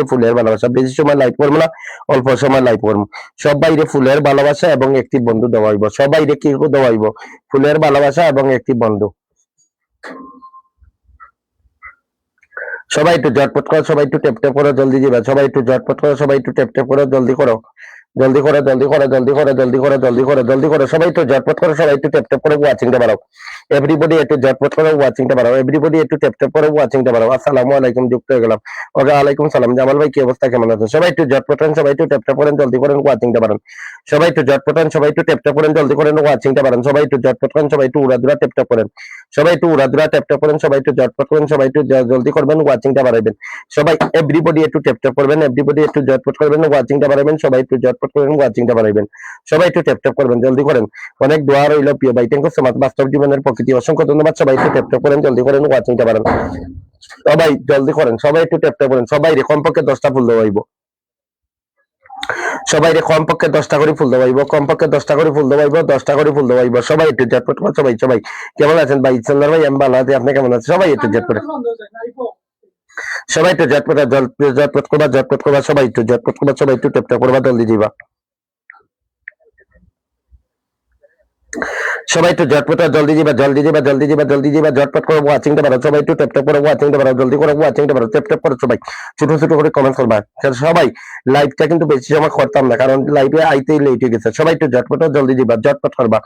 ফুলের ভালোবাসা, বেশি সময় লাইভ করবো না, অল্প সময় লাইভ করবো। সবাইরে ফুলের ভালোবাসা এবং একটি বন্ধু দেওয়া হইব, সবাইরে কি দেওয়া হইব, ফুলের ভালোবাসা এবং একটি বন্ধু। সবাই একটু ঝটপট করো, সবাই একটু টেপ টেপ করো, জলদি দিবা, সবাই একটু ঝটপট করো, সবাই একটু টেপ টেপ করো, জলদি করো, জলদি করো, জলদি করো, জলদি করো, জলদি করো, জলদি করো, জলদি করো, সবাই একটু ঝটপট করো, সবাই একটু টেপ টেপ করে ওয়াচিংটা বাড়াও। এভরিবডি একটু ঝটপট করে ওয়াচিংটা বাড়াও, এভরিবডি একটু টেপ টেপ করে ওয়াচিংটা বাড়াও। আসসালামু আলাইকুম, যুক্ত হয়ে গেলাম। ওকে, আলাইকুম সালাম। জামাল ভাই কি অবস্থা, কেমন আছেন? সবাই একটু ঝটপট করেন, সবাই একটু টেপ টেপ করেন, জলদি করেন, ওয়াচিংটা বাড়ান। সবাই একটু ঝটপট করেন, সবাই একটু টেপ টেপ করেন, জলদি করেন, ওয়াচিংটা বাড়ান। সবাই একটু ঝটপট করেন, সবাই একটু উড়াদুরা টেপ টেপ করেন, সবাই একটু উড়াদুরা টেপ টেপ করেন, সবাই একটু ঝটপট করেন, সবাই একটু জলদি করবেন, ওয়াচিংটা বাড়াইবেন। সবাই এভরিবডি একটু টেপ টেপ করবেন, এভরিবডি একটু ঝটপট করবেন, ওয়াচিংটা বাড়াইবেন। সবাই একটু ঝটপট করবেন, ওয়াচিংটা বাড়াইবেন। সবাই একটু টেপ টেপ করবেন, জলদি করেন। অনেক দোয়া রইল প্রিয় ভাই, থ্যাংক ইউ সো মাচ। বাস্তব জীবনের প্রকৃতি, অসংখ্য ধন্যবাদ। সবাই একটু টেপ টেপ করেন, জলদি করেন, ওয়াচিংটা বাড়ান। সবাই জলদি করেন, সবাই একটু টেপ টেপ করেন। সবাই রে কমপক্ষে 10টা ফুল দেওয়াইব, সবাই রে কমপক্ষে 10টা করে ফুল দেওয়াইব, কমপক্ষে 10টা করে ফুল দেওয়াইব, 10টা করে ফুল দেওয়াইব। সবাই একটু ঝটপট করেন, সবাই সবাই কেমন আছেন ভাই? ইসলাম ভাই আমি ভালো আছি, আপনি কেমন আছেন? সবাই একটু ঝটপট, সবাই একটু ঝটপট ঝটপট করবা, ঝটপট করবা, সবাই একটু ঝটপট করবা, সবাই একটু টেপ টেপ করবা, জলদি দিবা। সবাই একটু ঝটপট জলদি দিবা, জলদি দিবা, জলদি দিবা, জলদি দিবা, ঝটপট করে ওয়াচিংটা বাড়াও। সবাই একটু টেপ টেপ করে ওয়াচিংটা বাড়াও, জলদি করে ওয়াচিংটা বাড়াও, টেপ টেপ করে সবাই ছোট ছোট করে কমেন্ট করবা। সবাই লাইভটা কিন্তু বেশি সময় করতাম না, কারণ লাইভে আইতেই লেট হয়ে গেছে। সবাই একটু ঝটপট জলদি দিবা, ঝটপট করবা,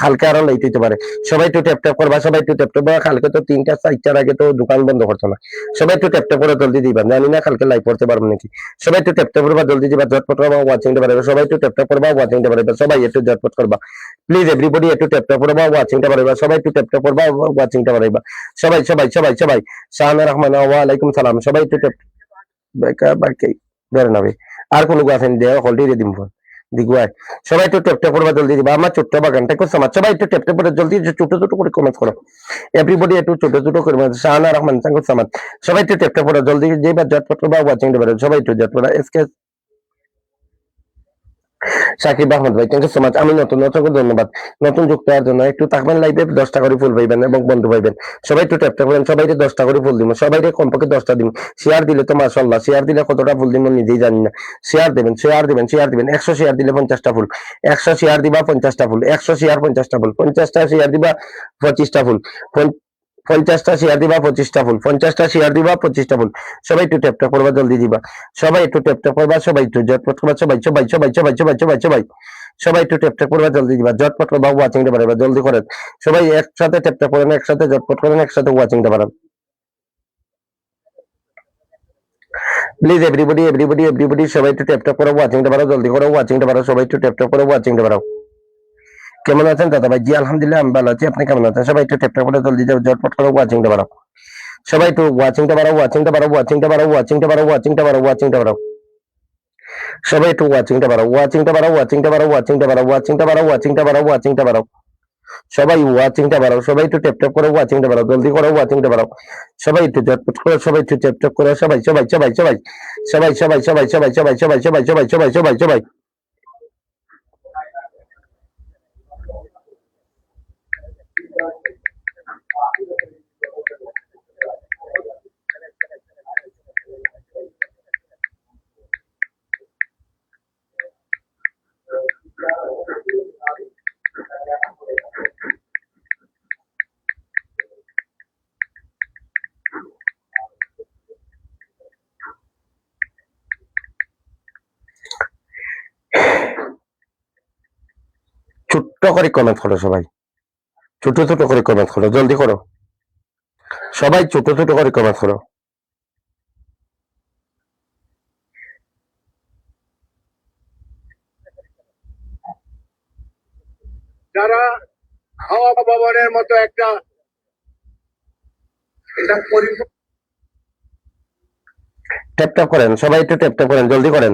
কালকে আরো লেট হইতে পারে। সবাই একটু টেপ টেপ করবা, সবাই একটু টেপ টেপ করবা। কালকে তো 3টা 4টার আগে তো দোকান বন্ধ করছো না। সবাই একটু টেপ টেপ করে জলদি দিবা, জানি না কালকে লাইভ করতে পারবো নাকি। সবাই একটু টেপ টেপ করবা, জলদি দিবা, ঝটপট করবা, ওয়াচিংটা বাড়াবে। সবাই একটু টেপ টেপ করবা, ওয়াচিংটা বাড়াবে। সবাই একটু ঝটপট করবা, প্লিজ এভরিবডি একটু টেপ টেপ করবা, ওয়াচিংটা বাড়াইবা। সবাই একটু টেপ টেপ করবা, ওয়াচিংটা বাড়াইবা। সবাই সবাই সবাই সবাই শাহানা রহমান, ওয়ালাইকুম সালাম। সবাই একটু টেপ বাকি ধরে নেবে। আর কোনো গাছেন দেওয়া হলটি দিম ফোন দিগুয়ায়। সবাই একটু টেপ টেপ করবা, জলদি দিবা। আমার ছোট্ট বাগানটা করছে আমার, সবাই একটু টেপ টেপ করে জলদি ছোট ছোট করে কমেন্ট করো। এভরিবডি একটু ছোট ছোট করে শাহানা রহমান, সাঙ্গুর সামাদ। সবাই একটু টেপ টেপ করো, জলদি যেবার ঝটপট করবা, ওয়াচিংটা বাড়াবে। সবাই একটু ঝটপট। এসকে সাকিব আহমদ ভাই, থ্যাংক ইউ সো মাচ। আমি নতুন, অসংখ্য ধন্যবাদ নতুন যুক্ত হওয়ার জন্য। একটু থাকবেন লাইভে, 10টা করে ফুল পাইবেন এবং বন্ধু পাইবেন। সবাই একটু ট্যাপ করেন, সবাই 10টা করে ফুল দিব, সবাই কমপক্ষে 10টা দিন। শেয়ার দিলে তো মাশাআল্লাহ, শেয়ার দিলে কতটা ফুল দিব নিজেই জানি না। শেয়ার দেবেন, শেয়ার দিবেন, শেয়ার দিবেন। 100 শেয়ার দিলে 50টা ফুল, 100 শেয়ার দিবা 50টা ফুল, 100 শেয়ার 50টা ফুল, 50টা শেয়ার দিবা 25টা ফুল, 50টা শেয়ার দিবা 25টা ফুল, 50টা শেয়ার দিবা 25টা ফুল। সবাই একটু ট্যাপ ট্যাপ করবা, জলদি দিবা। সবাই একটু ট্যাপ ট্যাপ করবা, সবাই একটু ঝটপট করবা, সবাই সবাই সবাই সবাই সবাই সবাই সবাই সবাই একটু ট্যাপ ট্যাপ করবা, জলদি দিবা, ঝটপট করবা, ওয়াচিংটা বাড়াবা, জলদি করেন। সবাই একসাথে ট্যাপ ট্যাপ করেন, একসাথে ঝটপট করেন, একসাথে ওয়াচিংটা বাড়ান। প্লিজ এভরিবডি এভরিবডি এভরিবডি সবাই একটু ট্যাপ ট্যাপ করো, ওয়াচিংটা বাড়াও, জলদি করো, ওয়াচিংটা বাড়াও। সবাই একটু ট্যাপ ট্যাপ করো, ওয়াচিংটা বাড়াও। কেমন আছেন দাদা ভাই? জি আলহামদুলিল্লাহ আমি ভালো আছি, আপনি কেমন আছেন? সবাই একটু ট্যাপ ট্যাপ করে জলদি যাও, ঝটপট করো, ওয়াচিংটা বাড়াও। সবাই একটু ওয়াচিংটা বাড়াও, ওয়াচিংটা বাড়াও, ওয়াচিংটা বাড়াও, ওয়াচিংটা বাড়াও, ওয়াচিংটা বাড়াও, ওয়াচিংটা বাড়াও। সবাই একটু ওয়াচিংটা বাড়াও, ওয়াচিংটা বাড়াও, ওয়াচিংটা বাড়াও, ওয়াচিংটা বাড়াও, ওয়াচিংটা বাড়াও, ওয়াচিংটা বাড়াও, ওয়াচিংটা বাড়াও। সবাই ওয়াচিংটা বাড়াও, সবাই একটু ট্যাপ ট্যাপ করে ওয়াচিংটা বাড়াও, জলদি করো, ওয়াচিংটা বাড়াও। সবাই একটু ঝটপট করো, সবাই একটু ট্যাপ ট্যাপ করো, সবাই সবাই সবাই সবাই সবাই সবাই সবাই সবাই সবাই সবাই সবাই সবাই সবাই সবাই সবাই। ছোট্ট করে কমেন্ট করো, সবাই ছোট ছোট করে কমেন্ট করো, জলদি করো। সবাই ছোট ছোট করে কমেন্ট করো। যারা হাওয়া ভবনের মতো একটা ট্যাপ ট্যাপ করেন, সবাই একটু ট্যাপ ট্যাপ করেন, জলদি করেন।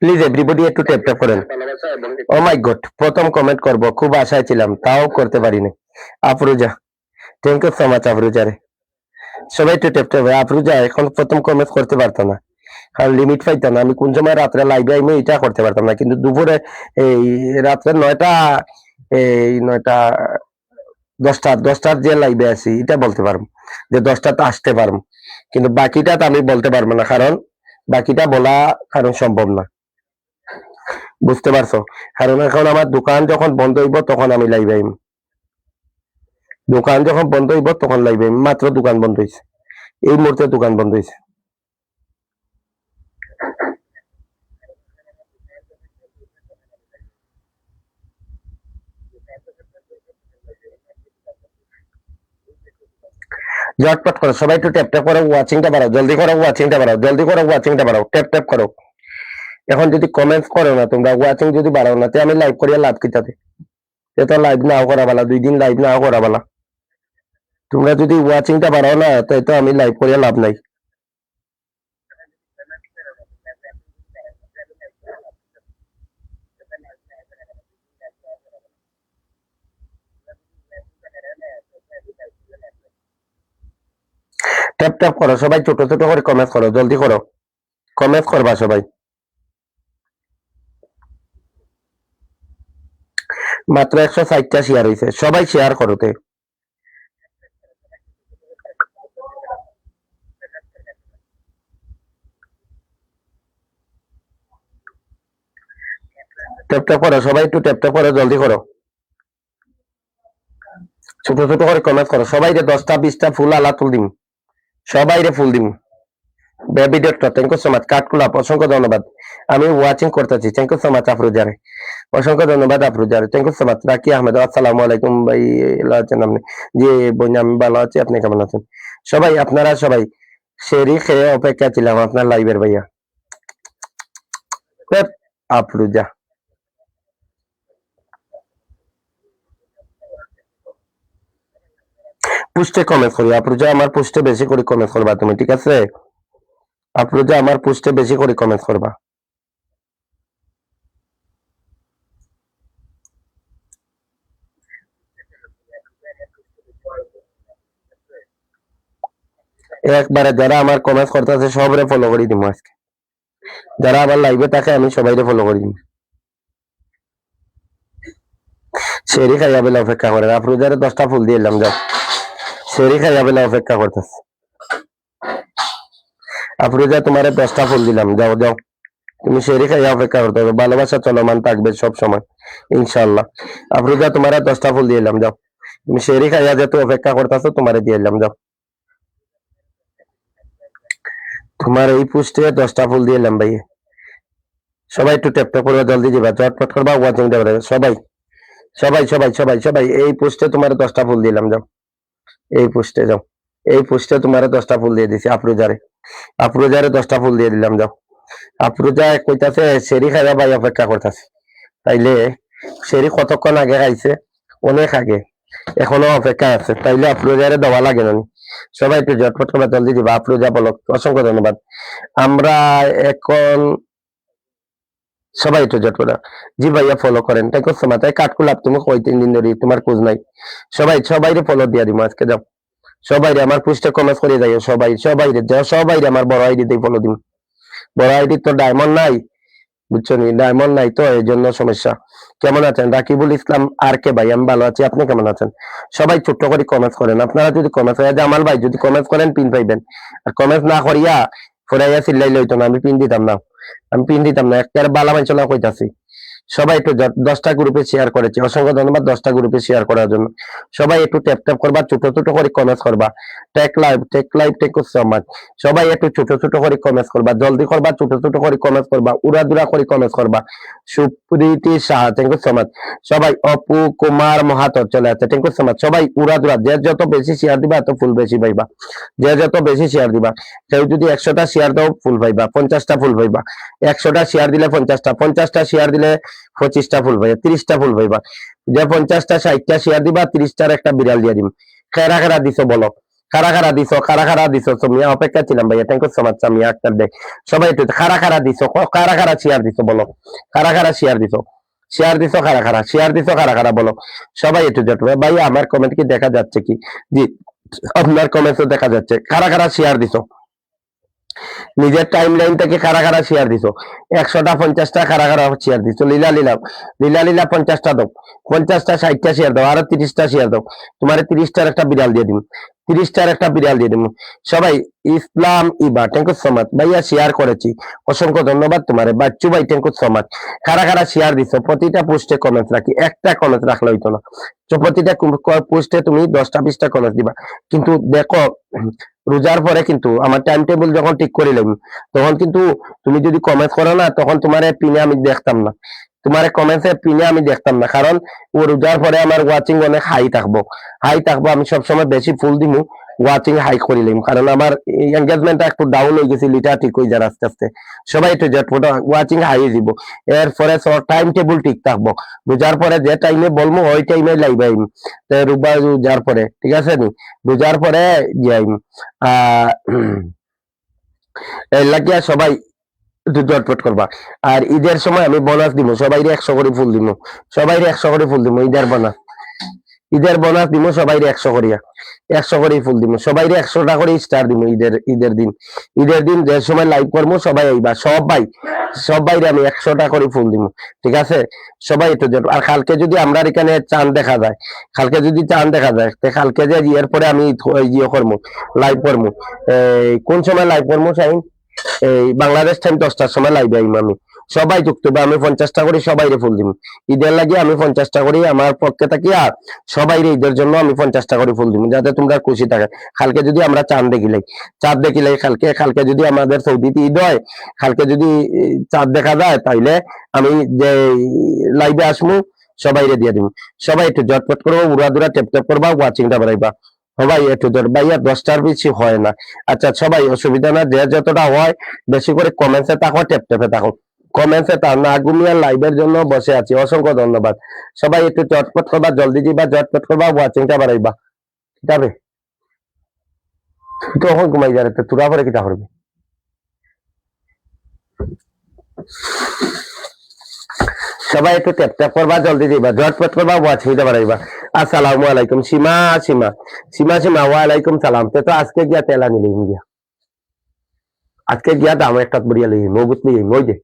প্লিজ এভরিবডি একটু ট্যাপ ট্যাপ করেন। ও মাই গড, প্রথম কমেন্ট করব খুব আশায় ছিলাম, তাও করতে পারিনি। Afruza, thank you so much Afruza রে। সবাই একটু ট্যাপ ট্যাপ। আফরুজা এখন প্রথম কমেন্ট করতে পারতাম না, কারণ লিমিট পাইতাম না। আমি কোন সময় রাত্রে লাইভে আইমে এটা করতে পারতাম না, কিন্তু দুপুরে এই রাত্রে 9টা এই 9টা 10টার যে লাইভে আছি এটা বলতে পারবো যে 10টাতে আসতে পারবো। কিন্তু বাকিটা তো আমি বলতে পারবো না, কারণ বাকিটা বলা কারণ সম্ভব না, বুঝতে পারছো? কারণ এখন আমার দোকান যখন বন্ধ হইব তখন আমি লাইভ আইম, দোকান যখন বন্ধ হইব তখন লাইভ আইম। মাত্র দোকান বন্ধ হয়েছে, এই মুহূর্তে দোকান বন্ধ হয়েছে। ঝটপট করো সবাই, একটু ট্যাপ ট্যাপ করো, ওয়াচিংটা বাড়াও, জলদি করো ওয়াচিংটা বাড়াও, জলদি করো ওয়াচিংটা বাড়াও, ট্যাপ ট্যাপ করো। এখন যদি কমেন্টস করো না তোমরা, ওয়াচিং যদি বাড়াও না, তে আমি লাইভ করিয়া লাভ কিতাতে? এ তো লাইভ নাও করা বালা, 2 দিন লাইভ নাও করা বালা। তোমরা যদি ওয়াচিংটা বাড়াও না, তাই তো আমি লাইভ করিয়া লাভ নাই। ট্যাপ ট্যাপ করো সবাই, ছোট ছোট করে কমেন্টস করো, জলদি করো, কমেন্টস করবা সবাই। মাত্র 160টা শেয়ার হয়েছে, সবাই শেয়ার করোতে। ট্যাপ ট্যাপ করো সবাই, একটু ট্যাপ ট্যাপ করো, জলদি করো, ছোট ছোট করে কমেন্টস করো সবাই রে। 10টা 20টা ফুল আলা তুল দিম, সবাই রে ফুল দিম। Baby doctor thank you so much, কাঠকুলাপ অসংখ্য ধন্যবাদ, আমি ওয়াচিং করতেছি, থ্যাংক ইউ সো মাচ আফরুজারে, অসংখ্য ধন্যবাদ আফরুজারে, thank you so much. Raki Ahmed আসসালামু আলাইকুম ভাই, ভালো আছেন আপনি? জি বোন আমি ভালো আছি, আপনি কেমন আছেন? সবাই আপনারা সবাই শেরি খেয়ে অপেক্ষা ছিলাম আপনার লাইভের ভাইয়া। ধ্যাৎ, আফরুজা পুষ্টে কমেন্ট করি, আফরুজা আমার পুষ্টে বেশি করে কমেন্ট করবা তুমি, ঠিক আছে? আফরুজা আমার পুষ্টে বেশি করে কমেন্ট করবা। একবারে যারা আমার কমেন্ট করতেছে সবরে ফলো করে দিব আজকে, যারা আবার লাইভে থাকে আমি সবাইরে ফলো করে দিব। সেরি খাইয়া বেলা অপেক্ষা করে, আফরুজারে 10টা ফুল দিয়ে এলাম, যাও সেরি খাইয়া বেলা অপেক্ষা করতেছে। আফরুজা তোমারে 10টা ফুল দিলাম, যাও যাও, তুমি সেরি খাইয়া অপেক্ষা করতে হবে, ভালোবাসা চলমান থাকবে সব সময় ইনশাল্লাহ। আফরুজা তোমারে 10টা ফুল দিয়ে এলাম, যাও তুমি সেরি খাইয়া যেহেতু অপেক্ষা করতেছো তোমারে দিয়ে এলাম, যাও তোমার এই পোস্টে 10টা ফুল দিয়ে এলাম ভাই। সবাই একটু ট্যাপ ট্যাপ করবা, জলদি দিবা, চটপট করবা, ওয়াচিং দেবে সবাই, সবাই সবাই সবাই সবাই। এই পোস্টে তোমার 10টা ফুল দিলাম, যাও এই পোস্টে যাও, এই পোস্টে তোমার 10টা ফুল দিয়ে দিছি। আফরোজারে, আফরোজারে 10টা ফুল দিয়ে দিলাম, যাও। আফরোজা কইতাছে সেরি খাইয়া ভাই অপেক্ষা করতেছে, তাইলে সেরি কতক্ষণ আগে খাইছে? অনেক আগে, এখনো অপেক্ষা আছে, তাইলে আফরোজারে দেওয়া লাগে না? সবাই একটু ঝটপট করে জলদি দিবা। আফরোজা বলো, অসংখ্য ধন্যবাদ। আমরা এখন সবাই একটু ঝটপট, জি ভাইয়া ফলো করেন, তাই করছো মাথায় কাঠকুলাপ, তুমি কই 3 দিন ধরে তোমার খোঁজ নাই। সবাই সবাইরে ফলো দিয়া দিব আজকে, যাও সবাইরে আমার পোস্টে কমেন্ট করে যাইও, সবাই সবাইরে যাও, সবাইরে আমার বড় আইডিতেই ফলো দিন। বড় আইডি তো ডায়মন্ড নাই, বুঝছো নি, ডায়মন্ড নাই তো এই জন্য সমস্যা। কেমন আছেন রাকিবুল ইসলাম আর কে ভাই? আমি ভালো আছি, আপনি কেমন আছেন? সবাই ছোট্ট করে কমেন্ট করেন, আপনারা যদি কমেন্ট হয় জামাল ভাই যদি কমেন্ট করেন পিন পাইবেন, আর কমেন্ট না করিয়া ফরাইয়া চিল্লাই লইতো না, আমি পিন দিতাম না, আমি পিন দিতাম না, একটা বালা মাইচলা কইতাছি। সবাই একটু 10টা গ্রুপে শেয়ার করেছি, অসংখ্য ধন্যবাদ 10টা গ্রুপে শেয়ার করার জন্য। সবাই একটু ট্যাপ ট্যাপ করবা, ছোট ছোট করে কমেন্ট করবা। টেক সমাজ, সবাই একটু ছোট ছোট করে কমেন্ট করবা, জলদি করবা, ছোট ছোট করে কমেন্ট করবা, উড়াদুরা করে কমেন্ট করবা। সুপ্রীতি সাহা থ্যাংক ইউ সমাজ, সবাই অপু কুমার মহাতো চলে আছে, থ্যাংক ইউ সমাজ। সবাই উড়াদুরা, যে যত বেশি শেয়ার দিবা এত ফুল বেশি পাইবা, যে যত বেশি শেয়ার দিবা। কেউ যদি 100টা শেয়ার দাও ফুল পাইবা, 50টা ফুল পাইবা। 100টা শেয়ার দিলে 50টা, 50টা শেয়ার দিলে 25টা ফুল পাইবা, 30টা ফুল পাইবা। যে 50টা 60টা শেয়ার দিবা 30টার একটা বিড়াল দিয়ে দিম। কারা কারা দিছো বলো, কারা কারা দিছো, কারা কারা দিছো? তুমি অপেক্ষা ছিলাম ভাইয়া, থ্যাংক ইউ সো মাচ আমি আক্তার দেখ। সবাই একটু কারা কারা দিছো, কারা কারা শেয়ার দিছো বলো, কারা কারা শেয়ার দিছো, শেয়ার দিছো কারা কারা, শেয়ার দিছো কারা কারা বলো। সবাই একটু জট ভাই, আমার কমেন্ট কি দেখা যাচ্ছে কি? জি আপনার কমেন্টও দেখা যাচ্ছে, কারা কারা শেয়ার দিছো, নিজের টাইম লাইন থেকে কারা কারা শেয়ার দিছো। 100টা 50টা কারা কারা শেয়ার দিছো, লীলা লীলা, লীলা লীলা 50টা দাও, 50টা 60টা শেয়ার দাও, আরো 30টা শেয়ার দাও, তোমার 30টার একটা বিড়াল দিয়ে দিন। 30টার একটা বিড়াল দিয়ে দেবো সবাই। ইসলাম ইবা থ্যাংক ইউ সো মাচ ভাইয়া, শেয়ার করেছি, অসংখ্য ধন্যবাদ তোমারে। বাচ্চু ভাই থ্যাংক ইউ সো মাচ। কারা কারা শেয়ার দিছো প্রতিটা পোস্টে কমেন্ট রাখি, একটা কমেন্ট রাখলে হইতো না। তো প্রতিটা পোস্টে তুমি 10টা 20টা কমেন্ট দিবা। কিন্তু দেখো রোজার পরে কিন্তু আমার টাইম টেবিল যখন ঠিক করিলাম তখন কিন্তু তুমি যদি কমেন্ট করো না তখন তোমার পিনে আমি দেখতাম না, তোমার কমেন্টে পিনে আমি দেখতাম না, কারণ ও রোজার পরে আমার ওয়াচিং অনেক হাই থাকবো। আমি সবসময় বেশি ফুল দিমু, ওয়াচিং হাই করিলাম, কারণ আমার এঙ্গেজমেন্টটা একটু ডাউন হয়ে গেছে, লিটা ঠিক হয়ে যায় আস্তে আস্তে। সবাই একটু ঝটপট ওয়াচিং হাই দিব, এরপরে টাইম টেবিল ঠিক থাকবো। রোজার পরে যে টাইমে বলবো ওই টাইমে লাইভ আইম, রোজার পরে ঠিক আছে নি, রোজার পরে যাইম। আহ লাগিয়া সবাই একটু ঝটপট করবা। আর ঈদের সময় আমি বোনাস দিব, সবাই 100 করে ফুল দিব, সবাই 100 করে ফুল দিব। ঈদের বোনাস দিব, সবাই 100 করিয়া 100 করে ফুল দিব, সবাই 100টা করে স্টার দিব। ঈদের দিন যে সময় লাইভ করবো সবাই আইবা, সবাই আমি 100টা করে ফুল দিব, ঠিক আছে? সবাই একটু আর কালকে যদি আমরা এখানে চাঁদ দেখা যায়, কালকে যে ইয়ের পরে আমি ইয়ে করবো, লাইভ করবো। কোন সময় লাইভ করবো শাহিন? এই বাংলাদেশ টাইম 10টার সময় লাইভে আইম আমি। সবাই যুক্ত হবে, আমি 50টা করে সবাই ফুল দিব। ঈদের লাগে আমি 50টা করে আমার পক্ষে থাকি, আর সবাই ঈদের জন্য আমি 50টা করে ফুল দিব, যাতে তোমরা খুশি থাকে। কালকে যদি আমরা চাঁদ দেখিলাই কালকে যদি আমাদের সৌদিতে ঈদ হয়, কালকে যদি চাঁদ দেখা যায়, তাইলে আমি যে লাইভে আসবো সবাই দিয়ে দিব। সবাই একটু জটপট করবো, উড়াদুরা টেপ করবা, ওয়াচিংটা বাড়াইবা। সবাই একটু ভাইয়া 10টার বেশি হয় না। আচ্ছা সবাই অসুবিধা না, যে যতটা হয় বেশি করে কমেন্টসে থাকো, টেপে থাকো, কমেন্টসে তা না ঘুমিয়ে লাইভের জন্য বসে আছি। অসংখ্য ধন্যবাদ। সবাই একটু চটপট করবা, জলদি দিবা, চটপট করবা, ওয়াচিংটা বাড়াইবা, ঠিক আছে? তখন ঘুমাই যাবে তো, তোরা পরে কিটা করবি? সবাই একটু ট্যাপ করবা, জলদি দিবা, ঝটপট করবা, ওয়াচিংটা বাড়াইবা। আসসালামু আলাইকুম সীমা ওয়ালাইকুম সালাম। তো আজকে গিয়া তেলা নিলি গিয়া, আজকে গিয়া দাম একটা বড়িয়া লইম, মগুত লইম, ওই যে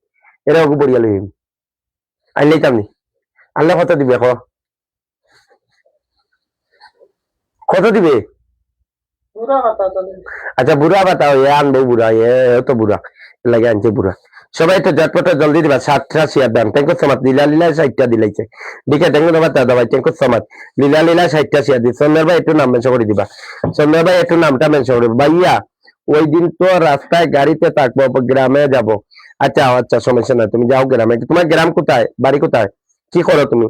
এরা ওকে বড়িয়া লইম, আনলেই তামনি। আনলে কত দিবে? কত দিবে? আচ্ছা বুড়া বাতা, এ আনবো বুড়া, এ তো বুড়া লাগে আনছে বুড়া। সবাই তো ঝটপট জলদি দিবা, 7টা শেয়ার দাম। Thank you so much. Leela 60টা দিলাইছে, দিকে থ্যাংক ইউ দাদা ভাই, thank you so much. Leela 60টা শেয়ার দি। সন্ধ্যা ভাই একটু নাম মেনশন করে দিবা, সন্ধ্যা ভাই একটু নামটা মেনশন করে ভাইয়া। ওই দিন তো রাস্তায় গাড়িতে থাকবো, গ্রামে যাব। আচ্ছা সমস্যা নাই, তুমি যাও গ্রামে। তোমার গ্রাম কোথায়, বাড়ি কোথায়, কি করো তুমি?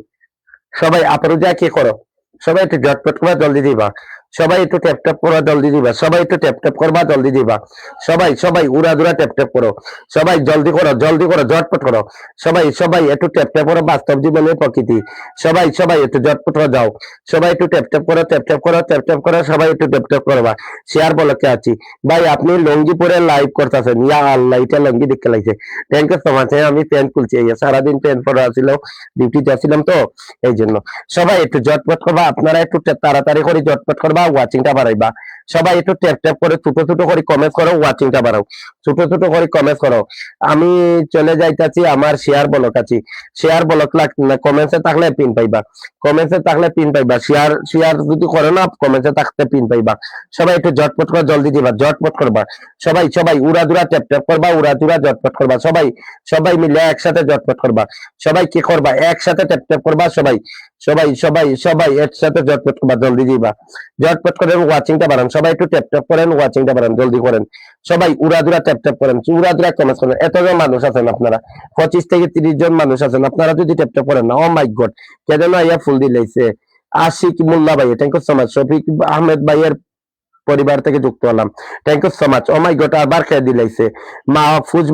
সবাই আপরু যা কি করো? সবাই একটু ঝটপট করে জলদি দিবা, সবাই একটু ট্যাপ করা জলদি দিবা, সবাই একটু ট্যাপ করবা, জলদি দিবা। সবাই উড়াদুরা ট্যাপ করো, সবাই জলদি করো, ঝটপট করো। সবাই একটু ট্যাপ করো, বাস্তব জীবনের প্রকৃতি। সবাই একটু ঝটপট করে যাও, সবাই একটু ট্যাপ করো, সবাই একটু ট্যাপ করবা। শেয়ার বলকে আছি ভাই, আপনি লঙ্গি পরে লাইভ করতেছেন, ইয়া আল্লাহ, এটা লঙ্গি দেখতে লাগছে। Thank you so much. আমি প্যান্ট খুলছি, সারাদিন প্যান্ট পরে আসছিল, ডিউটিতে আসছিলাম তো এই জন্য। সবাই একটু ঝটপট করবা, আপনারা একটু তাড়াতাড়ি করে ঝটপট করবা, ওয়াচিংটা বাড়াইবা। সবাই একটু ট্যাপ করে ছোট করে কমেন্ট করো, ওয়াচিংটা বাড়াও, ছোট করে কমেন্ট করো। আমি চলে যাইতাছি আমার শেয়ার বলক আছি, শেয়ার বলক কমেন্টসে থাকলে পিন পাইবা, শেয়ার যদি করো না কমেন্টসে থাকতে পিন পাইবা। সবাই একটু ঝটপট করে জলদি দিবা, ঝটপট করবা। সবাই উড়াদুরা ট্যাপ করবা, উড়াদুরা ঝটপট করবা। সবাই মিলে একসাথে ঝটপট করবা। সবাই কি করবা, একসাথে ট্যাপ করবা। সবাই একসাথে ঝটপট করবা, জলদি দিবা, ঝটপট করেন, ওয়াচিংটা বাড়ান। সবাই একটু ট্যাপ করেন, ওয়াচিংটা বাড়ান, জলদি করেন। সবাই উড়াদুরা ট্যাপ করেন, উড়াদুরা কমেন্ট করেন। এতজন মানুষ আছেন আপনারা, 25 থেকে 30 জন মানুষ আছেন, আপনারা যদি ট্যাপ করেন না, ও মাই গড, কে যেন আইয়া ফুল দিলাইছে। আশিক মোল্লা ভাই, thank you so much. Shafiq Ahmed ভাইয়ের পরিবার থেকে যুক্ত হলাম, thank you so much. Oh my God, আবার খেয়ে দিলাইছে মাহফুজ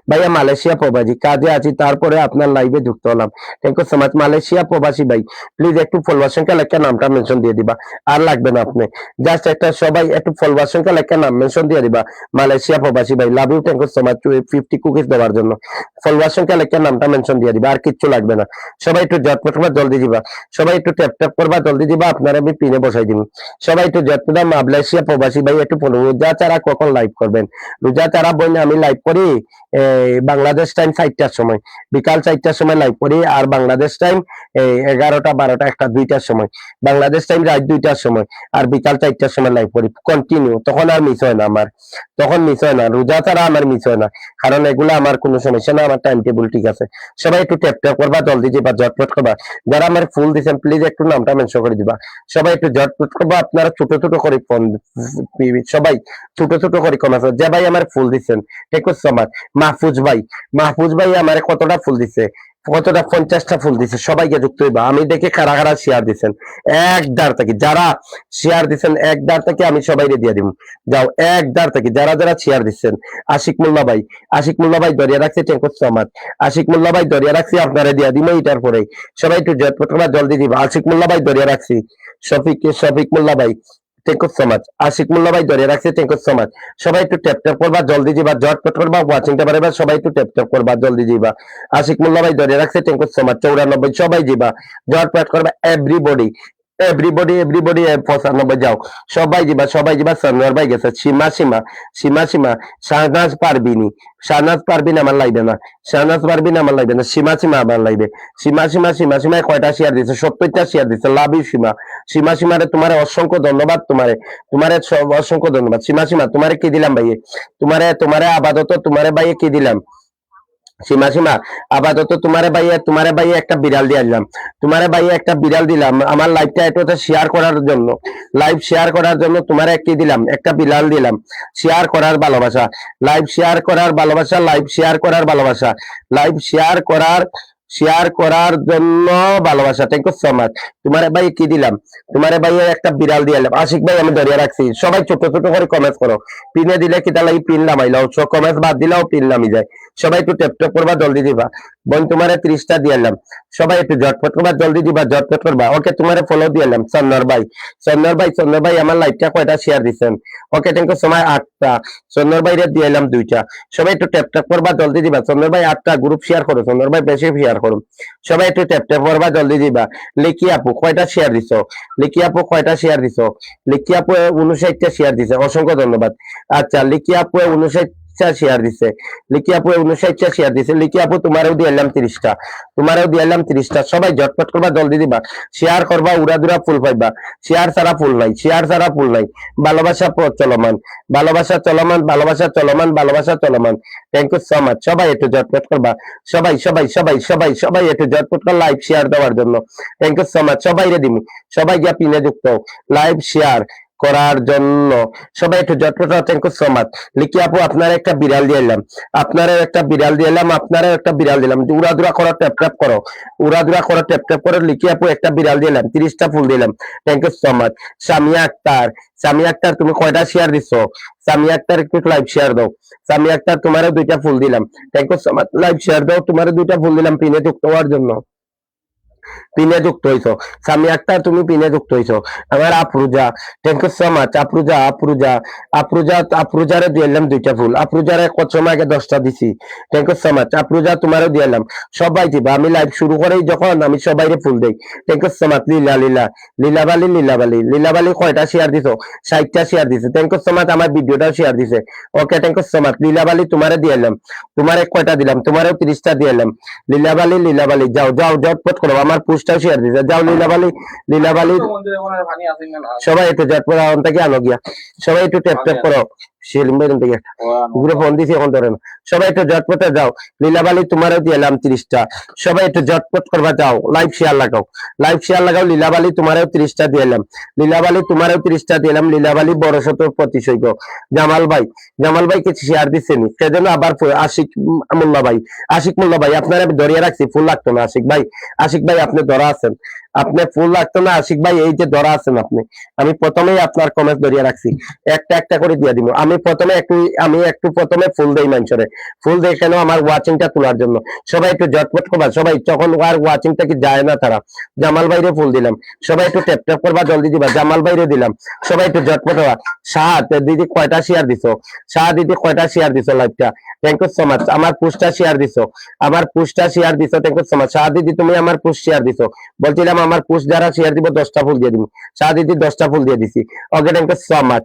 ভাইয়া মালয়েশিয়া প্রবাসী, কাজে আছি, তারপরে আপনার লাইভে যুক্ত হলাম, thank you so much. Malaysia প্রবাসী ভাই, প্লিজ একটু ফলোয়ার সংখ্যা লেখা নামটা মেনশন দিয়ে দিবা, আর লাগবে না আপনি, জাস্ট একটা সবাই একটু ফলোয়ার সংখ্যা লেখা নাম মেনশন দিয়ে দিবা। মালয়েশিয়া প্রবাসী ভাই, love you, thank you so much 50 cookies দেওয়ার জন্য। ফলোয়ার সংখ্যা লেখা নামটা মেনশন দিয়ে দিবা, আর কিচ্ছু লাগবে না। সবাই একটু ঝটপট করবা, জলদি দিবা, সবাই একটু ট্যাপ করবা, জলদি দিবা, আপনারা আমি পিনে বসাই দিব। সবাই একটু ঝটপট মালয়েশিয়া প্রবাসী ভাই একটু বলুন রোজা ছাড়া কখন লাইভ করবেন? রোজা ছাড়া বই আমি লাইভ করি বাংলাদেশ টাইম 4টার সময়, বিকাল 4টার সময় লাইভ করি। আর বাংলাদেশ টাইম 11টা 12টা 1টা 2টার সময়, বাংলাদেশ টাইম রাত 2টার সময়, আর বিকাল 4টার সময় লাইভ করি কন্টিনিউ। তখন আর মিস হয় না আমার, তখন মিস হয় না, রোজা ছাড়া আমার মিস হয় না, কারণ এগুলো আমার কোনো সমস্যা না, আমার টাইম টেবিল ঠিক আছে। সবাই একটু ট্যাপ ট্যাপ করবা, জলদি যাবা, ঝটপট করবা। যারা আমার ফুল দিচ্ছেন প্লিজ একটু নামটা মেনশন করে দিবা। সবাই একটু ঝটপট করবা, আপনারা ছোট ছোট করে ফোন, সবাই ছোট ছোট করে কমেন্ট, যে ভাই আমার ফুল দিচ্ছেন thank you so much. Mahfuz ভাই, মাহফুজ ভাই আমার কতটা ফুল দিছে, কতটা 50টা ফুল দিছে, সবাইকে যুক্ত হইবা। আমি দেখে কারা কারা শেয়ার দিচ্ছেন এক দার থেকে, যারা শেয়ার দিচ্ছেন এক দার থেকে আমি সবাইকে দিয়ে দিব। যাও এক দার থেকে যারা যারা শেয়ার দিচ্ছেন। আশিক মোল্লা ভাই, আশিক মোল্লা ভাই দরিয়া রাখছি thank you so much. Ashik Molla ভাই দরিয়া রাখছি, আপনারা দিয়া দিব এটার পরে। সবাই একটু ঝটপট করে জলদি দিবা। আশিক মোল্লা ভাই দরিয়া রাখছি, শফিক মোল্লা ভাই thank you so much. Ashik Molla ভাই ধরে রাখছি থ্যাংক ইউ সো মাচ। সবাই একটু ট্যাপ ট্যাপ করবা, জলদি যাবা, ঝটপট করবা, ওয়াচিংটা বাড়াবা, সবাই একটু ট্যাপ ট্যাপ করবা, জলদি যাবা। আশিক মোল্লা ভাই ধরে রাখছি থ্যাংক ইউ সো মাচ। 94 সবাই যাবা, ঝটপট করবা, এভরিবডি এভরিবডি এভরিবডি 95 যাও, সবাই যাবা, সবাই যাবা। সনোয়ার ভাই গেছে, সীমা সীমা সীমা সীমা, শাহনাজ পারবিনী, শাহনাজ পারবিন আমার লাইবে না, শাহনাজ পারবিন আমার লাইবে না, সীমা সীমা আমার লাইবে। সীমা সীমা সীমা সীমা কয়টা শেয়ার দিছে? 70টা শেয়ার দিছে, লাভ ইউ সীমা। সীমা সীমারে তোমার অসংখ্য ধন্যবাদ, তোমারে তোমারে অসংখ্য ধন্যবাদ। সীমা সীমা তোমারে কি দিলাম ভাইয়ে? তোমারে আপাতত তোমারে ভাইয়ে কি দিলাম? সীমা সীমা আপাতত তোমারে ভাইয়ে একটা বিড়াল দিয়ে দিলাম, তোমারে ভাইয়ে একটা বিড়াল দিলাম আমার লাইভটা একটু শেয়ার করার জন্য, লাইভ শেয়ার করার জন্য তোমারে কি দিলাম? একটা বিড়াল দিলাম। শেয়ার করার ভালোবাসা, লাইভ শেয়ার করার ভালোবাসা, লাইভ শেয়ার করার ভালোবাসা, লাইভ শেয়ার করার জন্য ভালোবাসা, থ্যাংক ইউ সো মাচ। তোমারে ভাই কি দিলাম? তোমারে ভাই একটা বিড়াল দিয়ে এলাম। আশিক ভাই আমি ধরিয়ে রাখছি, সবাই ছোট ছোট করে কমেন্ট করো। পিনে দিলে কি তাহলে পিন নামাইলাও, কমেন্ট বাদ দিলেও পিন নামি যায়। সবাই একটু ট্যাপ ট্যাপ করবা, জলদি দিবা। বোন তোমারে 30টা দিয়ে এলাম, সবাই একটু ঝটপট করবা, জলদি দিবা, ঝটপট করবা। ওকে তোমারে ফলো দিয়ে এলাম। সন্নর ভাই, সন্নর ভাই আমার লাইভটা কয়টা শেয়ার দিচ্ছেন? ওকে থ্যাংক ইউ সময় 8টা। সন্নর ভাই দিয়ে এলাম 2টা। সবাই একটু ট্যাপ ট্যাপ করবা, জলদি দিবা। সন্নর ভাই 8টা গ্রুপ শেয়ার করো, সন্নর ভাই বেশি শেয়ার করো। সবাই একটু ট্যাপ ট্যাপ করবা, জলদি দিবা। লিকি আপু কয়টা শেয়ার দিছো? লিকি আপু কয়টা শেয়ার দিছো? লিকি আপু 59টা শেয়ার দিছে, অসংখ্য ধন্যবাদ। আচ্ছা লিকি আপু 59টা শেয়ার দিছে, লিকি আপু 59টা শেয়ার দিছে। লিকি আপু তোমারও দিয়ে এলাম 30টা, তোমারও দিয়ে এলাম 30টা। সবাই ঝটপট করবা, জলদি দিবা, শেয়ার করবা, উড়াদুরা ফুল পাইবা। শেয়ার ছাড়া ফুল নাই, শেয়ার ছাড়া ফুল নাই। ভালোবাসা চলমান, ভালোবাসা চলমান, ভালোবাসা চলমান, ভালোবাসা চলমান। Thank you so much. সবাই একটু ঝটপট করবা, সবাই সবাই সবাই সবাই সবাই একটু ঝটপট করে লাইভ শেয়ার দেওয়ার জন্য। Thank you so much. সবাই রে দিমু, সবাই গিয়া পিনে যুক্ত লাইভ শেয়ার করার জন্য। সবাই একটু ঝটপট, থ্যাংক ইউ সো মাচ। লিখি আপু আপনার একটা বিড়াল দিয়ে এলাম, আপনারও একটা বিড়াল দিয়ে এলাম, আপনারও একটা বিড়াল দিলাম। উড়াদুরা করো, ট্যাপ ট্যাপ করো, উড়াদুরা করো, ট্যাপ ট্যাপ করো। লিখি আপু একটা বিড়াল দিলাম, 30টা ফুল দিলাম, thank you so much. Samia Akter, Samia Akter তুমি কয়টা শেয়ার দিছো? সামিয়া আক্তার একটু লাইভ শেয়ার দাও। সামিয়া আক্তার তোমারও 2টা ফুল দিলাম, thank you so much. Live share দাও, তোমারও 2টা ফুল দিলাম পিনে যুক্ত হওয়ার জন্য। পিনে যুক্ত হইছো সামিয়া আক্তার, তুমি পিনে যুক্ত হইছো। আমার Afruza, thank you so much. আফরুজারে দিলাম 2টা ফুল। আফরুজারে কত সময় আগে 10টা দিছি, thank you so much. Afruza তোমারও দিলাম। সবাই দিবা, আমি লাইভ শুরু করেই যখন আমি সবাইরে ফুল দেই। Thank you so much. Lilabali কয়টা শেয়ার দিছো? 60টা শেয়ার দিছে, থ্যাংক ইউ সো মাচ। আমার ভিডিওটাও শেয়ার দিছে, okay thank you so much. Lilabali তোমারে দিলাম, তোমারে কয়টা দিলাম? তোমারও 30টা দিলাম। লীলাবালি যাও যাও ঝটপট করো, আমার পোস্টটাও শেয়ার দিছে, যাও লীলাবালি সবাই একটু ঝটপট এখন থেকে আনো গিয়া, সবাই একটু ট্যাপ ট্যাপ করো। গ্রুপে ফোন দিছি এখন ধরে না, সবাই একটু ঝটপটে যাও। লীলাবালি তোমারও দিলাম 30টা, সবাই একটু ঝটপট করবা, যাও লাইভ শেয়ার লাগাও, লাইভ শেয়ার লাগাও। লীলাবালি তোমারও 30টা দিলাম, লীলাবালি তোমারও 30টা দিলাম। লীলাবালি বড় শত প্রতিশৈক। জামাল ভাই কিছু শেয়ার দিচ্ছেনি সেজন্য আবার আশিক মোল্লা ভাই আপনারা ধরিয়ে রাখছি, ফুল লাগতো না। আশিক ভাই আপনি ধরা আছেন, আপনি ফুল লাগতো না। আশিক ভাই এই যে ধরা আছেন আপনি, আমি প্রথমেই আপনার কমেন্ট ধরিয়ে রাখছি, একটা একটা করে দিয়ে দিব। আমি একটু প্রথমে ফুল দেই মানুষের, ফুল দেই কেন? আমার ওয়াচিংটা তোলার জন্য। সবাই একটু ঝটপট করবা, সবাই যখন আর ওয়াচিংটা কি যায় না তারা। জামাল ভাইরে ফুল দিলাম, সবাই একটু ট্যাপ ট্যাপ করবা, জলদি দিবা। জামাল ভাইরে দিলাম, সবাই একটু ঝটপট হওয়া। শাহাদ দিদি কয়টা শেয়ার দিছো? শাহাদ দিদি কয়টা শেয়ার দিছো লাইভটা? Thank you so much. আমার পোস্টটা শেয়ার দিছো, থ্যাংক ইউ সো মাচ। শাহাদ দিদি তুমি আমার পোস্ট শেয়ার দিছো, বলছিলাম আমার পোস্ট যারা শেয়ার দিব 10টা ফুল দিয়ে দিব। শাহদিদি 10টা ফুল দিয়ে দিছি। Okay thank you so much.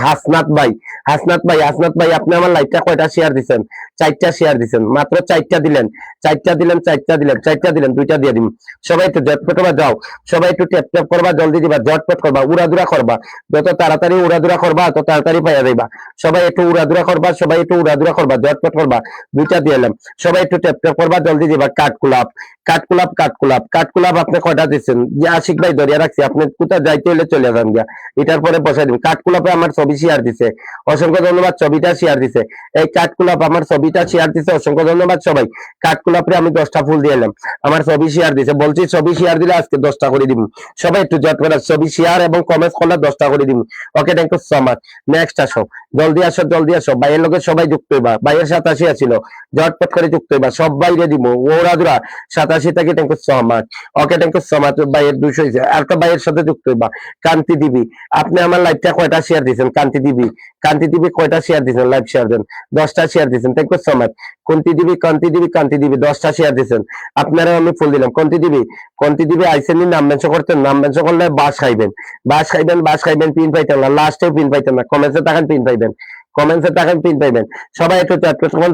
Hasnat ভাই, হাসনাত ভাই আপনি আমার লাইভটা কয়টা শেয়ার দিছেন? 4টা শেয়ার দিছেন, মাত্র 4টা দিলেন, 4টা দিলেন, 4টা দিলেন, 4টা দিলেন, 2টা দিয়ে দিন। সবাই একটু ঝটপট করবা, যাও সবাই একটু ট্যাপ ট্যাপ করবা, জলদি দিবা, ঝটপট করবা, উড়াদুরা করবা, যত তাড়াতাড়ি উড়াদুরা করবা তত তাড়াতাড়ি পাইয়া যাইবা। সবাই একটু উড়াদুরা করবা, সবাই একটু উড়াদুরা করবা, ঝটপট করবা, 2টা দিয়ে এলাম। সবাই একটু ট্যাপ ট্যাপ করবা, জলদি দিবা। কাঠগোলাপ, কাঠগোলাপ, কাঠগোলাপ, কাঠগোলাপ আপনি কয়টা দিচ্ছেন? যে আশিক ভাই ধরিয়া রাখছি, আপনি কোথায় যাইতে হলে চলে যান গিয়া, এটার পরে বসাই দিন। কাঠগোলাপে আমার ছবি শেয়ার দিছে, অসংখ্য ধন্যবাদ। ছবিটা শেয়ার দিছে, এই কাঠগোলাপ আমার ছবিটা শেয়ার দিছে, অসংখ্য ধন্যবাদ সবাই। কাঠগোলাপে আমি 10টা ফুল দিয়ে এলাম, আমার ছবি শেয়ার দিছে। বলছি ছবি শেয়ার দিলে আজকে 10টা করে দিব। সবাই একটু জট করে ছবি শেয়ার এবং কমেন্ট করলে 10টা করে দিব। Okay thank you so much. Next আসো, জলদি আসো, জলদি আসো। ভাইয়ের লোকের সবাই যুক্ত হইবা, ভাইয়ের 87 আছিল, ঝটপট করে যুক্ত হইবা, সব বাইরে দিব। ওরা দুরা 87 থেকে thank you so much. Okay thank you so much. ভাইয়ের 200 হয়েছে, আরেকটা ভাইয়ের সাথে যুক্ত হইবা। কান্তি দিবি, আপনি আমার লাইভটা কয়টা শেয়ার দিয়েছেন? কান্তি দিবি, কান্তি দিবি কয়টা শেয়ার দিয়েছেন? লাইভ শেয়ার দেন, 10টা শেয়ার দিয়েছেন, থ্যাংক ইউ সো মাচ। কান্তি দিবি, কান্তি দিবি, কান্তি দিবি 10টা শেয়ার দিয়েছেন, আপনারা আমি ফুল দিলাম। কান্তি দিবি, কান্তি দিবি আইসেন, নাম মেনশন করতেন, নাম মেনশন করলে বাস খাইবেন, বাস খাইবেন, বাস খাইবেন, পিন পাইতেন না, লাস্টেও পিন পাইতেন না, কমেন্টসে তাকান পিন পাইবেন, কমেন্টসে তাকান পিন পাইবেন। সবাই একটু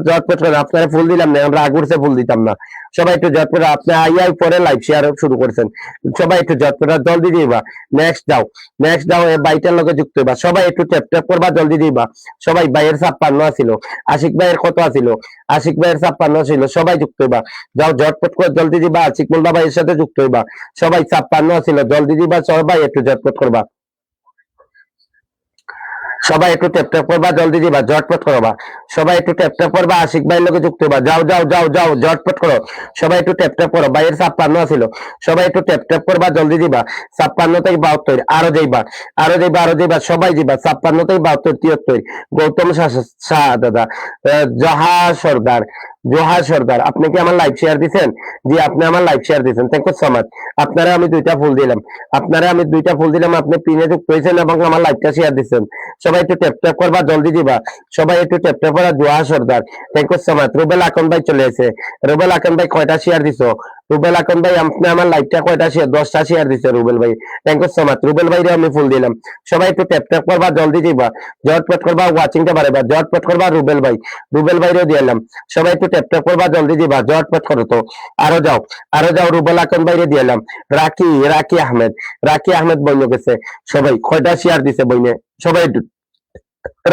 জটপট করে, আপনারা ফুল দিলাম না, আমরা আগুরছে ফুল দিতাম না। সবাই একটু জটপট, আপনি আইয়াই পরে লাইভ শেয়ার শুরু করছেন, সবাই একটু জটপট জলদি দিবা। নেক্সট যাও, নেক্সট যাও, এই বাইটার লগে যুক্ত হইবা, সবাই একটু ট্যাপ ট্যাপ করবা, জলদি দিবা। সবাই ভাইয়ের 56 আছিল, আশিক ভাইয়ের কত আছিল? আশিক ভাইয়ের 56 ছিল, সবাই যুক্ত হইবা, যাও ঝটপট করে জলদি দিবা। আশিক মোল্লা ভাইয়ের সাথে যুক্ত হইবা, সবাই 56 ছিল, জলদি দিবা, সবাই একটু ঝটপট করবা, সবাই একটু ট্যাপ ট্যাপ করবা, জলদি দিবা, ঝটপট করবা, সবাই একটু ট্যাপ ট্যাপ করবা। আশিক ভাইয়ের লোকে যুক্ত হবা, যাও যাও যাও যাও, ঝটপট করো, সবাই একটু ট্যাপ ট্যাপ করো। ভাইয়ের 56 ছিল, সবাই একটু ট্যাপ ট্যাপ করবা, জলদি দিবা। 56 থেকে 72, আরো যাইবা, আরো যাইবা, আরো যাইবা, সবাই দিবা। 56 থেকে 72, 73, গৌতম শাহ দাদা, জহা সর্দার, জোহা সর্দার, আপনি কি আমার লাইভ শেয়ার দিচ্ছেন? জি আপনি আমার লাইভ শেয়ার দিচ্ছেন, থ্যাংক ইউ সো মাচ। আপনারা আমি 2টা ফুল দিলাম, আপনারা আমি 2টা ফুল দিলাম, আপনি পিনে যুক্ত হয়েছেন এবং আমার লাইভটা শেয়ার দিচ্ছেন। সবাই একটু ট্যাপ ট্যাপ করবা, জলদি দিবা, সবাই একটু ট্যাপ ট্যাপ করা। Joha Sardar, thank you so much. Rubel Akon ভাই চলে এসে, রুবেল আকন ভাই কয়টা শেয়ার দিছো? রুবেল আকন ভাই আপনি আমার লাইভটা কয়টা শেয়ার? 10টা শেয়ার দিছে রুবেল ভাই, thank you so much. Rubel ভাই আমি ফুল দিলাম, সবাই একটু ট্যাপ ট্যাপ করবা, জলদি দিবা, ঝটপট করবা, ওয়াচিংটা বাড়াইবা, ঝটপট করবা। রুবেল ভাই, রুবেল ভাইরেও দিলাম, সবাই একটু ট্যাপ ট্যাপ করবা, জলদি দিবা, ঝটপট করো তো। আরো যাও, আরো যাও, রুবেল আকন ভাইরে দিলাম। রাকি, রাকি আহমেদ, রাকি আহমেদ বইনে গেছে, সবাই কয়টা শেয়ার দিছে বইনে? সবাই একটু,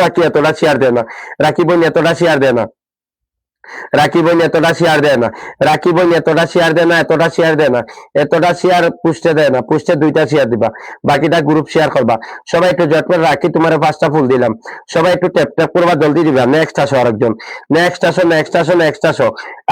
রাকি এতটা শেয়ার দেয় না, রাকি বইনে এতটা শেয়ার দেয় না, রাকি বোন এতটা শেয়ার দেয় না, রাকি বোন এতটা শেয়ার দেয় না, এতটা শেয়ার দেয় না, এতটা শেয়ার পুষ্টে দেয় না, পুষ্টে 2টা শেয়ার দিবা, বাকিটা গ্রুপ শেয়ার করবা। সবাই একটু ঝটপট, রাখি তোমার 5টা ফুল দিলাম, সবাই একটু ট্যাপ ট্যাপ করবা, জলদি দিবা। নেক্সট আসো আরেকজন, নেক্সট আসো, নেক্সট আসো, নেক্সট আসো।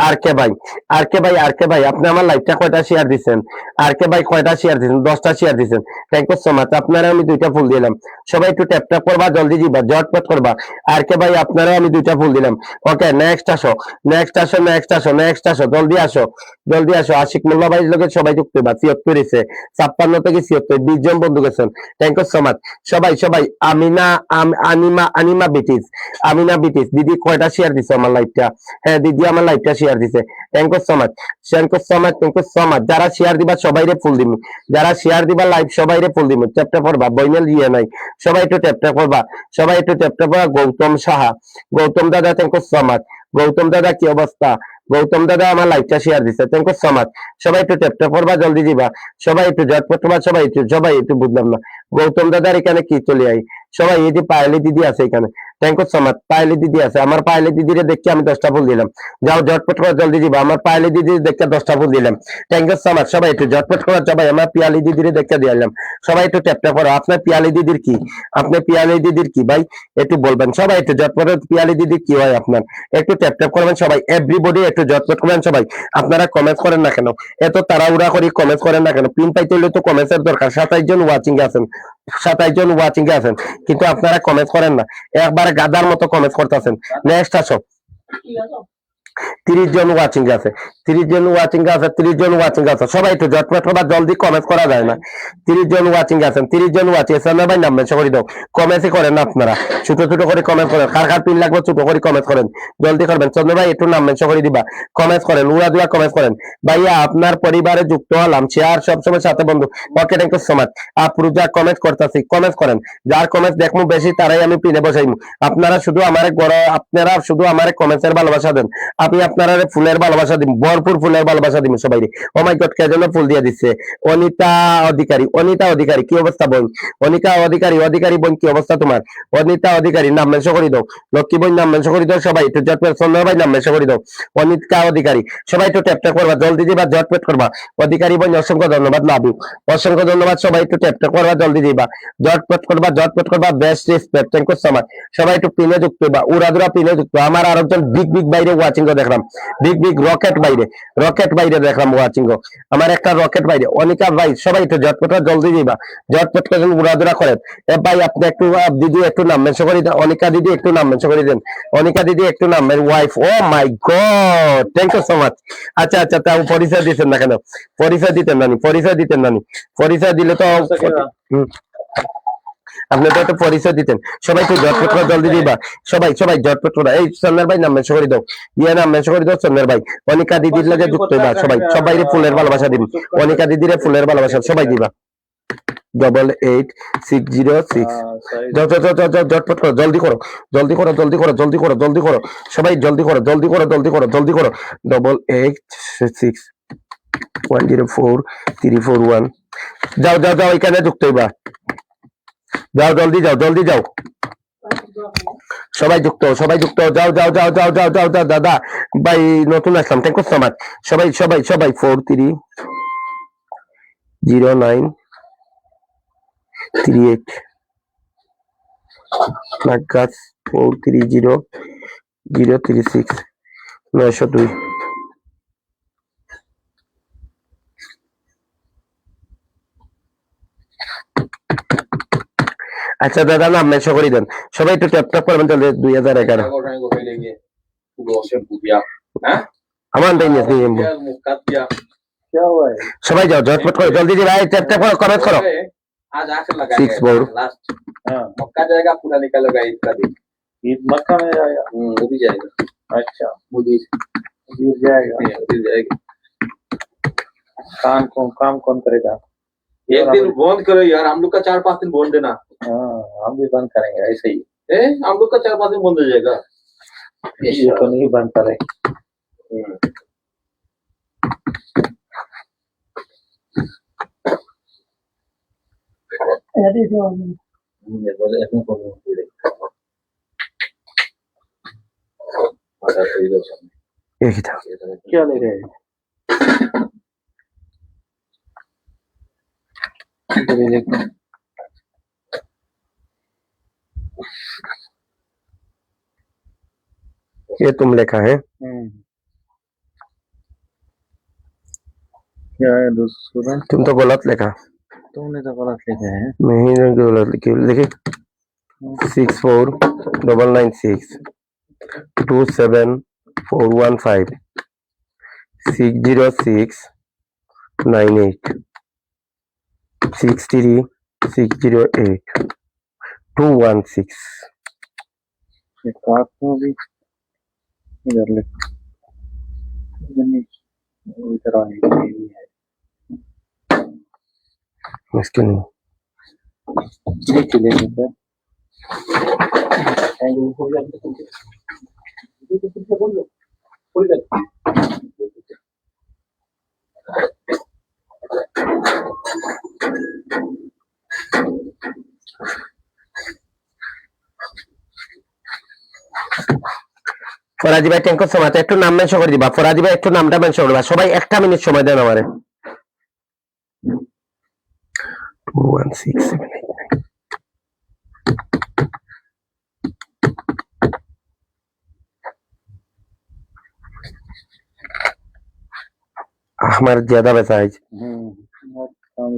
আর কে ভাই, আর কে ভাই, আর কে ভাই, আপনি আমার লাইভটা কয়টা শেয়ার দিচ্ছেন? আর কে ভাই কয়টা শেয়ার দিচ্ছেন? 10টা শেয়ার দিচ্ছেন, থ্যাংক ইউ সো মাচ। আপনারা আমি 2টা ফুল দিলাম, সবাই একটু ট্যাপ ট্যাপ করবা, জলদি দিবা, ঝটপট করবা। আর কে ভাই আপনারা আমি 2টা ফুল দিলাম। ওকে নেক্সট আসো, নেক্সট আসো, নেক্সট আসো, নেক্সট আসো, জলদি আসো, জলদি আসো। আশিক মোল্লা ভাইয়ের লোকের সবাই যুক্ত হইবা, 73 এসে, 56 থেকে 76, 20 জন বন্ধু গেছেন, থ্যাংক ইউ সো মাচ। সবাই সবাই, আমিনা, আনিমা, আনিমা বিটিস, আমিনা বিটিস দিদি কয়টা শেয়ার দিছে আমার লাইভটা? হ্যাঁ দিদি আমার লাইভটা শেয়ার দিছে, thank you so much, thank you so much, thank you so much. যারা শেয়ার দিবা সবাইরে ফুল দিমু, যারা শেয়ার দিবা লাইভ সবাইরে ফুল দিমু। ট্যাপ ট্যাপ করবা, বইমেল দিয়ে নাই, সবাই একটু ট্যাপ ট্যাপ করবা, সবাই একটু ট্যাপ ট্যাপ করবা। গৌতম সাহা, গৌতম দাদা thank you so much. Gautam দাদা কি অবস্থা? গৌতম দাদা আমার লাইভটা শেয়ার দিছে, থ্যাংক ইউ সো মাচ। সবাই একটু ট্যাপ ট্যাপ করবা, জলদি দিবা, সবাই একটু ঝটপট করবা, সবাই একটু বুঝলাম না গৌতম দাদার এখানে কি চলে আই। সবাই এই যে পায়েলি দিদি আছে এখানে, থ্যাংক ইউ সো মাচ। পায়েলি দিদি আছে, আমার পায়েলি দিদিরে দেখে আমি 10টা ফুল দিলাম, যাও ঝটপট করে জলদি দিবা। আমার পায়েলি দিদি দেখে 10টা ফুল দিলাম, থ্যাংক ইউ সো মাচ। সবাই একটু ঝটপট করা, সবাই আমার পিয়ালি দিদিরে দেখে দিলাম, সবাই একটু ট্যাপ ট্যাপ করো। আপনার পিয়ালি দিদির কি, আপনি পিয়ালি দিদির কি ভাই একটু বলবেন, সবাই একটু ঝটপট। পিয়ালি দিদির কি হয় আপনার, একটু ট্যাপ ট্যাপ করবেন সবাই, এভরিবডি একটু ঝটপট করবেন সবাই। আপনারা কমেন্ট করেন না কেন, এত তাড়াহুড়া করে কমেন্ট করেন না কেন? পিন পাইতে হলে তো কমেন্টের দরকার। 27 জন ওয়াচিং এ আছেন, 27 জন ওয়াচিং এ আছেন, কিন্তু আপনারা কমেন্ট করেন না, একবারে গাদার মতো কমেন্ট করতেছেন। নেক্সট আসো, 30 জন ওয়াচিং আছে, 30 জন ওয়াচিং আছে, 30 জন ওয়াচিং আছে। সবাই একটু ঝটপট বা জলদি কমেন্ট করা যায় না। 30 জন ওয়াচিং আছেন, 30 জন ওয়াচিং আছেন না ভাই, নাম মেনশন করে দাও। কমেন্টই করেন না আপনারা, ছোট ছোট করে কমেন্ট করেন। কার কার পিন লাগবে ছোট করে কমেন্ট করেন, জলদি করবেন। চন্দ্র ভাই একটু নাম মেনশন করে দিবা, কমেন্ট করেন, উড়া দুরা কমেন্ট করেন। ভাইয়া আপনার পরিবারে যুক্ত হলাম, শেয়ার সবসময় সাথে বন্ধু। ওকে, থ্যাংক ইউ সো মাচ। আপরু যা কমেন্ট করতেছি, কমেন্ট করেন। যার কমেন্ট দেখবো বেশি তারাই আমি পিনে বসাইমু। আপনারা শুধু আমারে আপনারা শুধু আমারে কমেন্টসের ভালোবাসা দেন, আমি আপনারা ফুলের ভালোবাসা দিব, ভরপুর ফুলের ভালোবাসা দিব সবাই। ও মাই গড, কে যেন ফুল দিয়ে দিচ্ছে। অনিতা অধিকারী, অনিতা অধিকারী কি অবস্থা বোন? অনিতা অধিকারী, অধিকারী বোন কি অবস্থা তোমার? অনিতা অধিকারী নাম মেনশন করে দাও। লক্ষ্মী বোন নাম মেনশন করে দাও সবাই একটু ঝটপট। চন্দ্র ভাই নাম মেনশন করে দাও। অনিতা অধিকারী সবাই একটু ট্যাপ ট্যাপ করবা, জলদি দিবা, ঝটপট করবা। অধিকারী বোন অসংখ্য ধন্যবাদ, লাভ ইউ, অসংখ্য ধন্যবাদ। সবাই একটু ট্যাপ ট্যাপ করবা, জলদি দিবা, ঝটপট করবা, ঝটপট করবা। Best respect, thank you so much. সবাই একটু পিনে যুক্ত হবা, উড়াদুরা পিনে যুক্ত। আমার আরেকজন বিগ বিগ বাইরে ওয়াচিং দেখলাম, বিগ বিগ রকেট বাইরে, রকেট বাইরে দেখলাম ওয়াচিং। আমার একটা রকেট বাইরে, অনিকা ভাই সবাই একটু ঝটপট জলদি দিবা, ঝটপট করে উড়াদুরা করেন। এ ভাই আপনি একটু দিদি একটু নাম মেনশন করে দেন, অনিকা দিদি একটু নাম মেনশন করে দেন, অনিকা দিদি একটু নাম, wife. Oh my God, thank you so much. আচ্ছা আচ্ছা, তাও পরিচয় দিতেন না কেন? পরিচয় দিতেন নানি, পরিচয় দিতেন নানি, পরিচয় দিলে তো হুম, আপনি তো একটা পরিচয় দিতেন। সবাই একটু ঝটপট করে জলদি দিবা, সবাই সবাই ঝটপট করে। এই চন্দ্রের ভাই নাম মেনশন করে দাও, ইয়ে নাম মেনশন করে দাও চন্দ্রের ভাই। অনিকা দিদির লাগে যুক্ত হইবা সবাই, সবাই ফুলের ভালোবাসা দিন। অনিকা দিদির ফুলের ভালোবাসা সবাই দিবা। 8860 ঝটপট করো, জলদি করো, জলদি করো, জলদি করো, জলদি করো, জলদি করো। সবাই জলদি করো, জলদি করো, জলদি করো, জলদি করো। 8861043441। যাও যাও যাও, এখানে যুক্ত হইবা, যাও জলদি যাও, জলদি যাও। সবাই যুক্ত, সবাই যুক্ত, যাও যাও যাও যাও যাও যাও যাও। দাদা ভাই নতুন আসলাম, থ্যাংক ইউ সো মাচ। সবাই সবাই সবাই 430938 নাগাস 430036 902। আচ্ছা দাদা নাম মেনশন করে দেন, সবাই একটু ট্যাপ ট্যাপ করবেন। চলে 2011 আমার क्या हुआ है? সবাই যাও ঝটপট করে, জলদি দিবা, ট্যাপ ট্যাপ করো, কমেন্ট করো। आज आखिर लगा 64 लास्ट मक्का जाएगा, पूरा निकलेगा ईद का दिन। ईद मक्का में जाएगा? वो भी जाएगा। अच्छा, मुदीर जाएगा, मुदीर जाएगा। काम कौन करेगा? एक दिन बंद करो यार, हम लोग का 4-5 दिन बंद देना। हम भी बंद करेंगे ऐसे ही। हम लोग का 4-5 दिन बंद हो जाएगा। ये तो नहीं बंद करे। एक ही था। क्या ले रहे हैं? ये तुम लिखा है, क्या है दूसरा? तुम तो गलत लिखा। तुमने तो गलत लिखा है। मैं ही गलत लिखी, देखिए 649962741560698 63608 काट को भी इधर लिख, इधर आएगी है इसके नहीं। नीचे लेंगे ফরাজি ভাই থ্যাংক ইউ সো মাচ। একটু নাম মেনশন করে দিবা, ফরাজি ভাই একটু নামটা মেনশন করবা। সবাই একটা মিনিট সময় দেন আমারে। 216789 हमारे ज्यादा पैसा है। काम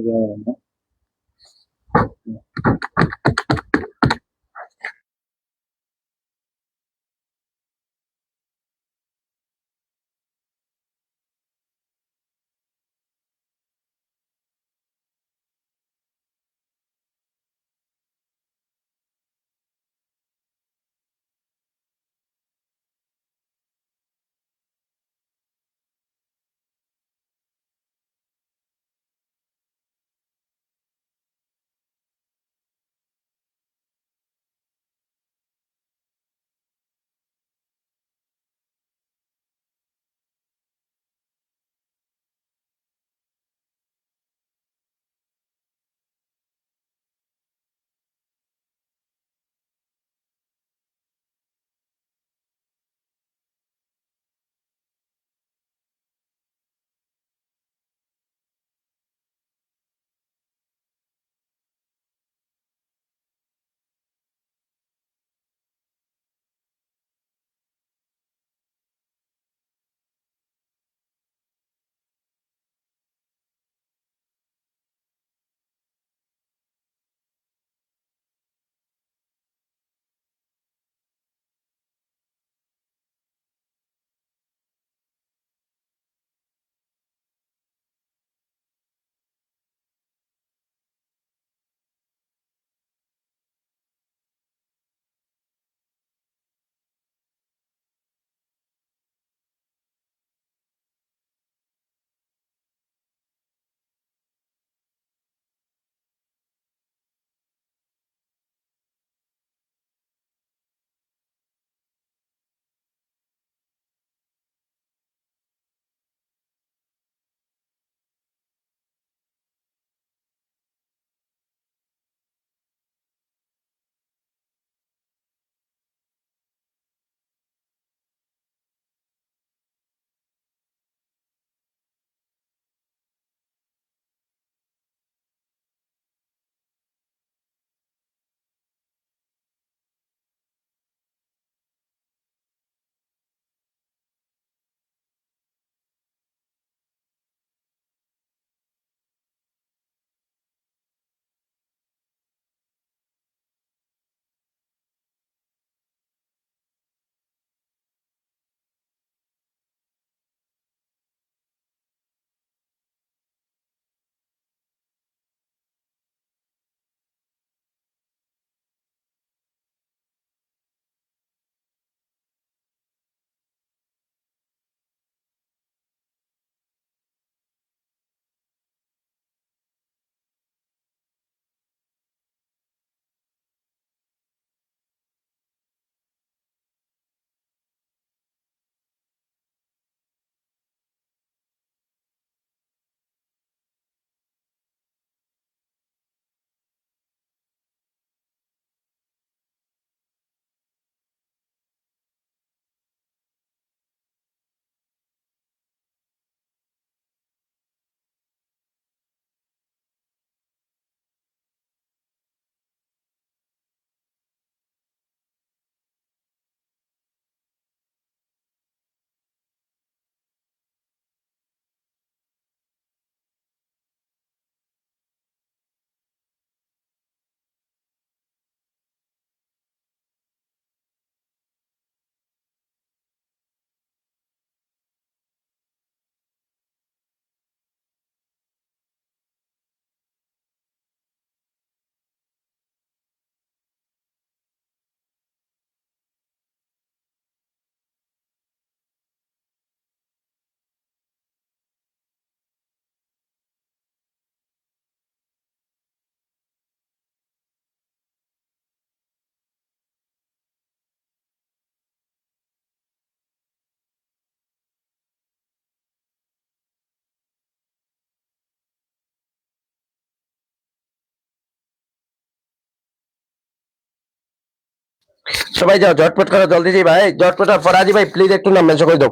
সবাই যাও ঝটপট করো জলদি যাই ভাই ঝটপট ফরাজি ভাই প্লিজ একটু নাম মেনশন করে দাও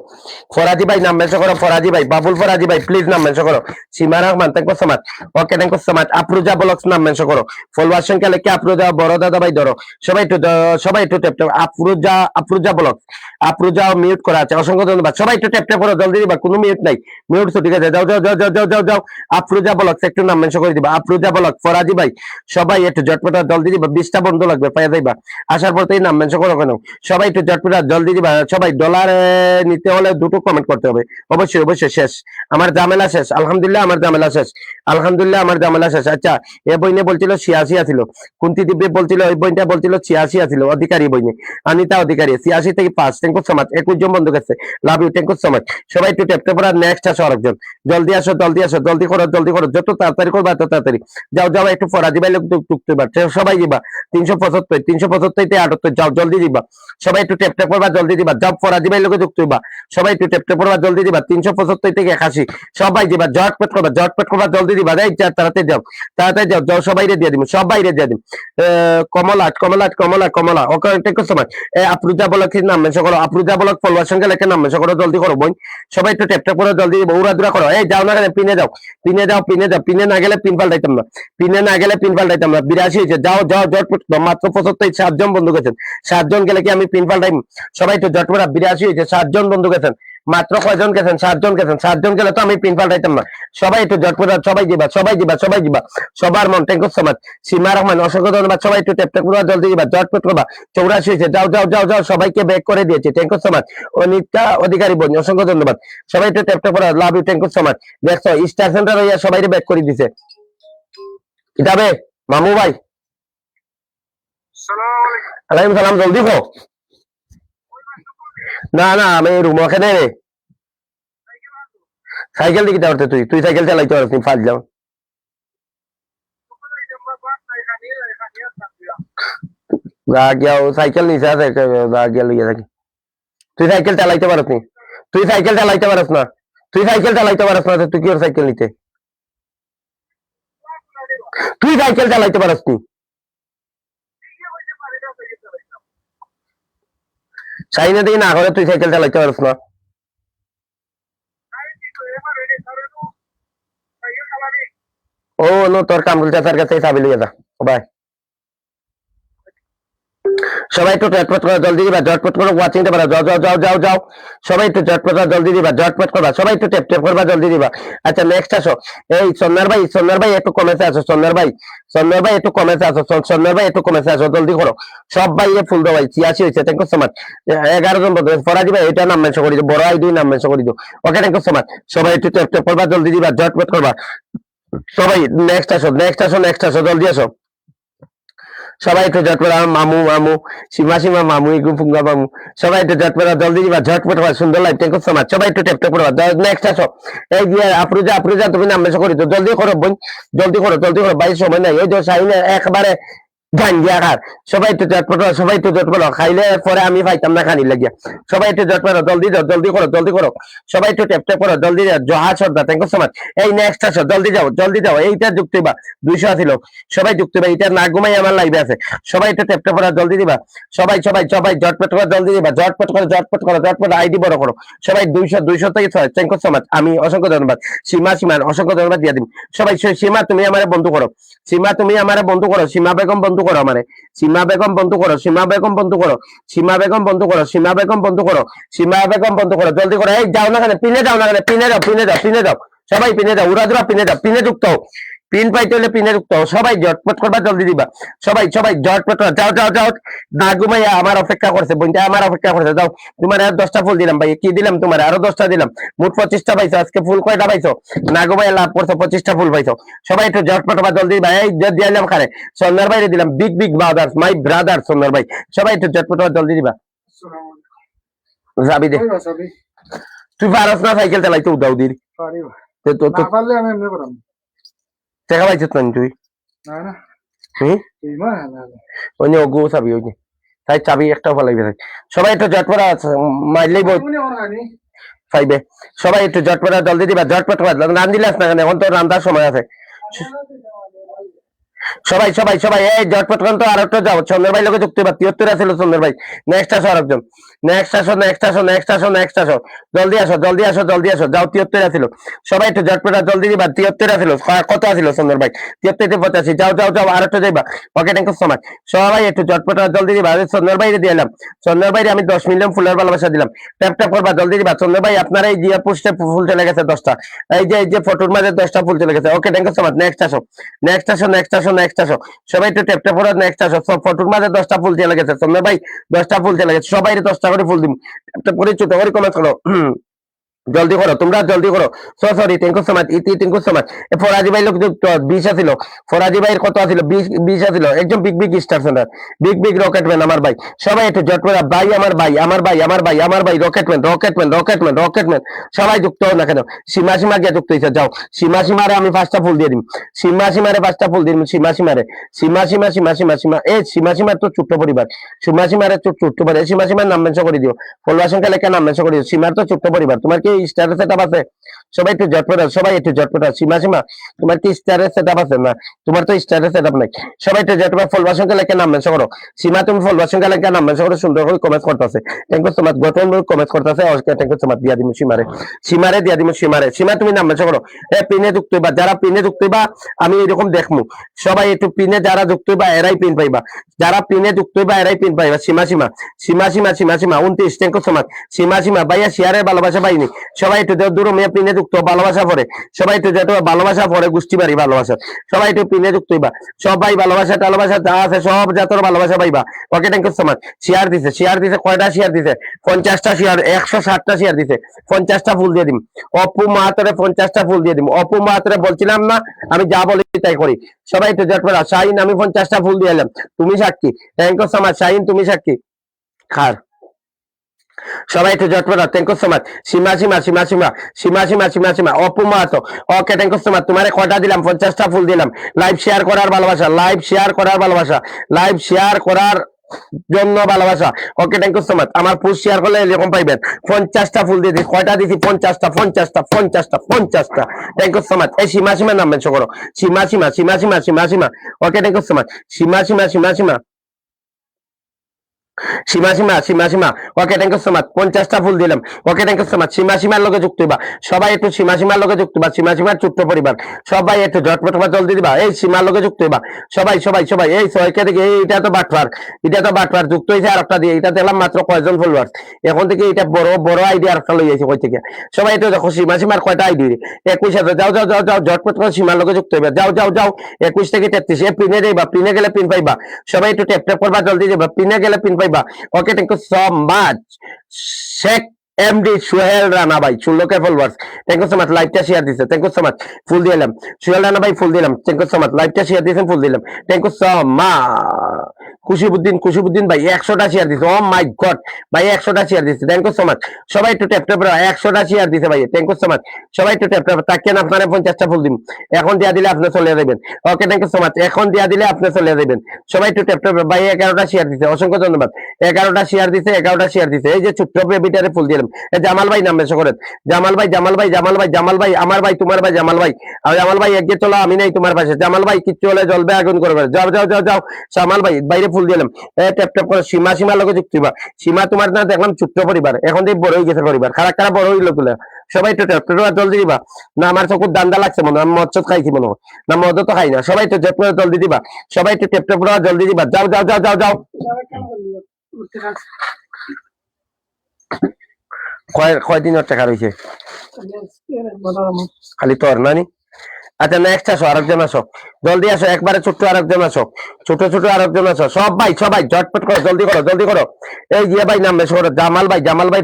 ফরাজি ভাই নাম মেনশন করো ফরাজি ভাই বাবুল ফরাজি ভাই প্লিজ নাম মেনশন করো Seema Rahman thank you so much okay thank you so much Afroza blogs নাম মেনশন করো ফলোয়ার সংখ্যা লিখে আফরোজা বড় দাদা ভাই ধরো সবাই একটু tap tap Afroza blogs Afroza mute করা আছে অসংখ্য ধন্যবাদ সবাই একটু ট্যাপ ট্যাপ করো জলদি দিবা কোনো মিউট নাই মিউট ঠিক আছে যাও যাও যাও যাও যাও যাও যাও আফরোজা ব্লগস একটু নাম মেনশন করে দিবা আফরোজা ব্লগ ফরাজি ভাই সবাই একটু ঝটপট জলদি দিবা 20টা বন্ধু লাগবে পাইয়া যাইবা আসার পর নাম মেনশন করো কেন সবাই একটু ঝটপট জলদি দিবা সবাই ডলার নিতে হলে দুটো কমেন্ট করতে হবে অবশ্যই অবশ্যই শেষ আমার ঝামেলা শেষ আলহামদুলিল্লাহ আমার ঝামেলা শেষ আলহামদুলিল্লাহ আমার ঝামেলা শেষ আচ্ছা এ বইনে বলছিল 86 আছিল কুন্তি দিব্যে বলছিল ওই বইটা বলছিল 86 আছিল অধিকারী বইনে অনিতা অধিকারী 86 থেকে 5 থ্যাংক ইউ সো মাচ 21 জন বন্ধু গেছে love you thank you so much সবাই একটু ট্যাপ ট্যাপ নেক্সট আসো আরেকজন জলদি আসো জলদি করো যত তাড়াতাড়ি করবা তত তাড়াতাড়ি যাও যাও একটু ফরাজি ভাই লোক টুকতে পারছে সবাই দিবা 375 তে 78 যাও জলদি দিবা সবাই একটু ট্যাপ ট্যাপ করবা জলদি দিবা জব ফরাজি ভাই লোকে যুক্ত হইবা সবাই একটু ট্যাপ ট্যাপ করবা জলদি দিবা 375 থেকে 81 সবাই দিবা ঝটপট করবা জলদি দিবা এই তাড়াতাড়ি যাও যাও সবাই রে দিয়ে দিম সবাই রে দিয়ে দিম Kamala okay thank you so much Afroza blog নাম মেনশন করো আফরোজা ব্লগ ফলোয়ার সঙ্গে লেখে নাম মেনশন করো জলদি করো বোন সবাই একটু ট্যাপ ট্যাপ করো জলদি দিবা উড়াদুরা করো এই যাও না কেন পিনে না গেলে পিন পাল্টাইতাম না 82 হয়েছে যাও ঝটপট মাত্র 75 7 জন বন্ধু গেছেন 7 জন গেলে কি আমি পিন পাল্টাইম সবাই একটু ঝটপট 82 হয়েছে 7 জন বন্ধু গেছেন মাত্র কয়জন গেছেন 7 জন গেলে তো আমি পিন পাল্টাইতাম না সবাই একটু ঝটপট সবাই দিবা সবার মন থ্যাংক ইউ সো মাচ সীমা রহমান অসংখ্য ধন্যবাদ সবাই একটু ট্যাপ ট্যাপ করবা জলদি দিবা ঝটপট করবা 84 হয়েছে যাও সবাইকে ব্যাক করে দিয়েছি thank you so much Anita Adhikari বোন অসংখ্য ধন্যবাদ সবাই একটু ট্যাপ ট্যাপ করা love you thank you so much দেখছো স্টার সেন্টার হইয়া সবাই ব্যাক করে দিছে যাবে মামু ভাই আলাইকুম সালাম জলদি কো না আমি রুম ওখানে রে সাইকেল দিকে যাওয়ার তুই সাইকেল চালাইতে পারছ নি ফাল যাও গিয়াও সাইকেল নিচে আছে গিয়া লইয়া থাকি তুই সাইকেল চালাইতে পারছ নি তুই সাইকেল চালাইতে পারছ না তুই কি ওর সাইকেল নিতে তুই সাইকেল চালাইতে পারছ নি চাইনা দিকে না করে তুই সাইকেল চালাইতে পারছ না ও নো তোর কামরুল চাচার কাছে চাবি লইয়া যা বাই সবাই একটু ঝটপট করো জলদি দিবা ঝটপট করো ওয়াচিং টা যাও সবাই একটু ঝটপট করো জলদি দিবা ঝটপট করবা সবাই একটু ট্যাপ ট্যাপ করবা জলদি দিবা আচ্ছা নেক্সট আসো এই সন্ন্যার ভাই একটু কমেছে আসো সন্ন্যার ভাই একটু কমেছে আসো জলদি করো সব ভাই ফুল দাও ভাই 86 হয়েছে থ্যাংক ইউ সো মাচ 11 জন বন্ধু ফরাজি ভাই এটা নাম মেনশন করে দিও বড় আই দুই নাম মেনশন করে দিও okay thank you so much সবাই একটু ট্যাপ ট্যাপ করবা জলদি দিবা ঝটপট করবা সবাই নেক্সট আসো জলদি আসো সবাই একটু ঝটপট মামু সীমা মামু ইগু ফুঙ্গা মামু সবাই একটু ঝটপট জলদি দিবা ঝটপট সুন্দর live thank you so much সবাই একটু ট্যাপ ট্যাপ করবা নেক্সট আসো এই যে আফরোজা তুমি নাম মেনশন করি তো জলদি করো বোন জলদি করো ভাই সময় নাই এই যে শাহিন একবারে গাঞ্জিয়াকার সবাই একটু ঝটপট খাইলে পরে আমি পাইতাম না খানি লাগিয়া সবাই একটু ঝটপট জলদি করো সবাই একটু ট্যাপ ট্যাপ করো জলদি জহা সর্দার থ্যাংক ইউ সো মাচ এই নেক্সট আসো জলদি যাও এইটা যুক্ত হইবা 200 আছিল সবাই যুক্ত হইবা এটা না ঘুমাই আমার লাইভে আছে সবাই একটু ট্যাপ ট্যাপ করো জলদি দিবা সবাই ঝটপট করো জলদি দিবা ঝটপট করো আইডি বড় করো সবাই 200 থেকে 6 থ্যাংক ইউ সো মাচ আমি অসংখ্য ধন্যবাদ সীমা অসংখ্য ধন্যবাদ দিয়া দিন সবাই সীমা তুমি আমারে বন্ধু করো সীমা বেগম বন্ধু করো আমারে সীমা বেগম বন্ধু করো জলদি করো এই যাও না কেন পিনে যাও সবাই পিনে যাও উড়াদুরা পিনে যুক্ত হও পিন পাইতে হলে পিনে যুক্ত হও সবাই ঝটপট করবা জলদি দিবা সবাই ঝটপট যাও না ঘুমাইয়া আমার অপেক্ষা করছে বোনটা আমার অপেক্ষা করছে যাও তোমার আর 10টা ফুল দিলাম ভাই কি দিলাম তোমার আরো 10টা দিলাম মোট 25টা পাইছো আজকে ফুল কয়টা পাইছো না ঘুমাইয়া লাভ করছো 25টা ফুল পাইছো সবাই একটু ঝটপট করবা জলদি দিবা এই দিলাম খারে সন্ন্যার বাইরে দিলাম বিগ ব্রাদার্স মাই ব্রাদার সন্ন্যার ভাই সবাই একটু ঝটপট করবা জলদি দিবা যাবি দে তুই পারস না সাইকেল চালাইতে উদাউদির টাকা পাইছিস না তুই ওই অগু চাবি ওই তাই চাবি একটা ফলাইবে সবাই একটু ঝটপট মারলেই পাইবে সবাই একটু ঝটপট জলদি দিবা ঝটপট রান দিলাস না এখন তো রান্নার সময় আছে সবাই সবাই সবাই এই জটপট করেন তো আর একটা যাও চন্দ্র ভাই লোকে যুক্ত 73 আছিল চন্দ্র ভাই নেক্সট আসো আরেকজন নেক্সট আসো নেক্সট আসো নেক্সট আসো নেক্সট আসো জলদি আসো জলদি আসো জলদি আসো যাও 73 আছিল সবাই একটু জটপট জলদি দিবা 73 আছিল কত আছিল চন্দ্র ভাই 73 তে 85 যাও যাও যাও আর একটা যাইবা okay thank you so much সবাই একটু জটপট জলদি দিবা চন্দ্র ভাই দিলাম চন্দ্র ভাই আমি 10 মিলিয়ন ফুলের ভালোবাসা দিলাম ট্যাপ ট্যাপ করবা জলদি দিবা চন্দ্র ভাই আপনার এই জিয়া পোস্টে ফুল চলে গেছে 10টা এই যে ফটোর মাঝে 10টা ফুল চলে গেছে okay thank you so much next আসো নেক্সট আসো নেক্সট আসো নেক্সট আসো সবাই একটু ট্যাপ ট্যাপ করে নেক্সট আসো সব ফটোর মাঝে 10টা ফুল চলে গেছে চন্দ্র ভাই 10টা ফুল চলে গেছে সবাই 10টা করে ফুল দিন ট্যাপ ট্যাপ করে ছোট করে কমেন্ট করো জলদি করো তোমরা জলদি করো sorry thank you so much Iti thank you so much Faraji ভাই লোক 20 আছিল ফরাজি ভাইয়ের কত আছিল 20 আছিল একদম big big star centre big big rocketman আমার ভাই সবাই একটু জট করে ভাই আমার ভাই আমার ভাই আমার ভাই আমার ভাই রকেটম্যান রকেটম্যান রকেটম্যান রকেটম্যান সবাই যুক্ত হও না কেন সীমা সীমা গিয়ে যুক্ত হয়েছে যাও সীমা সীমারে আমি 5টা ফুল দিয়ে দিম সীমা সীমারে 5টা ফুল দিয়ে দিম সীমা সীমারে সীমা সীমা সীমা সীমা সীমা এই সীমা সীমার তো ছোট্ট পরিবার সীমা সীমারে ছোট্ট পরিবার সীমা সীমার নাম মেনশন করে দিও ফলোয়ার সংখ্যা লেখা নাম মেনশন করে দিও সীমার তো ছোট্ট পরিবার তোমার কি স্টার সেটআপ আছে সবাই একটু জটপট সবাই একটু জটপট সীমা সীমা তোমার কি স্টারের সেটআপ আছে না তোমার তো স্টারের সেটআপ নাই সবাই একটু জটপট ফলোয়ার সংখ্যা লেখা নাম মেনশন করো সীমা তুমি ফলোয়ার সংখ্যা লেখা নাম মেনশন করো সুন্দর করে কমেন্ট করতেছে থ্যাংক ইউ সো মাচ গঠন কমেন্ট করতেছে okay thank you so much দিয়া দিমু সীমারে সীমারে দিয়া দিমু সীমারে সীমা তুমি নাম মেনশন করো এ পিনে যুক্ত হইবা যারা পিনে যুক্ত হইবা আমি এরকম দেখমু সবাই একটু পিনে যারা যুক্ত হইবা এরাই পিন পাইবা যারা পিনে যুক্ত হইবা এরাই পিন পাইবা সীমা সীমা সীমা সীমা সীমা সীমা 29 thank you so much Seema সীমা ভাইয়া শেয়ারে ভালোবাসা পাইনি সবাই একটু দূর মেয়ে পিনে যুক্ত ভালোবাসা পরে সবাই একটু যেটা ভালোবাসা পরে গোষ্ঠী বাড়ি ভালোবাসা সবাই একটু পিনে যুক্ত হইবা সবাই ভালোবাসা টালোবাসা যা আছে সব জাতর ভালোবাসা পাইবা okay thank you so much share দিছে কয়টা শেয়ার দিছে 50টা শেয়ার 160টা শেয়ার দিছে 50টা ফুল দিয়ে দিম অপু মাহাতরে 50টা ফুল দিয়ে দিম অপু মাহাতরে বলছিলাম না আমি যা বলি তাই করি সবাই একটু জট করা শাহিন আমি 50টা ফুল দিয়ে এলাম তুমি সাক্ষী thank you so much Shahin তুমি সাক্ষী খার সবাই একটু জটপট thank you so much Seema Seema Seema Seema Seema Seema Seema Seema অপমাত okay thank you so much তোমারে কয়টা দিলাম 50টা ফুল দিলাম লাইভ শেয়ার করার ভালোবাসা লাইভ শেয়ার করার ভালোবাসা লাইভ শেয়ার করার জন্য ভালোবাসা okay thank you so much আমার পোস্ট শেয়ার করলে এরকম পাইবেন 50টা ফুল দিয়ে দিই কয়টা দিছি 50টা 50টা 50টা 50টা থ্যাংক ইউ সো মাচ এই সীমা সীমা নাম মেনশন করো Seema Seema Seema Seema Seema Seema okay thank you so much Seema Seema Seema Seema Seema Seema Seema Seema okay thank you so much 50টা ফুল দিলাম okay thank you so much Seema সীমার লগে যুক্ত হইবা সবাই একটু সীমা সীমার লগে যুক্ত হইবা সীমা সীমার ছোট্ট পরিবার সবাই একটু ঝটপট জলদি দিবা এই সীমার লগে যুক্ত হইবা সবাই সবাই সবাই এই ছয়কে থেকে এটা তো বাটফার যুক্ত হয়েছে আর একটা দিয়ে এটা দেখলাম মাত্র কয়জন ফলোয়ার এখন থেকে এটা বড় বড় আইডিয়া আর একটা লই আইছে কই থেকে সবাই একটু দেখো সীমা সীমার কয়টা আইডি 21 আছে যাও যাও যাও যাও ঝটপট করে সীমার লগে যুক্ত হইবা যাও যাও যাও 21 থেকে 33 এ পিনে যাইবা পিনে গেলে পিন পাইবা সবাই একটু ট্যাপ ট্যাপ করবা জলদি যাবা পিনে গেলে পিন পাইবা okay thank you so much Sheikh MD Sohel Rana ভাই 16 followers thank you so much লাইভটা শেয়ার দিছে থ্যাংক ইউ সো মাচ ফুল দিলাম সোহেল রানা ভাই ফুল দিলাম থ্যাংক ইউ সো মাচ লাইভটা শেয়ার দিয়েছেন ফুল দিলাম thank you so much Khushibuddin ভাই 100টা শেয়ার দিছে ও মাই গড ভাই 100টা শেয়ার দিছে থ্যাংক ইউ সো মাচ সবাই একটু ট্যাপ ট্যাপ 100টা শেয়ার দিছে ভাই থ্যাংক ইউ সো মাচ সবাই একটু ট্যাপ ট্যাপ তাকেন আপনারা 50টা ফুল দিন এখন দিয়া দিলে আপনি চলে যাবেন okay thank you so much এখন দিয়া দিলে আপনি চলে যাবেন সবাই একটু ট্যাপ ট্যাপ ভাই 11টা শেয়ার দিছে অসংখ্য ধন্যবাদ 11টা শেয়ার দিছে এই যে ছোট্ট বেবিটারে ফুল দিলাম জামাল ভাই নাম মেনশন করেন জামাল ভাই আমার ভাই তোমার ভাই জামাল ভাই আর জামাল ভাই এগিয়ে চলো আমি নাই তোমার পাশে জামাল ভাই কিচ্ছু হলে জ্বলবে আগুন করবে যাও যাও যাও যাও জামাল ভাই বাইরে ফুল দিলাম ট্যাপ ট্যাপ করে সীমা লগে যুক্ত হইবা সীমা তোমার না দেখলাম ছোট্ট পরিবার এখন দিয়ে বড় হয়ে গেছে পরিবার খারাপ বড় হইলো তুলে সবাই একটু ট্যাপ ট্যাপ জলদি দিবা না আমার চকুর দান্দা লাগছে মনে আমি মদ খাইছি মনে হয় না মদ তো খাই না সবাই একটু ট্যাপ করে জলদি দিবা সবাই একটু ট্যাপ ট্যাপ করে জলদি দিবা যাও যাও যাও যাও যাও কয়দিনের টাকা রয়েছে খালি তোর নানি আচ্ছা নেক্সট আসো আরেকজন আসো জলদি আসো একবারে ছোট্ট আরেকজন আসো ছোট আরেকজন আসো সবাই ঝটপট করো জলদি করো এই যে ভাই নাম বেশ করো জামাল ভাই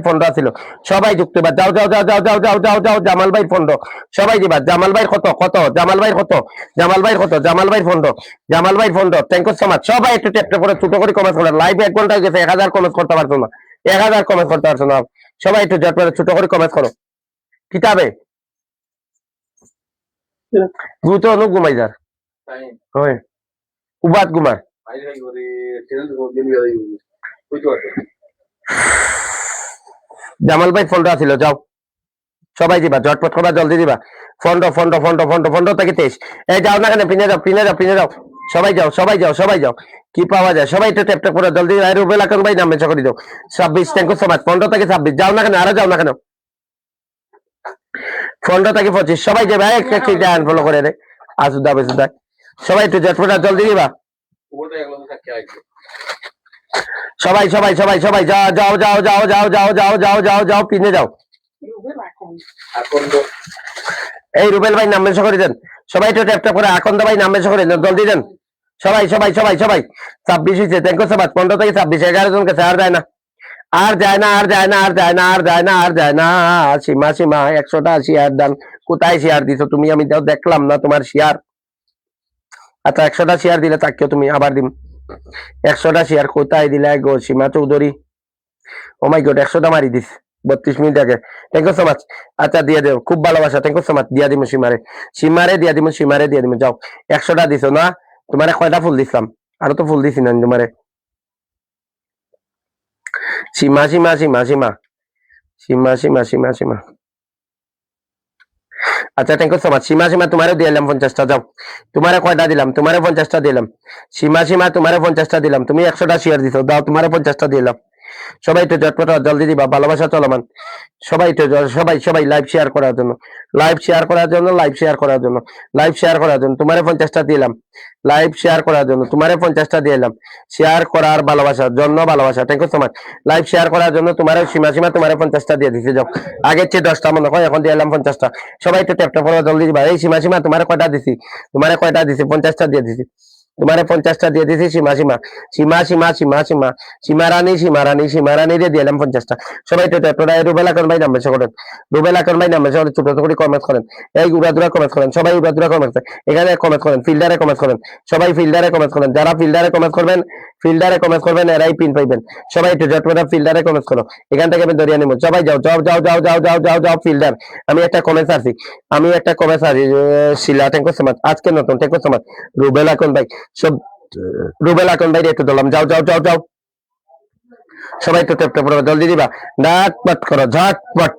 15 ছিল সবাই যুক্ত এবার যাও যাও যাও যাও যাও যাও যাও যাও জামাল ভাই 15 সবাই দিবা জামাল ভাই কত জামাল ভাই 15 থ্যাংক ইউ সো মাচ সবাই একটু ট্যাপ করে ছোট করে কমেন্ট করো লাইভ 1 ঘন্টা হয়ে গেছে 1000 কমেন্ট করতে পারছো না 1000 কমেন্ট করতে পারছো না সবাই একটু ঝটপট ছোট করে কমেন্ট করো কিতাবে দ্রুত অনু ঘুমাই যার হয় উবাদ ঘুমার জামাল ভাই ফন্ড ছিল যাও সবাই দিবা ঝটপট করবা জলদি দিবা ফন্ড থেকে 23 এই যাও না কেন পিনে যাও সবাই যাও সবাই যাও সবাই যাও কি পাওয়া যায় সবাই একটু ট্যাপ ট্যাপ করে জলদি রুবেল আকন ভাই নাম মেনশন করে দাও 26 থ্যাংক ইউ সো মাচ 15 থেকে 26 যাও না কেন আরো যাও না কেন 15 থেকে 25 সবাই যাবে এক এক ফলো করে দে আসুদা বেসুদা সবাই একটু ঝটপট জলদি দিবা সবাই সবাই সবাই সবাই যাও যাও যাও যাও যাও যাও যাও যাও যাও যাও পিনে যাও এই রুবেল ভাই নাম মেনশন করে দেন সবাই একটু ট্যাপ ট্যাপ করে আকন্দ ভাই নাম মেনশন করে দেন জলদি দেন সবাই সবাই সবাই সবাই 26 হয়েছে থ্যাংক ইউ সো মাচ 15 থেকে 26 11 জনকে আর যায় না আর যায় না আর যায় না আর যায় না আর যায় না আর যায় না সীমা সীমা 100টা শেয়ার দান কোথায় শেয়ার দিছো তুমি আমি তাও দেখলাম না তোমার শেয়ার আচ্ছা 100টা শেয়ার দিলে তাকিও তুমি আবার দিম 100টা শেয়ার কোথায় দিলে গো সীমা চৌধুরী ও মাই গড 100টা মারি দিস 32 মিনিট আগে থ্যাংক ইউ সো মাচ আচ্ছা দিয়ে দেও খুব ভালোবাসা থ্যাংক ইউ সো মাচ দিয়া দিমু সীমারে সীমারে দিয়া দিমু সীমারে দিয়া দিমু যাও 100টা দিছো না তোমারে কয়টা ফুল দিছিলাম আরো তো ফুল দিছি না তোমারে সীমা সীমা সীমা সীমা সীমা সীমা সীমা সীমা আচ্ছা thank you so much Seema সীমা তোমারও দিলাম 50টা যাও তোমারে কয়টা দিলাম তোমারে 50টা দিলাম সীমা সীমা তোমারে 50টা দিলাম তুমি 100টা শেয়ার দিছো দাও তোমারে 50টা দিলাম সবাই একটু ঝটপট জলদি দিবা ভালোবাসা চলমান সবাই একটু সবাই সবাই লাইভ শেয়ার করার জন্য লাইভ শেয়ার করার জন্য লাইভ শেয়ার করার জন্য লাইভ শেয়ার করার জন্য তোমারে 50টা দিলাম লাইভ শেয়ার করার জন্য তোমারে 50টা দিলাম শেয়ার করার ভালোবাসার জন্য ভালোবাসা thank you so much live share করার জন্য তোমারে সীমা সীমা তোমারে 50টা দিয়ে দিছি যাও আগের চেয়ে 10টা মনে হয় এখন দিলাম 50টা সবাই একটু ট্যাপ ট্যাপ করে জলদি দিবা এই সীমা সীমা তোমারে কয়টা দিছি তোমারে কয়টা দিছি 50টা দিয়ে দিছি তোমারে 50টা দিয়ে দিছি সীমা সীমা সীমা সীমা সীমা সীমা সীমা রানী দিয়ে দিলাম 50টা সবাই তো ট্যাপটা রুবেল আকন ভাই নাম মেনশন করেন রুবেল আকন ভাই নাম মেনশন করে ছোট ছোট করে কমেন্ট করেন এই উড়াদুরা কমেন্ট করেন সবাই উড়াদুরা কমেন্ট এখানে কমেন্ট করেন ফিল্ডারে কমেন্ট করেন সবাই ফিল্ডারে কমেন্ট করেন যারা ফিল্ডারে কমেন্ট করবেন এরাই পিন পাইবেন সবাই একটু ঝটপট ফিল্ডারে কমেন্ট করো এখান থেকে আমি দরিয়া নিব সবাই যাও যাও যাও যাও যাও যাও যাও যাও ফিল্ডার আমি একটা কমেন্ট আসি Shila thank you so much আজকে নতুন thank you so much Rubel Akon ভাই সব রুবেল আকন ভাই একটু দিলাম যাও যাও যাও যাও সবাই একটু ট্যাপ ট্যাপ করে জলদি দিবা ঝটপট করো ঝটপট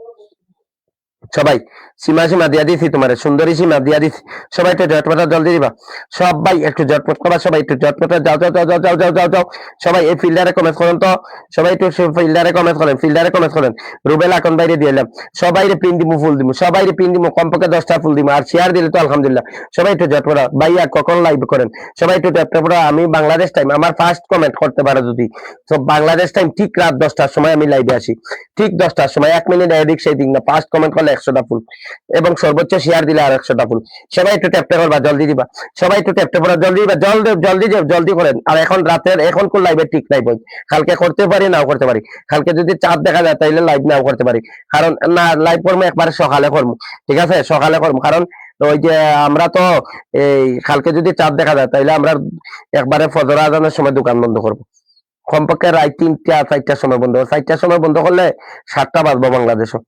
সবাই সীমা সীমা দিয়া দিছি তোমার সুন্দরী সীমা দিয়া দিছি সবাই একটু ঝটপট জলদি দিবা সবাই একটু ঝটপট করা সবাই একটু ঝটপট যাও যাও যাও যাও যাও যাও যাও যাও সবাই এই ফিল্ডারে কমেন্ট করেন তো সবাই একটু ফিল্ডারে কমেন্ট করেন রুবেল আকন বাইরে দিলাম সবাই রে পিন দিমু ফুল দিমু সবাই রে পিন দিমু কমপক্ষে 10টা ফুল দিমু আর শেয়ার দিলে তো আলহামদুলিল্লাহ সবাই একটু ঝটপট ভাইয়া কখন লাইভ করেন সবাই একটু ট্যাপ ট্যাপ আমি বাংলাদেশ টাইম আমার ফার্স্ট কমেন্ট করতে পারো যদি তো বাংলাদেশ টাইম ঠিক রাত 10টার সময় আমি লাইভে আসি ঠিক 10টার সময় 1 মিনিট এদিক সেই দিক না ফার্স্ট কমেন্ট করলে 100টা ফুল এবং সর্বোচ্চ শেয়ার দিলে আর 100টা ফুল সবাই একটু ট্যাপ ট্যাপ করবা জলদি দিবা সবাই একটু ট্যাপ ট্যাপ করবা জলদি দিবা জলদি করেন আর এখন রাতের এখন কোন লাইভে ঠিক নাই বই কালকে করতে পারি নাও করতে পারি কালকে যদি চাঁদ দেখা যায় তাইলে লাইভ নাও করতে পারি কারণ না লাইভ করবো একবারে সকালে করবো ঠিক আছে সকালে করবো কারণ ওই যে আমরা তো এই কালকে যদি চাঁদ দেখা যায় তাইলে আমরা একবারে ফজর আজানের সময় দোকান বন্ধ করবো কমপক্ষে রাত 3টা 4টার সময় বন্ধ 4টার সময় বন্ধ করলে 7টা বাজবো বাংলাদেশও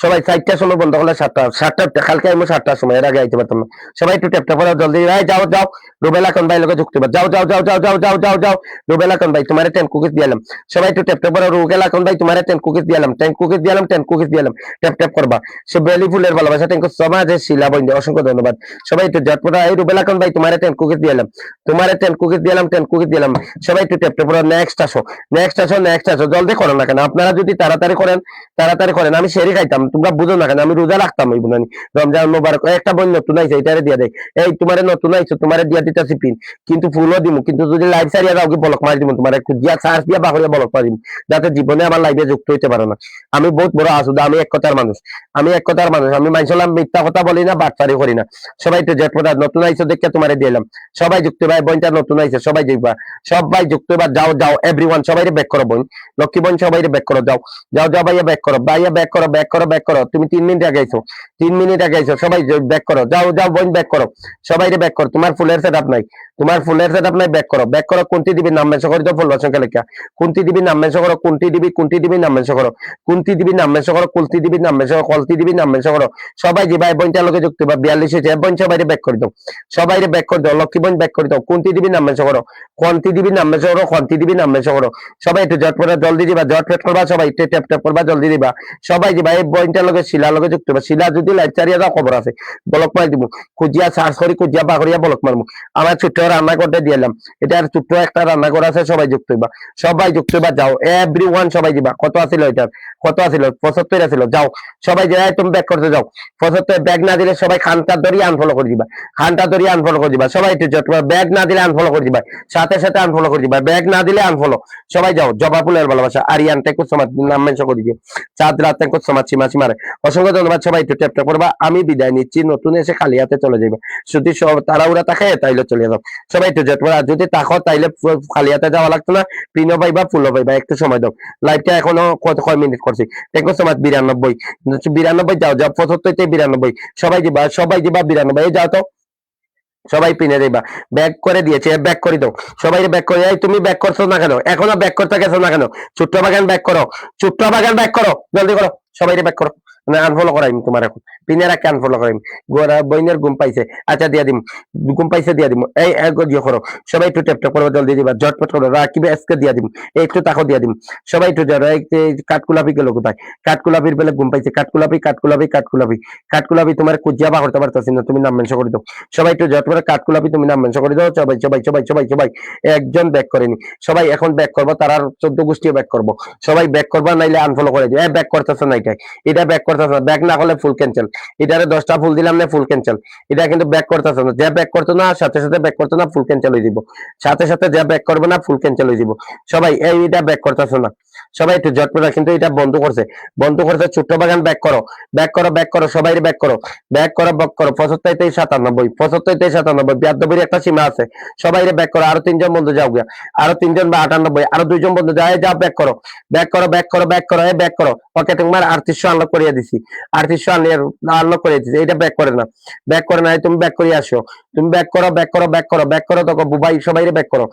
সবাই 4টার সময় বন্ধ করলে 7টা কালকে আমি 7টার সময় এর আগে আইতে পারতাম না সবাই একটু ট্যাপ ট্যাপ করে জলদি যাও যাও রুবেল আকন ভাই লোকে যুক্ত যাও যাও যাও যাও যাও যাও যাও যাও রুবেল আকন ভাই তোমারে 10 কুকিজ দিলাম সবাই একটু ট্যাপ ট্যাপ করে রুবেল আকন ভাই তোমারে 10 কুকিজ দিলাম 10 কুকিজ দিলাম ট্যাপ ট্যাপ করবা সে বেলি ফুলের ভালোবাসা থ্যাংক ইউ সমাজে শিলা বন্ধু অসংখ্য ধন্যবাদ সবাই একটু ঝটপট এই রুবেল আকন ভাই তোমারে 10 কুকিজ দিলাম তোমারে 10 কুকিজ দিলাম সবাই একটু ট্যাপ ট্যাপ করে নেক্সট আসো জলদি করো না কেন আপনারা যদি তাড়াতাড়ি করেন আমি সেরি খাইতাম তোমরা বুঝো না কেন আমি রোজা রাখতাম ওই বুঝানি রমজান মোবারক একটা বই নতুন আইছে এটারে দিয়া দেয় এই তোমারে নতুন আইছো তোমারে দিয়া দিতেছি পিন কিন্তু ফুলও দিমু কিন্তু যদি লাইভ সারিয়া যাও কি বলক মারি দিমু তোমার একটু দিয়া চার্জ দিয়া বাহরে বলক মারি দিমু যাতে জীবনে আমার লাইভে যুক্ত হইতে পারো না আমি বহুত বড় আসুদা আমি এক কথার মানুষ আমি মাইনছিলাম মিথ্যা কথা বলি না বাটপারি করি না সবাই একটু ঝটপট নতুন আইছো দেখে তোমারে দিলাম সবাই যুক্ত ভাই বোনটা নতুন আইছে সবাই দেখবা সবাই যুক্ত বা যাও যাও এভরিওয়ান সবাই ব্যাক করো বোন লক্ষ্মী বোন সবাই ব্যাক করো যাও যাও যাও ভাইয়া ব্যাক করো তুমি 3 মিনিট আগে আইছো সবাই ব্যাক করো যাও যাও বোন ব্যাক করো সবাই ব্যাক করো তোমার ফুলের সেটআপ নাই ব্যাক করো কোনটি দিবি নাম মেনশন করে দাও ফুল সংখ্যা লেখা কোনটি দিবি নাম মেনশন করো কোনটি দিবি নাম মেনশন করো কোনটি দিবি নাম মেনশন করো কলতি দিবি নাম মেনশন করো কলতি দিবি নাম মেনশন করো সবাই যে ভাই বোনটার লগে যুক্ত বা 42 হয়েছে বোন সবাই ব্যাক করে দাও লক্ষ্মী বোন ব্যাক করে দাও কোনটি দিবি নাম মেনশন করো কোনটি দিবি নাম মেনশন করো মেনশন করো সবাই একটু ঝটপট জলদি দিবা ঝটপট করবা সবাই একটু ট্যাপ ট্যাপ করবা জলদি দিবা সবাই দিবা এই বইনটার লগে শিলার লগে যুক্ত হবা শিলা যদি লাইভ চারিয়া যাও খবর আছে ব্লক মারি দিব খুঁজিয়া সার্চ করি খুঁজিয়া বাকরিয়া ব্লক মারবো আমার ছোট্ট রান্না করতে দিলাম এটা ছোট্ট একটা রান্না করা আছে সবাই যুক্ত হইবা যাও এভরিওয়ান সবাই দিবা কত আছিল এটার কত আছিল 75 আছিল যাও সবাই যাই তুমি ব্যাক করতে যাও 75 ব্যাগ না দিলে সবাই খানটা ধরিয়ে আনফলো করে দিবা খানটা ধরিয়ে আনফলো করে দিবা সবাই একটু ঝটপট ব্যাগ না দিলে আনফলো করে দিবা সাথে সাথে আনফলো করে দিবা ব্যাগ না দিলে আনফলো সবাই যাও জবাফুলের ভালোবাসা আরিয়ান টেকু সমাজ নাম মেনশন করে দিও চাঁদ রাত টেকু সমাজ সীমাসি মারে অসংখ্য ধন্যবাদ সবাই একটু ট্যাপ ট্যাপ করবা আমি বিদায় নিচ্ছি নতুন এসে খালি হাতে চলে যাবে যদি তাড়াহুড়া থাকে তাইলে চলে যাও সবাই একটু ঝটপট আর যদি তাকো তাইলে খালি হাতে যাওয়া লাগতো না পিনও পাইবা ফুলও পাইবা একটু সময় দাও লাইভটা এখনো কয় মিনিট করছি টেকু সমাজ 92 যাও যাও 75 সবাই দিবা 92 যাও তো সবাই পিনে দেবা ব্যাক করে দিয়েছে ব্যাক করে দাও সবাই ব্যাক করে তুমি ব্যাক করছো না কেন এখনো ব্যাক করতে গেছো না কেন ছোট্ট বাগান ব্যাক করো জলদি করো সবাই ব্যাক করো না আনফলো করাইম তোমার এখন পিনের একটা আনফলো করাইম গোরা বইনের ঘুম পাইছে আচ্ছা দিয়া দিম ঘুম পাইছে দিয়া দিম এই গিয়ে করো সবাই একটু ট্যাপ ট্যাপ করো জলদি দিবা ঝটপট করো রাখিবে আজকে দিয়া দিম একটু তাকো দিয়া দিম সবাই একটু কাঠকুলাপি গেল কোথায় কাঠকুলাপির বেলা ঘুম পাইছে কাঠকুলাপি তোমার কুজিয়া বা করতে পারতেছি না তুমি নাম মেনশন করে দাও সবাই একটু ঝটপট কাঠকুলাপি তুমি নাম মেনশন করে দাও সবাই একজন ব্যাক করেনি সবাই এখন ব্যাক করবো তারা 14 গোষ্ঠী ব্যাক করবো সবাই ব্যাক করবা নাইলে আনফলো করে দিও ব্যাক করতেছে না এটা ব্যাক করতেছে না ব্যাক না করলে ফুল ক্যান্সেল এটারে 10টা ফুল দিলাম না ফুল ক্যান্সেল এটা কিন্তু ব্যাক করতেছে না যে ব্যাক করতো না সাথে সাথে ব্যাক করতো না ফুল ক্যান্সেল হয়ে দিব সাথে সাথে যে ব্যাক করবে না ফুল ক্যান্সেল হয়ে দিব সবাই এইটা ব্যাক করতেছে না সবাই একটু ঝটপট কিন্তু এটা বন্ধ করছে ছোট্ট বাগান ব্যাক করো সবাই ব্যাক করো 75 97 বিয়াদ্দবির একটা সীমা আছে সবাই ব্যাক করো আরো 3 জন বন্ধু যাও গিয়া আরো 3 জন বা 98 আরো 2 জন বন্ধু যাও ব্যাক করো ব্যাক করো ওকে তোমার 3800 আনলক করিয়ে দিছি 3800 আনলক করিয়ে দিছি এটা ব্যাক করে না তুমি ব্যাক করিয়ে আসো তুমি ব্যাক করো তো বুবাই সবাই ব্যাক করো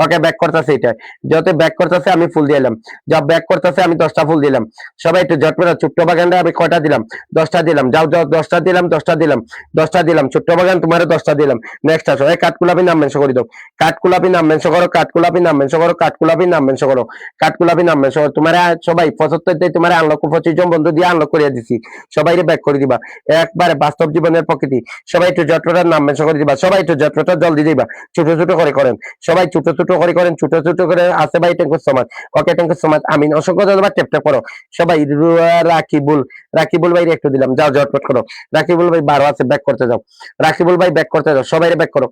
ওকে ব্যাক করতেছে এটা যত ব্যাক করতেছে আমি ফুল দিলাম যা ব্যাক করতেছে আমি 10টা ফুল দিলাম সবাই একটু ঝটপট ছোট্ট বাগানটা আমি কয়টা দিলাম 10টা দিলাম যাও 10টা দিলাম ছোট্ট বাগান তোমার 10টা দিলাম নেক্সট আসো এই কাঠকুলাপি নাম মেনশন করে দাও কাঠকুলাপি নাম মেনশন করো তোমার সবাই 75 দিয়ে তোমার আনলক 25 জন বন্ধু দিয়ে আনলক করিয়ে দিছি সবাই ব্যাক করে দিবা একবারে বাস্তব জীবনের প্রকৃতি সবাই একটু ঝটপট নাম মেনশন করে দিবা সবাই একটু ঝটপট জলদি দিবা ছোট করে করেন সবাই ছোট করে আছে ভাই ট্যাঙ্কুর সমাজ ওকে ট্যাঙ্কুর সমাজ আমি অসংখ্য ধন্যবাদ ট্যাপ ট্যাপ করো সবাই রাকিবুল ভাই একটু দিলাম যাও ঝটপট করো রাকিবুল ভাই 12 আছে ব্যাক করতে যাও রাকিবুল ভাই ব্যাক করতে যাও সবাই ব্যাক করো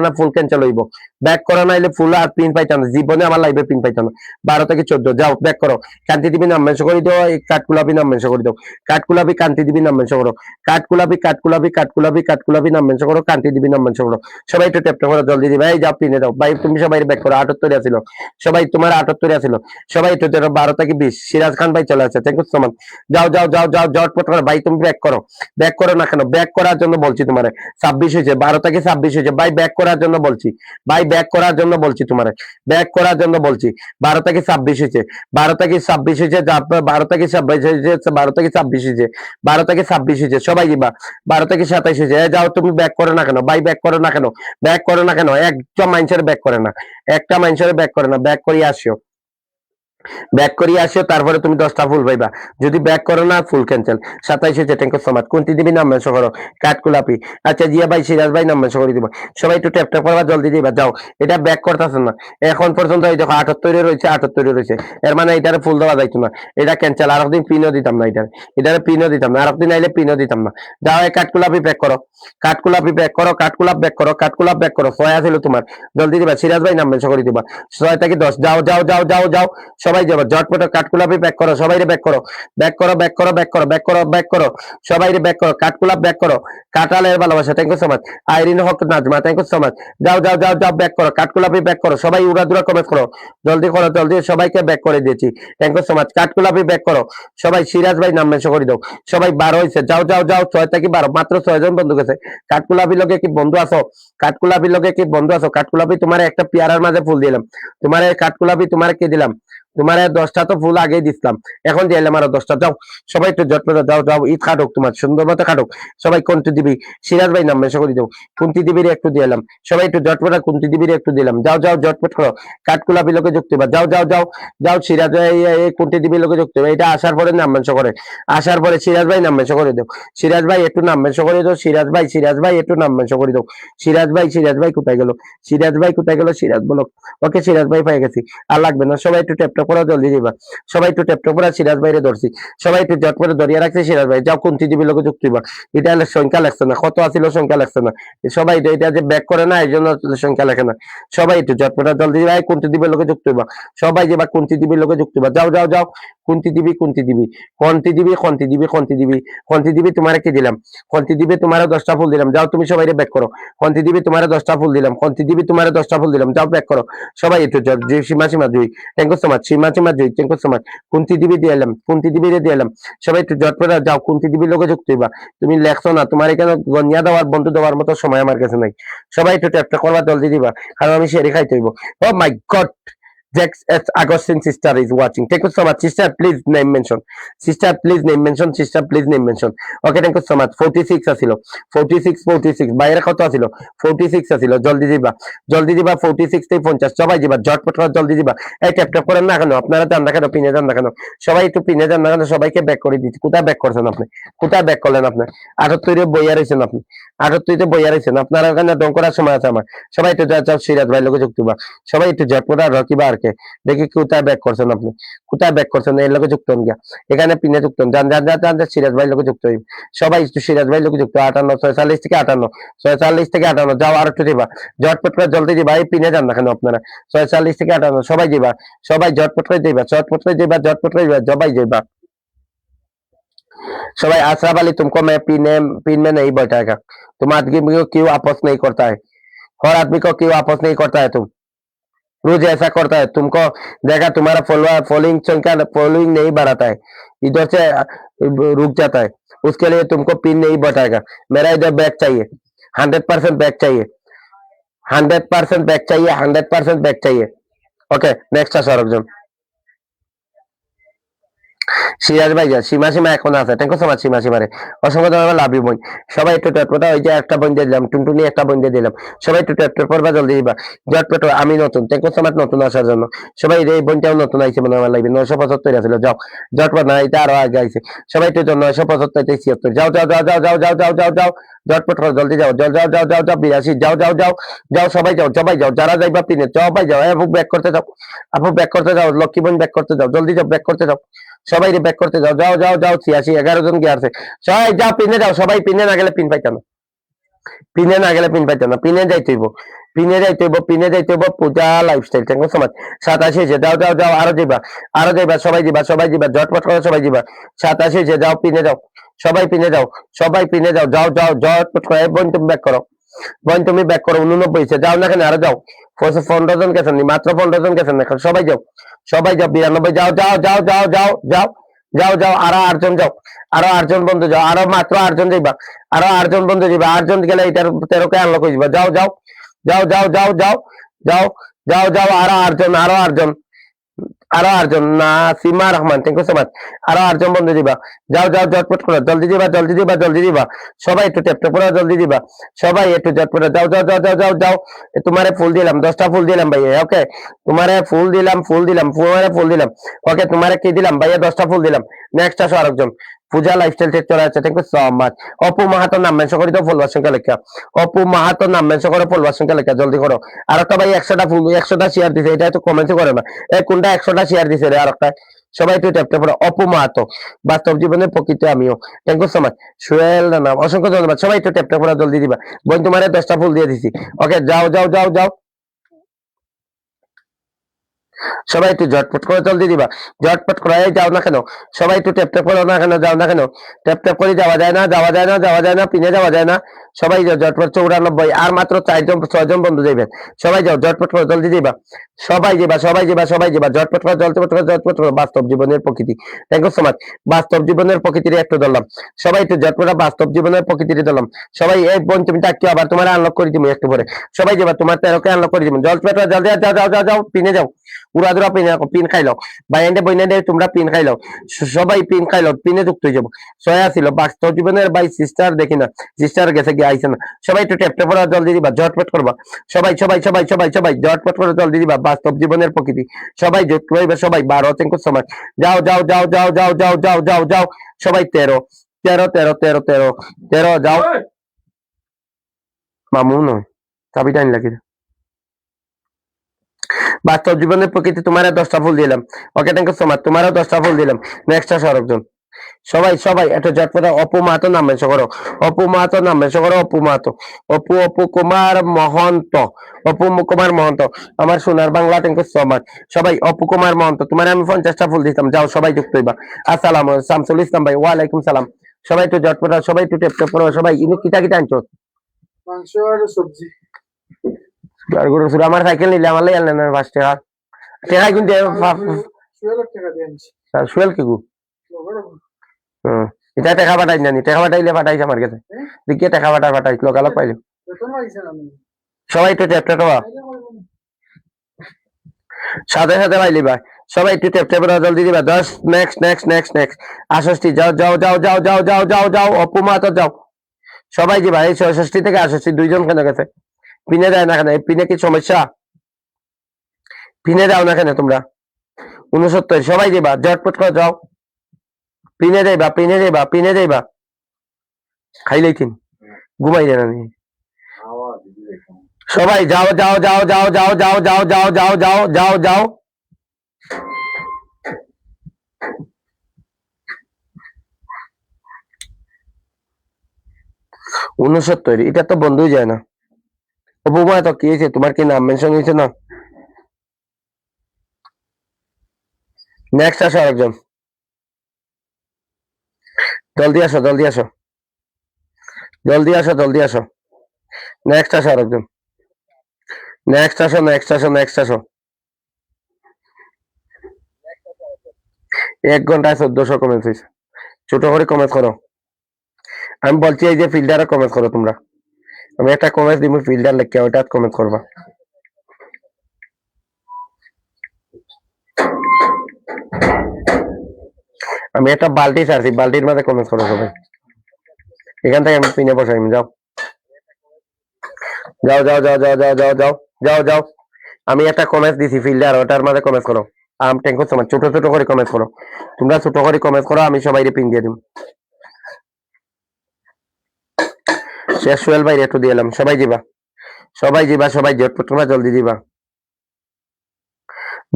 না ফুল ক্যান্সেল হইব ব্যাক করো না হলে ফুল আর পিন পাইতাম না জীবনে আমার লাইভে পিন পাইতাম না 12 থেকে 14 যাও ব্যাক করো কান্তি দিবি নাম মেনশন করে দাও এই কাঠকুলাপি নাম মেনশন করে দাও কাঠকুলাপি কান্তি দিবি নাম মেনশন করো কাঠকুলাপি নাম মেনশন করো কান্তি দিবি নাম মেনশন করো সবাই একটু ট্যাপ ট্যাপ করো জলদি দিবা এই যাও পিনে দাও ভাই তুমি সবাই ব্যাক করো 78 আছিল সবাই তোমার 78 আছিল সবাই একটু 12 থেকে 20 সিরাজ খান ভাই চলে আসছে থ্যাংক ইউ সো মাচ যাও ঝটপট করো ভাই তুমি ব্যাক করো না কেন ব্যাক করার জন্য বলছি তোমারে 26 হয়েছে 12 থেকে 26 হয়েছে ভাই ব্যাক করার জন্য বলছি তোমারে ব্যাক করার জন্য বলছি 12 থেকে 26 হয়েছে 12 থেকে 26 হয়েছে 12 থেকে 26 হয়েছে সবাই দিবা 12 থেকে 27 হয়েছে যাও তুমি ব্যাক করো না কেন ভাই ব্যাক করো না কেন একটা মানুষের ব্যাক করে না ব্যাক করিয়ে আসিও তারপরে তুমি 10টা ফুল পাইবা যদি ব্যাক করো না ফুল ক্যান্সেল 27 হয়েছে ট্যাঙ্কুর সমাজ কোনটি দিবি নাম মেনশন করো কাঠকুলাপি আচ্ছা জিয়া ভাই সিরাজ ভাই নাম মেনশন করে দিব সবাই একটু ট্যাপ ট্যাপ করবা জলদি দিবা যাও এটা ব্যাক করতেছে না এখন পর্যন্ত এই দেখো 78 রয়েছে এর মানে এটারে ফুল দেওয়া যাইতো না এটা ক্যান্সেল আর একদিন পিনও দিতাম না এটারে পিনও দিতাম না আর একদিন আইলে পিনও দিতাম না যাও এই কাঠকুলাপি ব্যাক করো কাঠকুলাপ ব্যাক করো 6 আছিল তোমার জলদি দিবা সিরাজ ভাই নাম মেনশন করে দিবা 6 থেকে 10 যাও সবাই যাবো ঝটপট কাঠকুলাপি ব্যাক করো সবাই ব্যাক করো সবাই ব্যাক করো কাঠকুলাপ ব্যাক করো কাটালের ভালোবাসা thank you so much Irin Haque Nazma thank you so much যাও ব্যাক করো কাঠকুলাপি ব্যাক করো সবাই উড়াদুরা কমেন্ট করো জলদি সবাইকে ব্যাক করে দিয়েছি থ্যাংক ইউ সো মাচ কাঠকুলাপি ব্যাক করো সবাই সিরাজ ভাই নাম মেনশন করে দাও সবাই 12 হয়েছে যাও 6 থেকে 12 মাত্র 6 জন বন্ধু গেছে কাঠকুলাপি লগে কি বন্ধু আছো কাঠকুলাপি তোমার একটা পেয়ারার মাঝে ফুল দিলাম তোমার কাঠকুলাপি তোমার কি দিলাম তোমার 10টা তো ফুল আগে দিছিলাম, এখন দিয়ে এলাম আরো 10টা। যাও সবাই একটু জটপট যাও যাও, ঈদ কাটুক, তোমার সুন্দর মতো কাটুক। সবাই কোনটি দিবি, সিরাজ ভাই নাম মেশো করে দেবো, কুন্তি দিবির একটু দিয়ে এলাম। সবাই একটু জটপট, কুন্তি দিবির একটু দিলাম। যাও যাও জটপট করো, কাঠকুলাপি লোকে যুক্ত হইবা। যাও যাও যাও যাও, সিরাজ ভাই কুন্তি দিবির লোকে যুক্ত হইবা। এটা আসার পরে নাম মেশো করে, আসার পরে সিরাজ ভাই নাম মেশো করে দেও। সিরাজ ভাই একটু নাম মেশো করে দাও। সিরাজ ভাই একটু নাম মেশো করে দাও। সিরাজ ভাই কোথায় গেল? সিরাজ ভাই কোথায় গেল? সিরাজ বলো। ওকে সিরাজ ভাই পেয়ে গেছি, আর লাগবে না। সবাই একটু ট্যাপ ট্যাপ করা, জলদি দিবা। সবাই একটু ট্যাপ ট্যাপ করা, সিরাজ ভাইরে ধরছি। সবাই একটু জট করে ধরিয়ে রাখছে সিরাজ ভাই। যাও কুন্তি দিবি লোকে যুক্ত হইবা। এটা হলে সংখ্যা লাগছে না, কত আসিল সংখ্যা লাগছে না। সবাই এটা যে ব্যাক করে না, এই জন্য সংখ্যা লেখে না। সবাই একটু জটপটা জলদি দিবা, কুন্তি দিবি লোকে যুক্ত হইবা। সবাই যে বা কুন্তি দিবি লোকে যুক্ত হইবা। যাও যাও যাও, কুন্তি দিবি কুন্তি দিবি কন্তি দিবি কন্তি দিবি কন্তি দিবি কন্তি দিবি। তোমার কি দিলাম? কন্তি দিবি তোমার 10টা ফুল দিলাম। যাও তুমি সবাই ব্যাক করো। কন্তি দিবি তোমার 10টা ফুল দিলাম। কন্তি দিবি তোমার 10টা ফুল দিলাম। যাও ব্যাক করো। সবাই একটু Seema Seema Jui, thank you so much. Seema Seema Jui, thank you so much. Kunti দিবি দিয়ে এলাম, কুন্তি দিবি দিয়ে এলাম। সবাই একটু জটপটা যাও, কুন্তি দিবি লোকে যুক্ত হইবা। তুমি লেখছো না, তোমার এখানে গনিয়া দেওয়ার বন্ধু দেওয়ার মতো সময় আমার কাছে নাই। সবাই একটু ট্যাপটা করবা, জলদি দিবা, কারণ আমি সেরে খাইতে হইব। ও my god, Jax Augustine sister is watching. Thank you so much, sister. Please name mention. Sister, please name mention. Sister, please name mention. Okay, thank you so much. 46 আসিল, 46 বাইরে কত আসিল? 46 আসিল। জলদি দিবা, জলদি দিবা। 46 থেকে 50 সবাই দিবা, জটপট করে জলদি দিবা। এই ট্যাপ ট্যাপ করেন না কেন? আপনারা যান না কেন? পিনে যান না কেন? সবাই একটু পিনে যান না কেন? সবাইকে ব্যাক করে দিচ্ছি। কোথায় ব্যাক করছেন আপনি? কোথায় ব্যাক করলেন আপনি? 78 বইয়া রয়েছেন আপনি, 78 বইয়া রয়েছেন। আপনারা ওখানে দম করার সময় আছে আমার। সবাই একটু যাও, সিরাজ ভাই লোকে যুক্ত হইবা। সবাই একটু জটপট আর রকিবা আর কে দেখি কোথায় ব্যাক করছেন আপনি, কোথায় ব্যাক করছেন? এর লোকে যুক্ত হন গিয়া, এখানে পিনে যুক্ত হন। যান যান যান যান, সিরাজ ভাই লোকে যুক্ত হইব। সবাই একটু সিরাজ ভাই লোকে যুক্ত। 58 46 থেকে 58, 46 থেকে 58। যাও আর একটু দিবা, জটপট করে জলদি দিবা। এই পিনে যান না কেন আপনারা? 46 থেকে 58 সবাই দিবা, সবাই জটপট করে দিবা, জটপট করে দিবা, জটপট করে দিবা, সবাই দিবা। सबाई अशरफ अली, तुमको मैं पिन में नहीं बैठाएगा। तुम आदमी को क्यों आपस नहीं करता है? हर आदमी को क्यों आपस नहीं करता है? तुम रोज ऐसा करता है। तुमको देखा, तुम्हारा फॉलोइंग संख्या फॉलोइंग नहीं बढ़ाता है, इधर से रुक जाता है। उसके लिए तुमको पिन नहीं बैठाएगा। मेरा इधर बैक चाहिए, 100% बैक चाहिए, 100% बैक चाहिए, 100% बैक चाहिए। ओके, नेक्स्ट सौरभ जन। সিরাজ ভাই যা, সীমা সীমা এখন আছে। থ্যাংক ইউ সো মাচ সীমা সীমারে, অসংখ্য ধন্যবাদ। লাভ ইউ বোন। সবাই একটু ট্যাপটা, ওই যে একটা বোন দিয়ে দিলাম, টুনটুনি একটা বোন দিয়ে দিলাম। সবাই একটু ট্যাপ করবা, জলদি দিবা, জটপট। আমি নতুন, থ্যাংক ইউ সো মাচ নতুন আসার জন্য। সবাই এই বোনটাও নতুন আইছে মনে আমার লাগবে। 975 আছিল। যাও জটপট, না এটা আরো আগে আইছে। সবাই একটু 975 76। যাও যাও যাও যাও যাও যাও যাও যাও যাও, জটপট করো, জলদি যাও, যাও যাও যাও যাও যাও 82। যাও যাও যাও যাও, সবাই যাও, সবাই যাও, যারা যাইবা পিনে সবাই যাও। আপু ব্যাক করতে যাও, আপু ব্যাক করতে যাও, লক্ষ্মী বোন ব্যাক করতে যাও, জলদি যাও, ব্যাক করতে যাও। সবাই ব্যাক করতে যাও, যাও যাও যাও। 86 11 জন কি আছে? সবাই যাও পিনে যাও। সবাই পিনে না গেলে পিন পাইতাম না, পিনে না গেলে পিন পাইতাম না। পিনে যাইতে হইব, পিনে যাইতে হইব, পিনে যাইতে হইব। Puja lifestyle, thank you so much. 87 হয়েছে। যাও যাও যাও, আরো যাইবা, আরো যাইবা। সবাই যাবা, সবাই যাবা, জটপট করে সবাই যাবা। 87 হয়েছে। যাও পিনে যাও, সবাই পিনে যাও, সবাই পিনে যাও, যাও যাও জটপট করে। বোন তুমি ব্যাক করো, বোন তুমি ব্যাক করো। 89 হয়েছে। যাও না কেন? আরো যাও। 15 জন গেছেন, মাত্র 15 জন গেছেন এখন। সবাই যাও, সবাই যাও। 92। যাও যাও যাও যাও যাও যাও যাও যাও, আরো 8 জন যাও, আরো 8 জন বন্ধু যাও, আরো মাত্র 8 জন যাইবা, আরো 8 জন বন্ধু যাইবা। 8 জন গেলে এটার 13কে আনলক হয়ে যাবা। যাও যাও যাও যাও যাও যাও যাও যাও যাও, আরো 8 জন, আরো 8 জন, আরো 8 জন। না Seema Rahman, thank you so much. আরো 8 জন বন্ধু দিবা। যাও যাও জটপট করো, জলদি দিবা, জলদি দিবা, জলদি দিবা। সবাই একটু ট্যাপ করো, জলদি দিবা। সবাই একটু জটপট যাও যাও যাও যাও যাও যাও। তোমারে ফুল দিলাম, 10টা ফুল দিলাম ভাইয়া। ওকে, তোমারে ফুল দিলাম, ফুল দিলাম, তোমারে ফুল দিলাম। ওকে, তোমারে কি দিলাম ভাইয়া? 10টা ফুল দিলাম। নেক্সট আসো আরেকজন। পূজা লাইফস্টাইল থেকে চলে আসছে, thank you so much. Apu Mahato নাম মেনশন করে দাও, ফলোয়ার সংখ্যা লেখা। অপু মাহাতো নাম মেনশন করে, ফলোয়ার সংখ্যা লেখা, জলদি করো। আর একটা ভাই 100টা ফুল, 100টা শেয়ার দিছে, এটা তো কমেন্ট করে না। এই কোনটা 100টা শেয়ার দিছে রে? আর একটা সবাই একটু ট্যাপ করো। অপু মাহাতো, বাস্তব জীবনের প্রকৃত আমিও, thank you so much. Sohel নাম, অসংখ্য ধন্যবাদ। সবাই একটু ট্যাপ করো, জলদি দিবা। বোন তোমারে 10টা ফুল দিয়ে দিছি। ওকে, যাও যাও যাও যাও, সবাই একটু ঝটপট করে জলদি দিবা, ঝটপট করে। যাও না কেন? সবাই একটু ট্যাপ ট্যাপ করো না কেন? যাও না কেন? ট্যাপ ট্যাপ করে যাওয়া যায় না, যাওয়া যায় না, যাওয়া যায় না, পিনে যাওয়া যায় না। সবাই যাও ঝটপট 94 আর মাত্র 4-6 জন বন্ধু যাইবেন সবাই যাও ঝটপট করে জলদি যাইবা সবাই যাবা ঝটপট করে ঝটপট করে বাস্তব জীবনের প্রকৃতি থ্যাংক ইউ সো মাচ বাস্তব জীবনের প্রকৃতির একটু ধরলাম সবাই একটু ঝটপট বাস্তব জীবনের প্রকৃতির ধরলাম সবাই এই বোন তুমি ডাকিও আবার তোমার আনলক করে দিবো একটু পরে সবাই যাবা তোমার 13কে আনলক করে দিবো ঝটপট জলদি যাও পিনে যাও উড়াদুরা পিন খাইলো বাইন্ডে বইনে তোমরা পিন খাইলো সবাই পিন খাইলো পিনে যুক্ত হয়ে যাবো সয়া ছিল বাস্তব জীবনের বাই সিস্টার দেখি না সিস্টার গেছে গিয়ে আইছে না সবাই একটু ট্যাপ ট্যাপ করে জলদি দিবা ঝটপট করবা সবাই ঝটপট করে জলদি দিবা বাস্তব জীবনের প্রকৃতি সবাই যুক্ত হইবে সবাই 12 থ্যাংক ইউ সো মাচ যাও সবাই 13 যাও মামু নয় চাবি টাইম লাগে বাস্তব জীবনের প্রকৃতি তোমার 10টা ফুল দিলাম okay thank you so much তোমারও 10টা ফুল দিলাম নেক্সট আসো আরেকজন সবাই এটা ঝটপট অপু মাহাতো নাম মেনশন করো অপু মাহাতো নাম মেনশন করো অপু কুমার মহন্ত আমার সোনার Bangla thank you so much সবাই অপু কুমার মহন্ত তোমার আমি 50টা ফুল দিতাম যাও সবাই যুক্ত হইবা আসসালাম শামসুল ইসলাম ভাই ওয়ালাইকুম সালাম সবাই একটু ঝটপট সবাই একটু টেপ টেপ করো সবাই ইনু কিটা আনছো মাংস আর সবজি আর গরু সুরা আমার সাইকেল নিলে আমার লাই আনলেন 5 টাকা টাকা কিন্তু 12 টাকা দিয়ে আনছি সুয়েল কি গু এটা টাকা পাঠাই জানি টাকা পাঠাইলে পাঠাইছে আমার কাছে দেখিয়ে টাকা পাঠাইছ লোকালক পাইলো বেতন পাইছেন আমি সবাই একটু ট্যাপ ট্যাপ করবা সাথে পাইলি ভাই সবাই একটু ট্যাপ ট্যাপ করে জলদি দিবা 10 নেক্সট 68 যাও অপুমা তো যাও সবাই দিবা এই 66 থেকে 68 দুইজন কেন গেছে পিনে যায় না কেন পিনে কি সমস্যা পিনে যাও না কেন তোমরা 69 সবাই দিবা ঝটপট করে যাও পিনে যাইবা খাইলেই কিন ঘুমাই দেনা নি সবাই যাও 69 এটা তো বন্ধুই যায় না অপুমা তো কি হয়েছে তোমার কি নাম মেনশন হয়েছে না নেক্সট আসো আরেকজন জলদি আসো নেক্সট আসো আরেকজন নেক্সট আসো 1 ঘন্টায় 1400 কমেন্ট হয়েছে ছোট করে কমেন্ট করো আমি বলছি এই যে ফিল্ডারে কমেন্ট করো তোমরা আমি একটা কমেন্ট দিব ফিল্ডার লিখে ওটা কমেন্ট করবা আমি একটা বালতি ছাড়ছি বালতির মধ্যে কমেন্ট করো সবাই এখান থেকে আমি পিনে বসাই যাও আমি একটা কমেন্ট দিছি ফিল্ডার ওটার মধ্যে কমেন্ট করো থ্যাংক ইউ সো মাচ ছোট করে কমেন্ট করো তোমরা ছোট করে কমেন্ট করো আমি সবাইকে পিন দিয়ে দিব শেষ সোহেল ভাই একটু দিয়ে এলাম সবাই যাবা সবাই ঝটপট তোমরা জলদি দিবা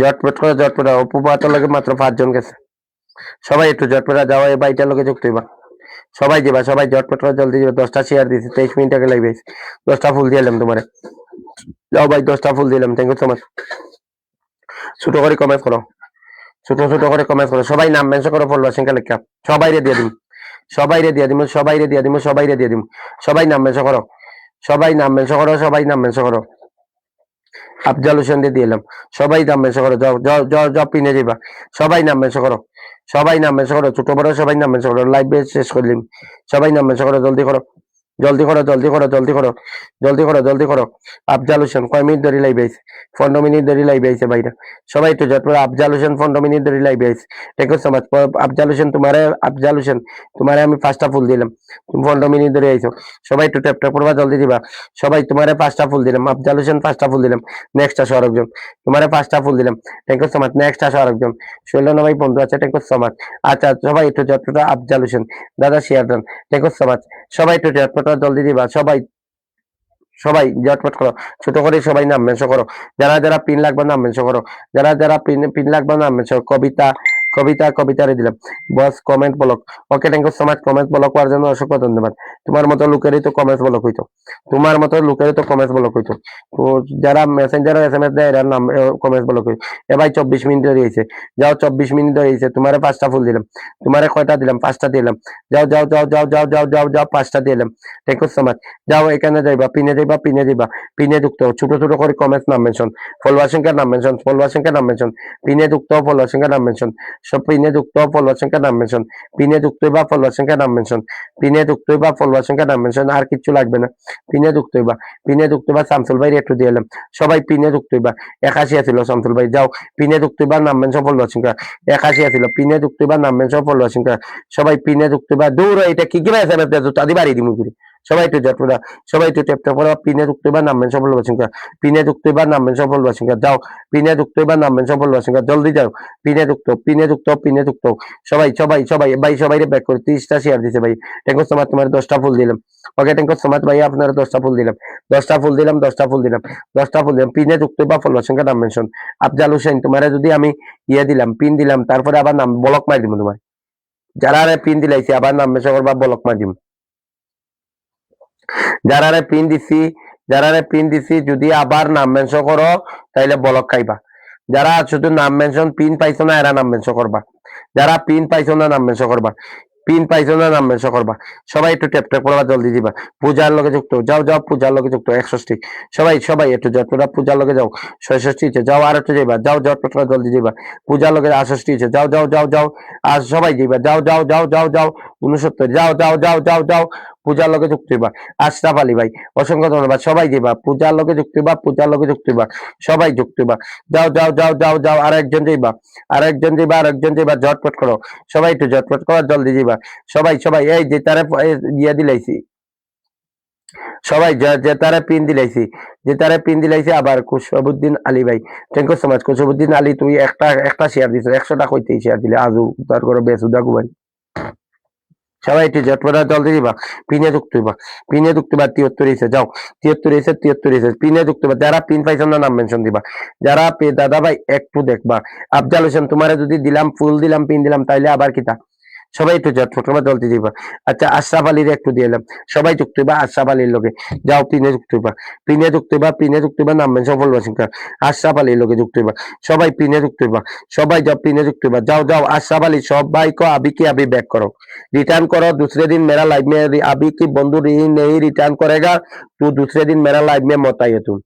ঝটপট অপু পাতার লাগে মাত্র 5 জন গেছে সবাই একটু ঝটপট যাও এই বাইটার লোকে যুক্ত হইবা সবাই ঝটপট করে জলদি দিবা 10টা শেয়ার দিছি 23 মিনিট আগে লাইভ হইছে 10টা ফুল দিলাম তোমারে যাও ভাই 10টা ফুল দিলাম থ্যাংক ইউ সো মাচ ছোট করে কমেন্ট করো সবাই নাম মেনশন করো ফলোয়ার সংখ্যা লেখা সবাই রে দিয়ে দিম সবাই নাম মেনশন করো আফজাল হোসেন দিয়ে দিলাম সবাই নাম মেনশন করো যাও পিনে যাইবা সবাই নাম মেনশন করো ছোট বড় সবাই নাম মেনশন করো লাইভ শেষ করলিম সবাই নাম মেনশন করো জলদি করো আফজাল হোসেন কয় মিনিট ধরে লাইভ আইছে 15 মিনিট ধরে লাইভ আইছে বাইরে সবাই একটু ঝটপট আফজাল হোসেন 15 মিনিট ধরে লাইভ আইছে thank you so much Afzal Hossain তোমারে আমি 5টা ফুল দিলাম তুমি 15 মিনিট ধরে আইছো সবাই একটু ট্যাপ ট্যাপ করবা জলদি দিবা সবাই তোমারে 5টা ফুল দিলাম আফজাল হোসেন 5টা ফুল দিলাম নেক্সট আসো আরেকজন তোমারে 5টা ফুল দিলাম thank you so much next আসো আরেকজন শৈলেন্দ্র ভাই বন্ধু আছে থ্যাংক ইউ সো মাচ আচ্ছা সবাই একটু ঝটপট আফজাল হোসেন দাদা শেয়ার দেন থ্যাংক ইউ সো মাচ সবাই একটু ঝটপট জলদি দিবা সবাই ঝটপট করো ছোট করে সবাই নাম মেনশন করো যারা পিন লাগবে নাম মেনশন করো যারা পিন লাগবে নাম মেনশন কবিতা কবিতারে দিলাম boss comment block. Okay thank you so much comment block করার জন্য অসংখ্য ধন্যবাদ। তোমার মতো লোকেরই তো কমেন্ট ব্লক হইতো, তোমার মতো লোকেরই তো কমেন্ট ব্লক হইতো। তো যারা মেসেঞ্জার SMS দেয় এরা নাম কমেন্ট ব্লক হইতো। এ ভাই 24 মিনিট ধরে হয়েছে, যাও 24 মিনিট ধরে হয়েছে, তোমারে 5টা ফুল দিলাম, তোমারে কয়টা দিলাম? 5টা দিলাম। যাও যাও যাও যাও যাও যাও যাও যাও 5টা দিলাম। Thank you so much. যাও এখানে যাইবা, পিনে যাইবা, পিনে যাইবা, পিনে ঢুকতে হবে। ছোট ছোট করে কমেন্টস নাম মেনশন, ফলোয়ার সংখ্যার নাম মেনশন, ফলোয়ার সংখ্যার নাম মেনশন, পিনে ঢুকতে হবে, ফলোয়ার সংখ্যার নাম মেনশন, সব পিনে ঢুকতে হবে, ফলোয়ার সংখ্যার নাম মেনশন, পিনে ঢুকতে হইবা, ফলোয়ার সংখ্যার নাম মেনশন, পিনে ঢুকতে হইবা, ফলোয়ার সংখ্যার নাম মেনশন, আর কিচ্ছু লাগবে না। পিনে ঢুকতে হইবা, পিনে ঢুকতে হইবা, শামসুল ভাই একটু দিয়ে এলাম। সবাই পিনে ঢুকতে হইবা, 81 আছিল শামসুল ভাই, যাও পিনে ঢুকতে হইবা, নাম মেনশন, ফলোয়ার সংখ্যা 81 আছিল, পিনে ঢুকতে হইবা, নাম মেনশন, ফলোয়ার সংখ্যা। সবাই পিনে ঢুকতে হইবা, দৌড় এটা কি কি ভাই SMS দেয় তাদি বাড়ি দিমু করে। সবাই একটু জটপটা, সবাই একটু ট্যাপ ট্যাপ করে পিনে ঢুকতে হইবা, নাম মেনশন, ফলোয়ার সংখ্যা, পিনে ঢুকতে হইবা, নাম মেনশন, ফলোয়ার সংখ্যা, যাও পিনে ঢুকতে হইবা, নাম মেনশন, ফলোয়ার সংখ্যা, জলদি যাও পিনে ঢুকতো, পিনে ঢুকতো, পিনে ঢুকতো। সবাই সবাই সবাই ভাই সবাই ব্যাক করে 30টা শেয়ার দিছে ভাই। থ্যাংক ইউ সো মাচ, তোমার 10টা ফুল দিলাম। Okay thank you so much ভাই, আপনার 10টা ফুল দিলাম, 10টা ফুল দিলাম, 10টা ফুল দিলাম, 10টা ফুল দিলাম। পিনে ঢুকতে বা ফলোয়ার সংখ্যা নাম মেনশন। আফজাল হোসেন তোমার যদি আমি ইয়ে দিলাম, পিন দিলাম, তারপরে আবার নাম ব্লক মারি দিব তোমার। যারা আরে পিন দিলাইছি আবার নাম মেনশন করবা, ব্লক মারি দিব। যারা আরে পিন দিছি, যারা আরে পিন দিছি যদি আবার নাম মেনশন করো তাইলে ব্লক খাইবা। যারা শুধু নাম মেনশন পিন পাইছো না এরা নাম মেনশন করবা, যারা পিন পাইছো না নাম মেনশন করবা, পিন পাইছো না নাম মেনশন করবা। সবাই একটু ট্যাপ ট্যাপ করবা, জলদি দিবা। পূজার লগে যুক্ত যাও, যাও পূজার লগে যুক্ত 61। সবাই সবাই একটু জটপটা পূজার লগে যাও, 66 যাও, আর একটু যাইবা, যাও জটপটা জলদি যাইবা। পূজার লগে 68 যাও যাও যাও যাও, আর সবাই যাইবা, যাও যাও যাও যাও যাও 69 যাও যাও যাও যাও যাও। পূজার লগে যুক্ত হইবা। আশরাফ আলী ভাই অসংখ্য ধন্যবাদ। সবাই যাইবা, পূজার লগে যুক্ত হইবা, পূজার লগে যুক্ত হইবা, সবাই যুক্ত হইবা। যাও যাও যাও যাও যাও, আর একজন যাইবা, আর একজন যাইবা, আর একজন যাইবা, ঝটপট করো। সবাই একটু ঝটপট করো, জলদি যাইবা। সবাই সবাই এই যে তারা ইয়ে দিলাইছি, সবাই যে তারা পিন দিলাইছি, যে তারা পিন দিলাইছি। আবার কুশবুদ্দিন আলী ভাই thank you so much. Kushbuddin Ali তুই একটা শেয়ার দিছ, 100টা কইতেই শেয়ার দিলে আজু তার করে বেসুদা গুবাই। সবাই একটু ঝটপটা জলদি দিবা, পিনে যুক্ত হইবা, পিনে যুক্ত হইবা। 73 এসে যাও, 73 এসে 73 এসে পিনে যুক্ত হইবা। যারা পিন পাইছো না নাম মেনশন দিবা। যারা দাদা ভাই একটু দেখবা। আফজাল হোসেন তোমারে যদি দিলাম, ফুল দিলাম, পিন দিলাম, তাইলে আবার কিতা। সবাই একটু ঝটপট করবা, জলদি দিবা। আচ্ছা আশরাফ আলীর একটু দিয়ে এলাম, সবাই যুক্ত হইবা আশরাফ আলীর লগে। যাও পিনে যুক্ত হইবা, পিনে যুক্ত হইবা, পিনে যুক্ত হইবা, নাম মেনশন ফলোয়ার সংখ্যা আশরাফ আলীর লগে যুক্ত হইবা। সবাই পিনে যুক্ত হইবা, সবাই যাও পিনে যুক্ত হইবা। যাও যাও আশরাফ আলী সবাই को अभी की अभी बैक करो, रिटर्न करो। दूसरे दिन मेरा लाइव में अभी की बंधु नहीं रिटर्न करेगा तो दूसरे दिन मेरा लाइव में मत आइए तुम।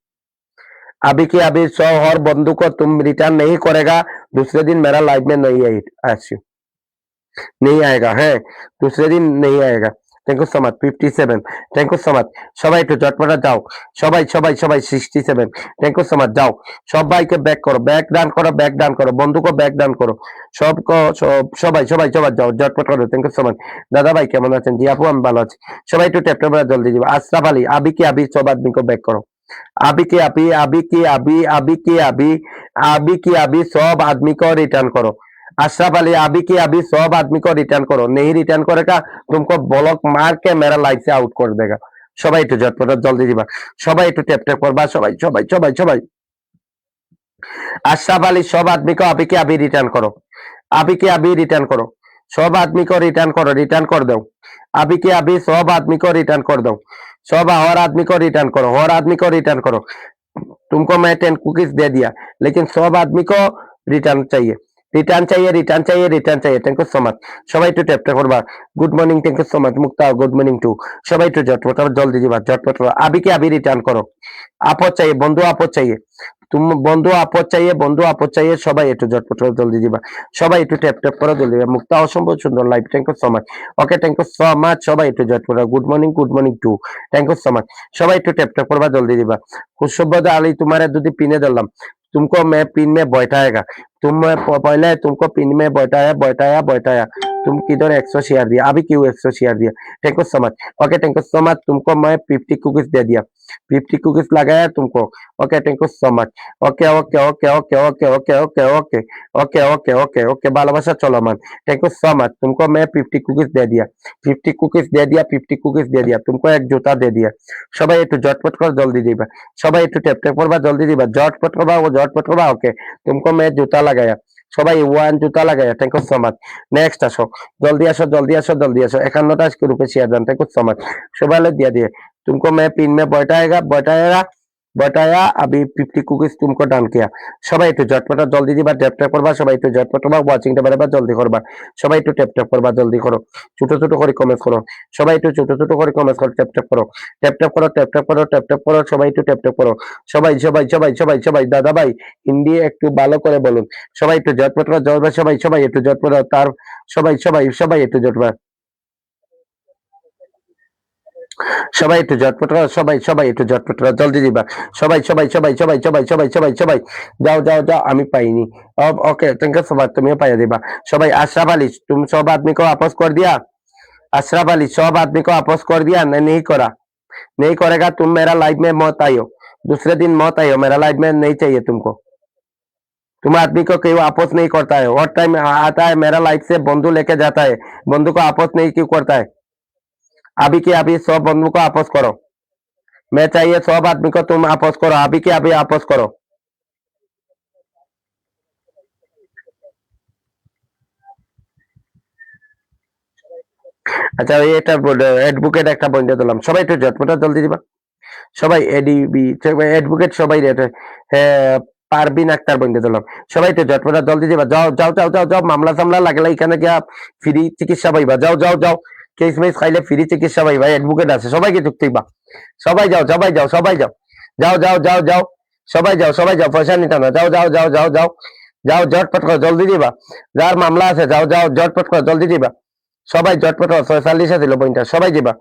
अभी की अभी 100 और बंधु को तुम रिटर्न नहीं करेगा, दूसरे दिन मेरा लाइव में नहीं नहीं आएगा है, दूसरे दिन नहीं आएगा। Thank you so much 57 thank you so much. সবাই একটু ঝটপটা যাও, সবাই সবাই সবাই 67 থ্যাংক ইউ সো মাচ। যাও সবাইকে ব্যাক করো, ব্যাক ডান করো, ব্যাক ডান করো, বন্ধুকে ব্যাক ডান করো। সবাই সবাই সবাই যাও ঝটপট করো। Thank you so much. দাদা ভাই কেমন আছেন? জি আপু আমি ভালো আছি। সবাই একটু ট্যাপ ট্যাপ জলদি দিবা। আশরাফ আলী अभी की अभी सब आदमी को बैक करो, अभी की अभी, अभी की अभी, अभी की अभी, अभी की अभी सब आदमी को रिटर्न करो। अशरफ अली अभी की अभी सब आदमी को रिटर्न करो, नहीं रिटर्न करेगा तुमको ब्लॉक मार के मेरा लाइफ से आउट कर देगा। সবাই একটু ঝটপট জলদি দিবা, সবাই একটু ট্যাপ ট্যাপ করবা। সবাই সবাই সবাই সবাই अशरफ अली सब आदमी को अभी के अभी रिटर्न करो, अभी के अभी रिटर्न करो, सब आदमी को रिटर्न करो, रिटर्न कर दो। अभी के अभी सब आदमी को रिटर्न कर दो, सब और आदमी को रिटर्न करो, और आदमी को रिटर्न करो। तुमको मैं 10 कुकीज दे दिया, लेकिन सब आदमी को रिटर्न चाहिए, रिटर्न चाहिए, रिटर्न चाहिए, रिटर्न चाहिए। Thank you so much. সবাই একটু ট্যাপ ট্যাপ করবা। Good morning, thank you so much. Mukta good morning too. সবাই একটু ঝটপট জলদি দিবা, ঝটপট করো। अभी के अभी रिटर्न करो। আপদ चाहिए, বন্ধু আপদ चाहिए, तुम বন্ধু আপদ चाहिए, বন্ধু আপদ चाहिए। সবাই একটু ঝটপট করে জলদি দিবা, সবাই একটু ট্যাপ ট্যাপ করে জলদি দিবা। মুক্তা অসম্ভব সুন্দর live, thank you so much. Okay thank you so much. সবাই একটু ঝটপট good morning too, thank you so much. সবাই একটু ট্যাপ ট্যাপ করবা, জলদি দিবা। खुशबुद्दीन আলী तुम्हारे दूधी पीने दलम, तुमको मैं पिन में बैठाएगा, तुम पहले तुमको पिन में बैठाया। तुम किधर 100 शेयर दिया, अभी क्यों 100 शेयर दिया? Thank you so much. Okay thank you so much. तुमको मैं 50 कुकीज दे दिया, 50 कुकीज लगाया तुमको। Okay thank you so much. Okay okay okay okay okay okay okay okay okay okay okay okay ভালোবাসা চলো মান। Thank you so much. तुमको मैं 50 कुकीज दे दिया, 50 कुकीज दे दिया, 50 कुकीज दे दिया। तुमको एक जूता दे दिया। সবাই একটু ঝটপট করে জলদি দিবা, সবাই একটু ট্যাপ ট্যাপ করবা, জলদি দিবা, ঝটপট করবা, ও ঝটপট করবা। ওকে तुमको मैं जूता लगाया, সবাই ওয়ান জুতা লাগাই, thank you so much. Next আসো, জলদি আসো জলদি আসো জলদি আসো, 51টা গ্রুপে शेयर দেন, থ্যাংক ইউ সো মাচ। সবাই দিয়ে দিয়ে तुमको मैं पिन में बैठाया अभी 50 कुकीज तुमको डान किया। সবাই একটু ঝটপট জলদি দিবা, ট্যাপ ট্যাপ করবা, সবাই একটু ঝটপট করবা, ওয়াচিংটা বাড়াবা, জলদি করবা, সবাই একটু ট্যাপ ট্যাপ করবা, জলদি করো, ছোট ছোট করে কমেন্ট করো, সবাই একটু ছোট ছোট করে কমেন্ট করো, ট্যাপ ট্যাপ করো, ট্যাপ ট্যাপ করো, ট্যাপ ট্যাপ করো, ট্যাপ ট্যাপ করো, সবাই একটু ট্যাপ ট্যাপ করো, সবাই সবাই সবাই সবাই সবাই দাদা ভাই হিন্দি একটু ভালো করে বলুন, সবাই একটু ঝটপট করো, সবাই সবাই একটু ঝটপট তার সবাই সবাই সবাই একটু ঝটপট, সবাই একটু ঝটপট করো, সবাই সবাই একটু ঝটপট করো, জলদি দিবা, সবাই সবাই সবাই সবাই সবাই সবাই সবাই সবাই যাও যাও যাও, আমি পাইনি। ओके थैंक यू सबात, तुम पाया दिबा सबाई। अशरफ अली तुम सब आदमी को वापस कर दिया, अशरफ अली सब आदमी को वापस कर दिया, नहीं करा, नहीं करेगा तुम मेरा लाइफ में मत आयो, दूसरे दिन मत आयो, मेरा लाइफ में नहीं चाहिए तुमको, तुम आदमी को कोई वापस नहीं करता है, और टाइम आता है मेरा लाइफ से बंधु लेके जाता है, बंधु को वापस नहीं क्यों करता है, अभी के अभी सब बंधु को वापस करो, मैं चाहिए सब आदमी को तुम वापस करो, अभी के अभी वापस करो। আচ্ছা এটা অ্যাডভোকেট একটা বন্ধে দিলাম, সবাই একটু ঝটপট জলদি দিবা, সবাই এডিবি অ্যাডভোকেট সবাই পারবিন আক্তার বন্ধে দিলাম, সবাই একটু ঝটপট জলদি দিবা, যাও যাও যাও যাও যাও, মামলা সামলা লাগলে এখানে গিয়া ফ্রি চিকিৎসা পাইবা, যাও যাও যাও, কেস মেস খাইলে ফ্রি চিকিৎসা পাইবা, অ্যাডভোকেট আছে, সবাইকে যুক্ত দিবা, সবাই যাও সবাই যাও সবাই যাও যাও যাও যাও যাও, সবাই যাও সবাই যাও, পয়সা নিতে না, যাও যাও যাও যাও যাও যাও, ঝটপট করো জলদি দিবা, যার মামলা আছে যাও যাও ঝটপট করো জলদি দিবা, সবাই ঝটপট করো, 46 ছিল পয়েন্টটা, সবাই দিবা,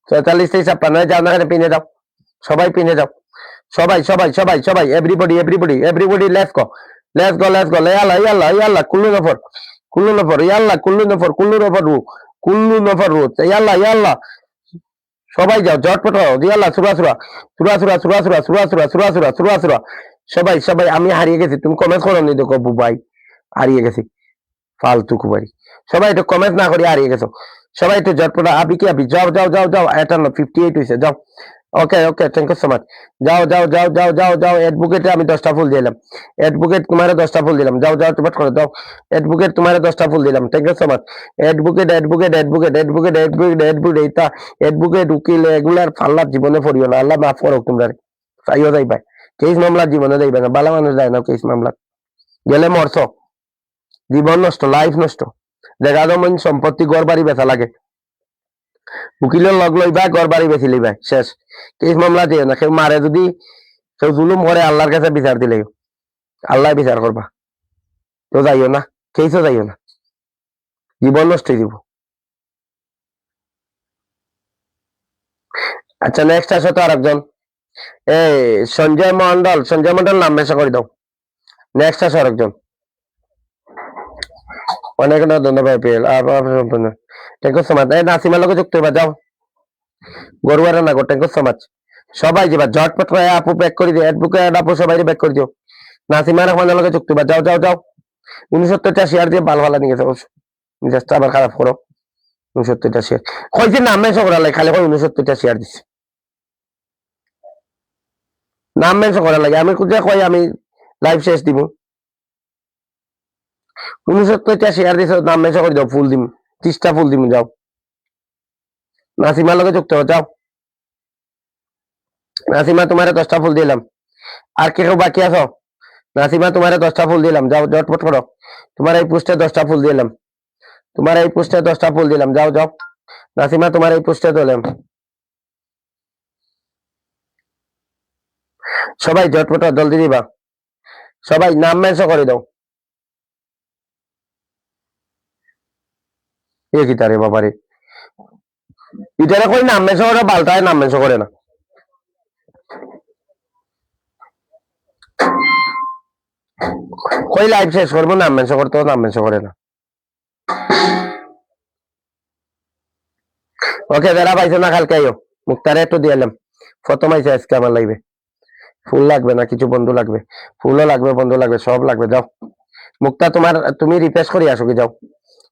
46 থেকে 56 যাও না, পিনে যাও, সবাই পিনে যাও, সবাই সবাই সবাই সবাই everybody everybody everybody, let's go let's go let's go, ইয়াল্লা ইয়াল্লা ইয়াল্লা, কুল্লু নফর ইয়াল্লা, কুল্লু নফর রু ইয়াল্লা ইয়াল্লা, সবাই যাও ঝটপট ইয়াল্লা, সুরা সুরা সুরা সুরা সুরা সুরা সুরা সুরা সুরা সুরা সুরা সুরা, সবাই সবাই, আমি হারিয়ে গেছি, তুমি কমেন্ট করো নি, দেখো বুবাই হারিয়ে গেছি, ফালতু কুবারি, সবাই একটু কমেন্ট না করি হারিয়ে গেছো, সবাই একটু ঝটপট, আবি কি আবি, যাও যাও যাও যাও, 58 হয়েছে, যাও, okay okay thank you so much, যাও যাও যাও যাও যাও যাও, অ্যাডভোকেটে আমি 10টা ফুল দিলাম, অ্যাডভোকেট তোমার 10টা ফুল দিলাম, যাও যাও ঝটপট করে দাও, অ্যাডভোকেট তোমার 10টা ফুল দিলাম, thank you so much, advocate advocate advocate advocate advocate advocate এইটা অ্যাডভোকেট উকিল এগুলার ফাল্লার জীবনে পড়িও না, আল্লাহ মাফ করো তোমরা, চাইও যাইবা, কেস মামলার জীবনে যাইবা না, ভালো মানুষ যায় না কেস মামলা, গেলে মরছ, জীবন নষ্ট, লাইফ নষ্ট, দেখা জমিন সম্পত্তি ঘর বাড়ি বেচা লাগে, উকিলের লগ লইবা ঘর বাড়ি বেচি লইবা, শেষ, কেস মামলা দিয়ে না, কেউ মারে যদি কেউ জুলুম করে আল্লাহর কাছে বিচার দিলে আল্লাহ বিচার করবা, তো যাইও না, কেসও যাইও না, জীবন নষ্ট দিব। আচ্ছা নেক্সট আসো তো আরেকজন, এই সঞ্জয় মন্ডল নাম মেসা করে দাও, নেক্সট আসো আরেকজন, অনেক ধন্যবাদ পেল, থ্যাংক ইউ সো মাচ, এই নাসিমার লোক যুক্ত হইবা, যাও গরুয়ারা না গো, থ্যাংক ইউ সো মাচ, সবাই যাবা ঝটপট করে, আপু ব্যাক করে দিও, অ্যাডভোকেট আপু সবাই ব্যাক করে দিও, নাসিমা রহমানের লোক যুক্ত হইবা, যাও যাও যাও, 69টা শেয়ার দিয়ে ভালো ভালো নিয়ে গেছে, জাস্ট আবার খারাপ করো, 69টা শেয়ার কইছে নাম মেনশন করা লাগে, খালি 69টা শেয়ার দিছে, নাম মেনশন করা লাগে, আমি কোথায় কই আমি লাইভ শেষ দিব, 69টা শেয়ার দিছে, নাম মেনশন করে দাও, ফুল দিম, 30টা ফুল দিম, যাও নাসিমার লোক যুক্ত হও, যাও নাসিমা তোমার 10টা ফুল দিলাম, আর কেউ বাকি আছো, নাসিমা তোমার 10টা ফুল দিলাম, যাও ঝটপট করো, তোমার এই পোস্টে 10টা ফুল দিলাম, তোমার এই পোস্টে 10টা ফুল দিলাম, যাও যাও নাসিমা তোমার এই পোস্টে দিলাম, সবাই ঝটপট জলদি দিবা, সবাই নাম মেনশন করে দাও, এ কি তারে বাবারে, ইটারে কই নাম মেনশন করে, বালতায় নাম মেনশন করে না, কই লাইভ শেষ করবো, নাম মেনশন করতে নাম মেনশন করে না, ওকে যারা পাইছো না কালকে আইও, মুক্তারে একটু দিয়ে এলাম, প্রথম আইছে আজকে আমার লাইভে, ফুল লাগবে না কিছু বন্ধু লাগবে, ফুলও লাগবে বন্ধু লাগবে সব লাগবে, যাও মুক্তা তুমি রিফ্রেশ করি আসো, কি যাও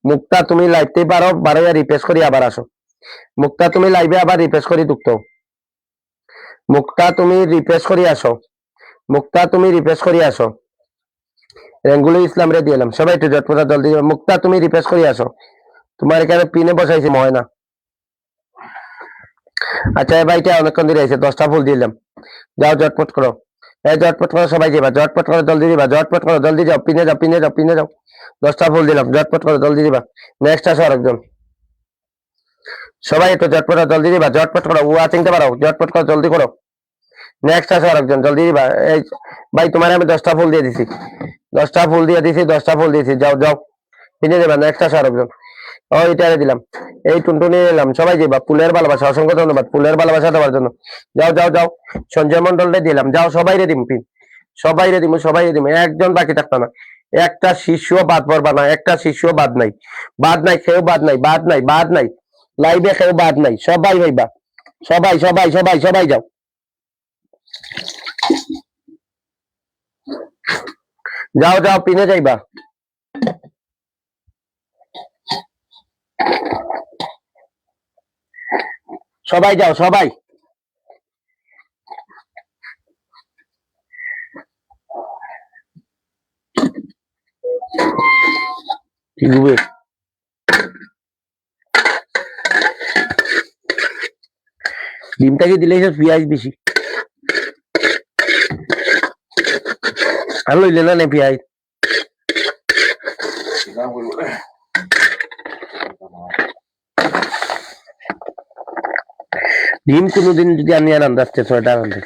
মুক্তা তুমি লাইভতেই পারো, বারো রিফ্রেশ করি আবার আসো, মুক্তা তুমি লাইভে আবার রিফ্রেশ করি ঢুকতো, মুক্তা তুমি রিফ্রেশ করি আসো, মুক্তা তুমি রিফ্রেশ করি আসো, রেঙ্গুলো ইসলাম রে দিলাম, সবাই একটু ঝটপটা জলদি যাবে। মুক্তা তুমি রিফ্রেশ করে আসো, তোমার এখানে পিনে বসাইছি ময়না। আচ্ছা এই ভাইটা অনেকক্ষণ ধরে আছে, 10টা ফুল দিলাম, যাও ঝটপট করো, এই ঝটপট করো সবাই যাবা, ঝটপট করো জলদি দিবা, ঝটপট করো জলদি যাও, পিনে যাও পিনে যাও পিনে যাও, 10টা ফুল দিলাম, ঝটপট করো জলদি দিবা। নেক্সট আসো আরেকজন, সবাই একটু ঝটপট করো, জলদি দিবা, ঝটপট করো, ওয়াচিংটা বাড়াও, ঝটপট করো জলদি করো। নেক্সট আসো আরেকজন, জলদি দিবা। এই ভাই তোমার আমি 10টা ফুল দিয়ে দিছি, 10টা ফুল দিয়ে দিছি, 10টা ফুল দিয়েছি, যাও যাও পিনে দেবা। নেক্সট আসো আরেকজন, ও এটারে দিলাম, এই টুনটুনি নিলাম, সবাই যাবা। ফুলের ভালোবাসা, অসংখ্য ধন্যবাদ ফুলের ভালোবাসা দেওয়ার জন্য। যাও যাও যাও, সঞ্জয় মন্ডলরে দিলাম, যাও সবাই রে দিম পিন, সবাই রে দিম, সবাই রে দিম, একজন বাকি থাকতো না। একটা শিষ্য বাদ পড়বা না, একটা শিষ্য বাদ নাই, বাদ নাই, কেউ বাদ নাই, বাদ নাই, বাদ নাই, লাইভে কেউ বাদ নাই, সবাই হইবা, সবাই সবাই সবাই সবাই যাও, যাও যাও পিনে যাইবা, সবাই যাও সবাই। কি হবে? ডিমটাকে দিলে পেঁয়াজ বেশি, আর লইলে না পেঁয়াজ। ডিম কোনোদিন যদি আমি আর আন্দাজতে 6টা রান্ধে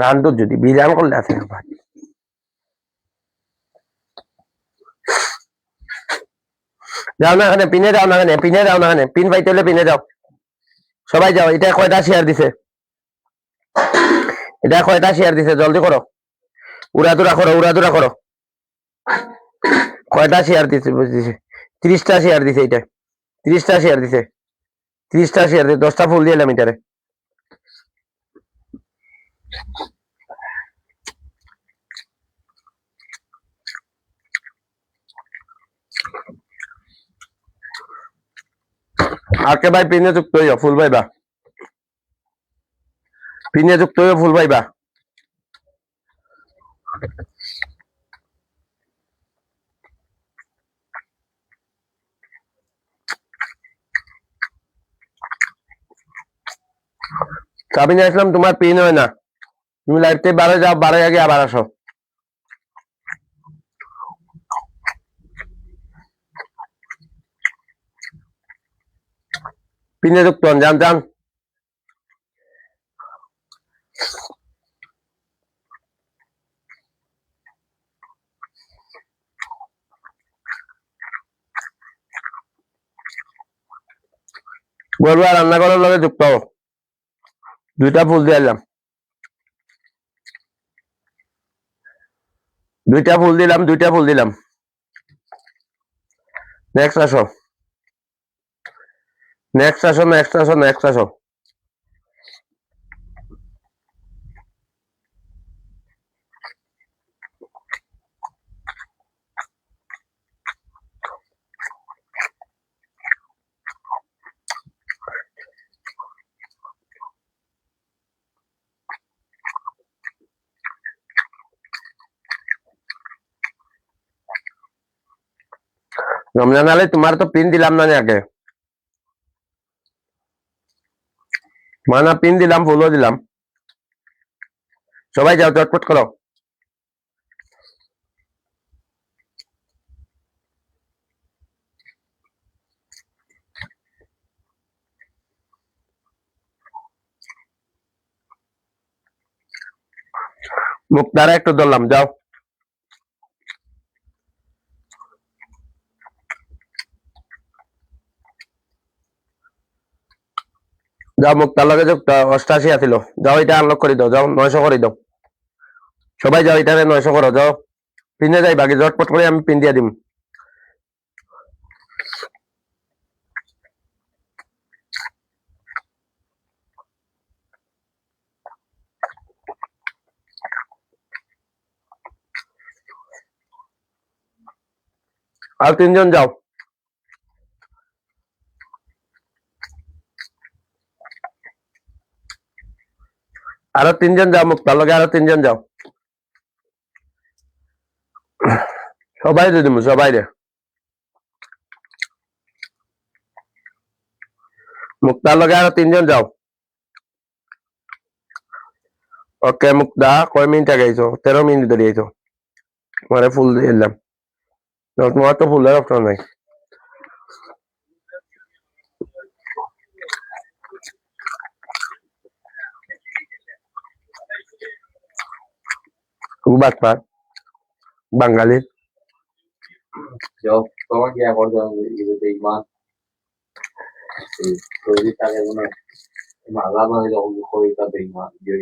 রান্ধো, যদি বিরাম করলে আছে ভাই। যাও না এখানে পিনে, যাও না এখানে পিনে, যাও না এখানে পিন পাইতে হলে পিনে যাও, সবাই যাও। এটা কয়টা শেয়ার দিছে, এটা কয়টা শেয়ার দিছে, জলদি করো, উড়াদুরা করো, উড়াদুরা করো। কয়টা শেয়ার দিছে বুঝতেছে, 30টা শেয়ার দিছে, এটা 30টা শেয়ার দিছে, 30টা শেয়ার দিছে, 10টা ফুল দিয়ে এলাম এটারে। আকে ভাই পিনে যুক্ত হইয়া ফুল পাইবা, পিনে যুক্ত হইয়া ফুল পাইবা। সাবিনা ইসলাম তোমার পিন হয় না, তুমি লাইভ থেকে বারে যাও, বারে আগে আবার আসো। পিনে যুক্ত হন, যান যান। বলবো আর রান্না করার লগে যুক্ত হও, 2টা ফুল দিয়ে এলাম, 2টা ফুল দিলাম, 2টা ফুল দিলাম। নেক্সট আসো, নেক্সট আসো, নেক্সট আসো, নেক্সট আসো। রমজান আলী তোমার তো পিন দিলাম না আগে, মানা পিন দিলাম, ফুলও দিলাম, সবাই যাও চটপট করো। মুক্তারা একটু ধরলাম, যাও যাও, মুক্তার লগে যুক্ত 88 আছিল, যাও এটা আনলক করে দাও, যাও 900 করে দাও, সবাই যাও এটারে 900 করো, যাও পিনে যাই বাকি ঝটপট করে আমি পিন দিয়ে দিম। আর 3জন যাও, আরো 3জন যাও, মুক্তার লগে আরো 3জন যাও। সবাই দিয়ে দিব, সবাই রে। মুক্তার লগে আরো 3 জন যাও। ওকে মুক্তা, কয় মিনিট আগে আইছো? 13 মিনিট ধরে আইছো। তোমারে ফুল দিয়ে দিলাম। তোমার তো ফুলের অপশন নাই। খুব বাটপার বাঙালি। Yo, ¿cómo que acuerdo de Iman? Todavía está de una malama de los juegos de Iman. Yo,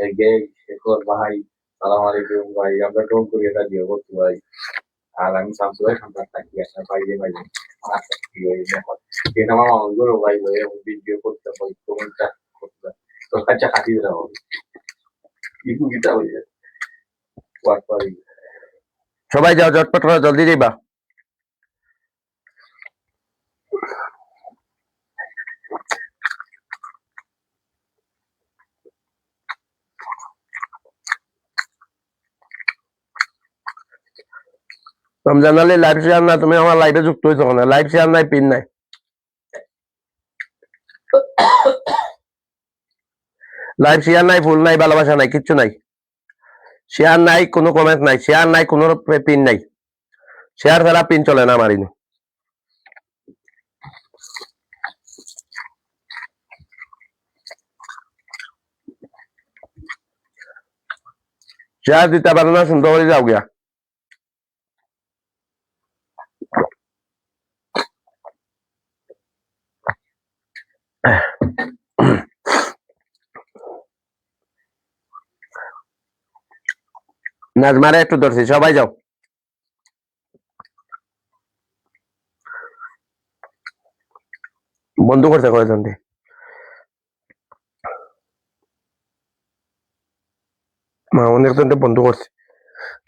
el gay, el core bahai, salam alaikum bhai, আমরা টোন করে এটা দিয়ে করতে ভাই। আর আমি সামসুয়ের সন্তান থাকি, একটা ভাই যে ভাই আচ্ছা কি হই না যে নাম আমার গুরু ভাই ভাই ভিডিও করতে হয় কমেন্টটা করতে তো কাচ্চা কাটি দিলাম কি গিটা হই ওয়াট পারি সবাই যাও, ঝটপট করো, জলদি যাইবা। রমজান আলী লাইভ শেয়ার না, তুমি আমার লাইভে যুক্ত হয়েছো না, লাইভ শেয়ার নাই, পিন নাই। লাইভ শেয়ার নাই, ফুল নাই, ভালোবাসা নাই, কিচ্ছু নাই। শেয়ার নাই, কোনো কমেন্ট নাই, শেয়ার নাই, কোনো পিন নাই। শেয়ার ছাড়া পিন চলে না আমার ইনো। শেয়ার দিতে পারো না, সুন্দর করে যাও গিয়া। নাজমারে একটু ধরছি, সবাই যাও। বন্ধু করছে কয়েকজন দিয়ে অনেক জন বন্ধু করছে।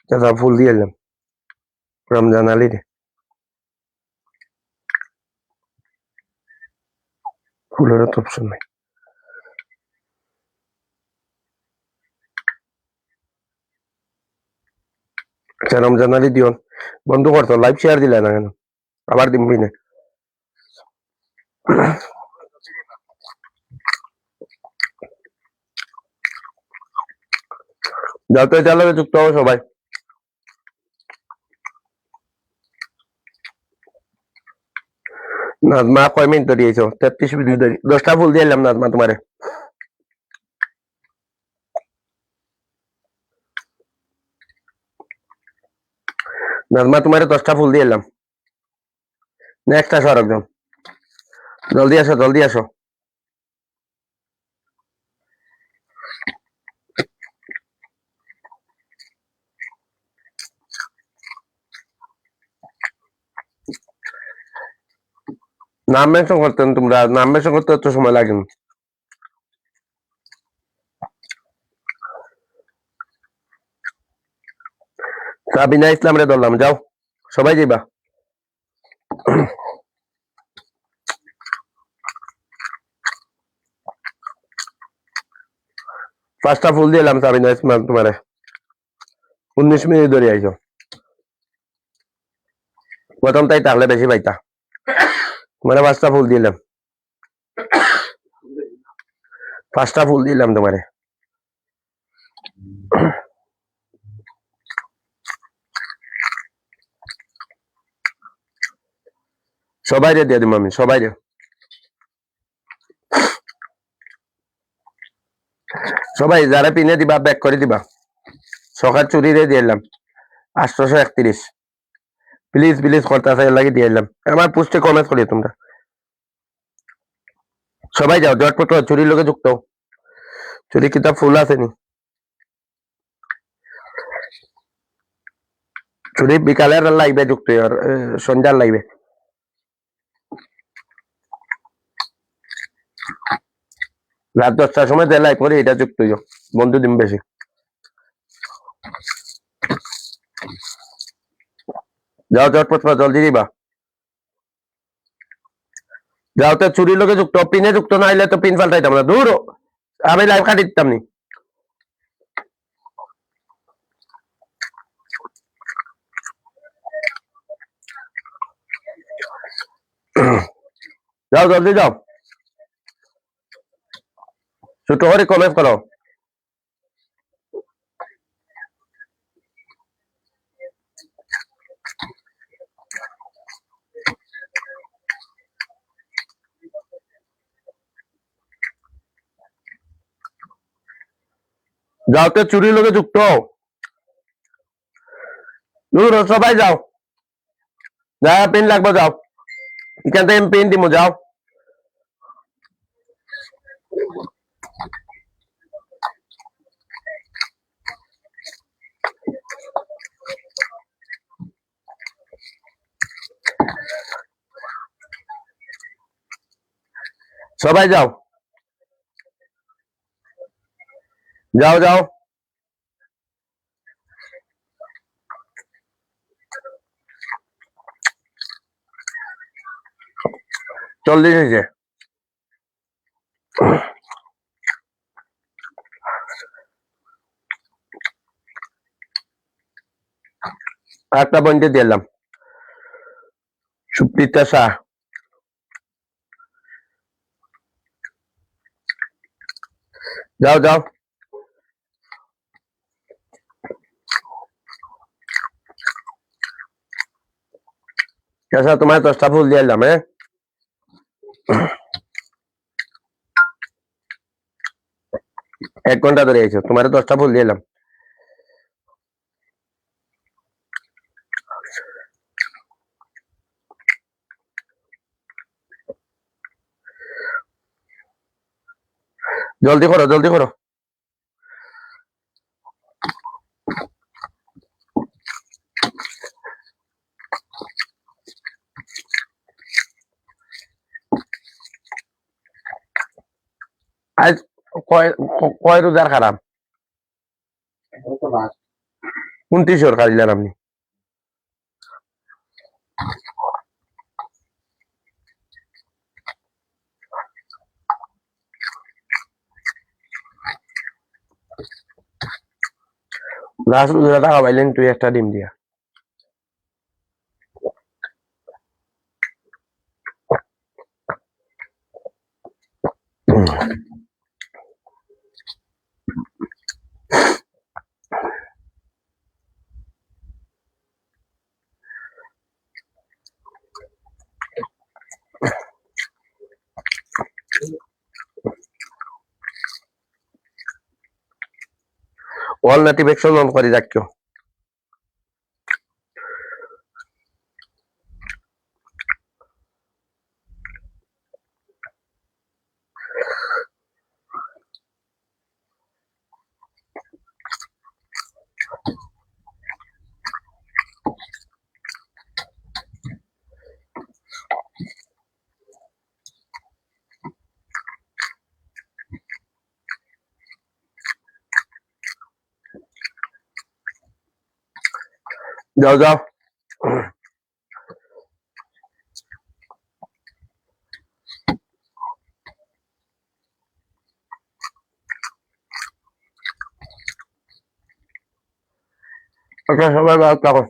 দাদা ফুল দিয়ে এলাম রমজান আলী রে, ফুলের তো অপশন নাই। আচ্ছা রমজান আলী দিও বন্ধু করতো, লাইভ শেয়ার দিলে না কেন? আবার দিবি না। যাও তো, এটা লগে যুক্ত হবো সবাই। নাজমা কয় মিনিট ধরে দিয়েছো? 33 মিনিট ধরে। 10টা ফুল দিয়ে এলাম নাজমা তোমারে। নাজমা তোমারে 10টা ফুল দিয়ে এলাম। নেক্সট আসো আরেকজন, জলদি আসো, জলদি আসো। নাম মেনশন করতেন তোমরা, নাম মেনশন করতে এত সময় লাগে না। সাবিনা ইসলাম রে ধরলাম, যাও সবাই যাইবা। পাঁচটা ফুল দিলাম সাবিনা ইসলাম তোমারে। 19 মিনিট ধরে আইছো, প্রথম তাই তাহলে বেশি পাইতা। তোমারে 5টা ফুল দিলাম, 5টা ফুল দিলাম তোমারে। সবাই রে দিয়ে দিব আমি, সবাই রে। সবাই যারা পিনে দিবা ব্যাক করে দিবা। সকাল চুরি রে দিয়ে এলাম 831। প্লিজ প্লিজ করতে লাগে দিয়ে এলাম। আমার পোস্টে কমেন্ট করি তোমরা সবাই যাও, জটপট চুরির লোকে যুক্ত। চুরি কিতাব ফুল আসেনি, চুরি বিকালের লাইভে যুক্ত, আর সন্ধ্যার লাইভে। রাত 10টার সময় যে লাইভ করি এটা যুক্ত হইও, বন্ধু দিন বেশি। যাও জটপট জলদি দিবা। যাও তো, চুরির লোকে যুক্ত, পিনে যুক্ত না হইলে তো পিন পাল্টাইতাম না, দূর আমি লাইভ কাটি দিতাম নি। যাও জলদি যাও, ছোট করে কমেন্ট করো। যাও তো চুরি লোকে যুক্ত হও। দূর হও, সবাই যাও, যা পেন লাগবে যাও, এখান থেকে পেন দিব, যাও। সবাই যাও, যাও যাও। জলদি হয়েছে। একটা পয়েন্টে দিলাম, সুপ্রিতা শাহ। যাও যাও। আচ্ছা, তোমার 10টা ফুল দিয়ে এলাম, হ্যাঁ। এক ঘন্টা ধরে আইছো, তোমার 10টা ফুল দিয়ে এলাম। জলদি করো, জলদি করো। আজ কয় কয় রোজার খারাপ? 29 খাইলেন আপনি। লাস্ট রোজা টাকা পাইলেন তুই একটা ডিম দিয়া। অল নোটিফিকেশন অন করে রাখিও। যাও যাও। সবাই ভালো থাকো।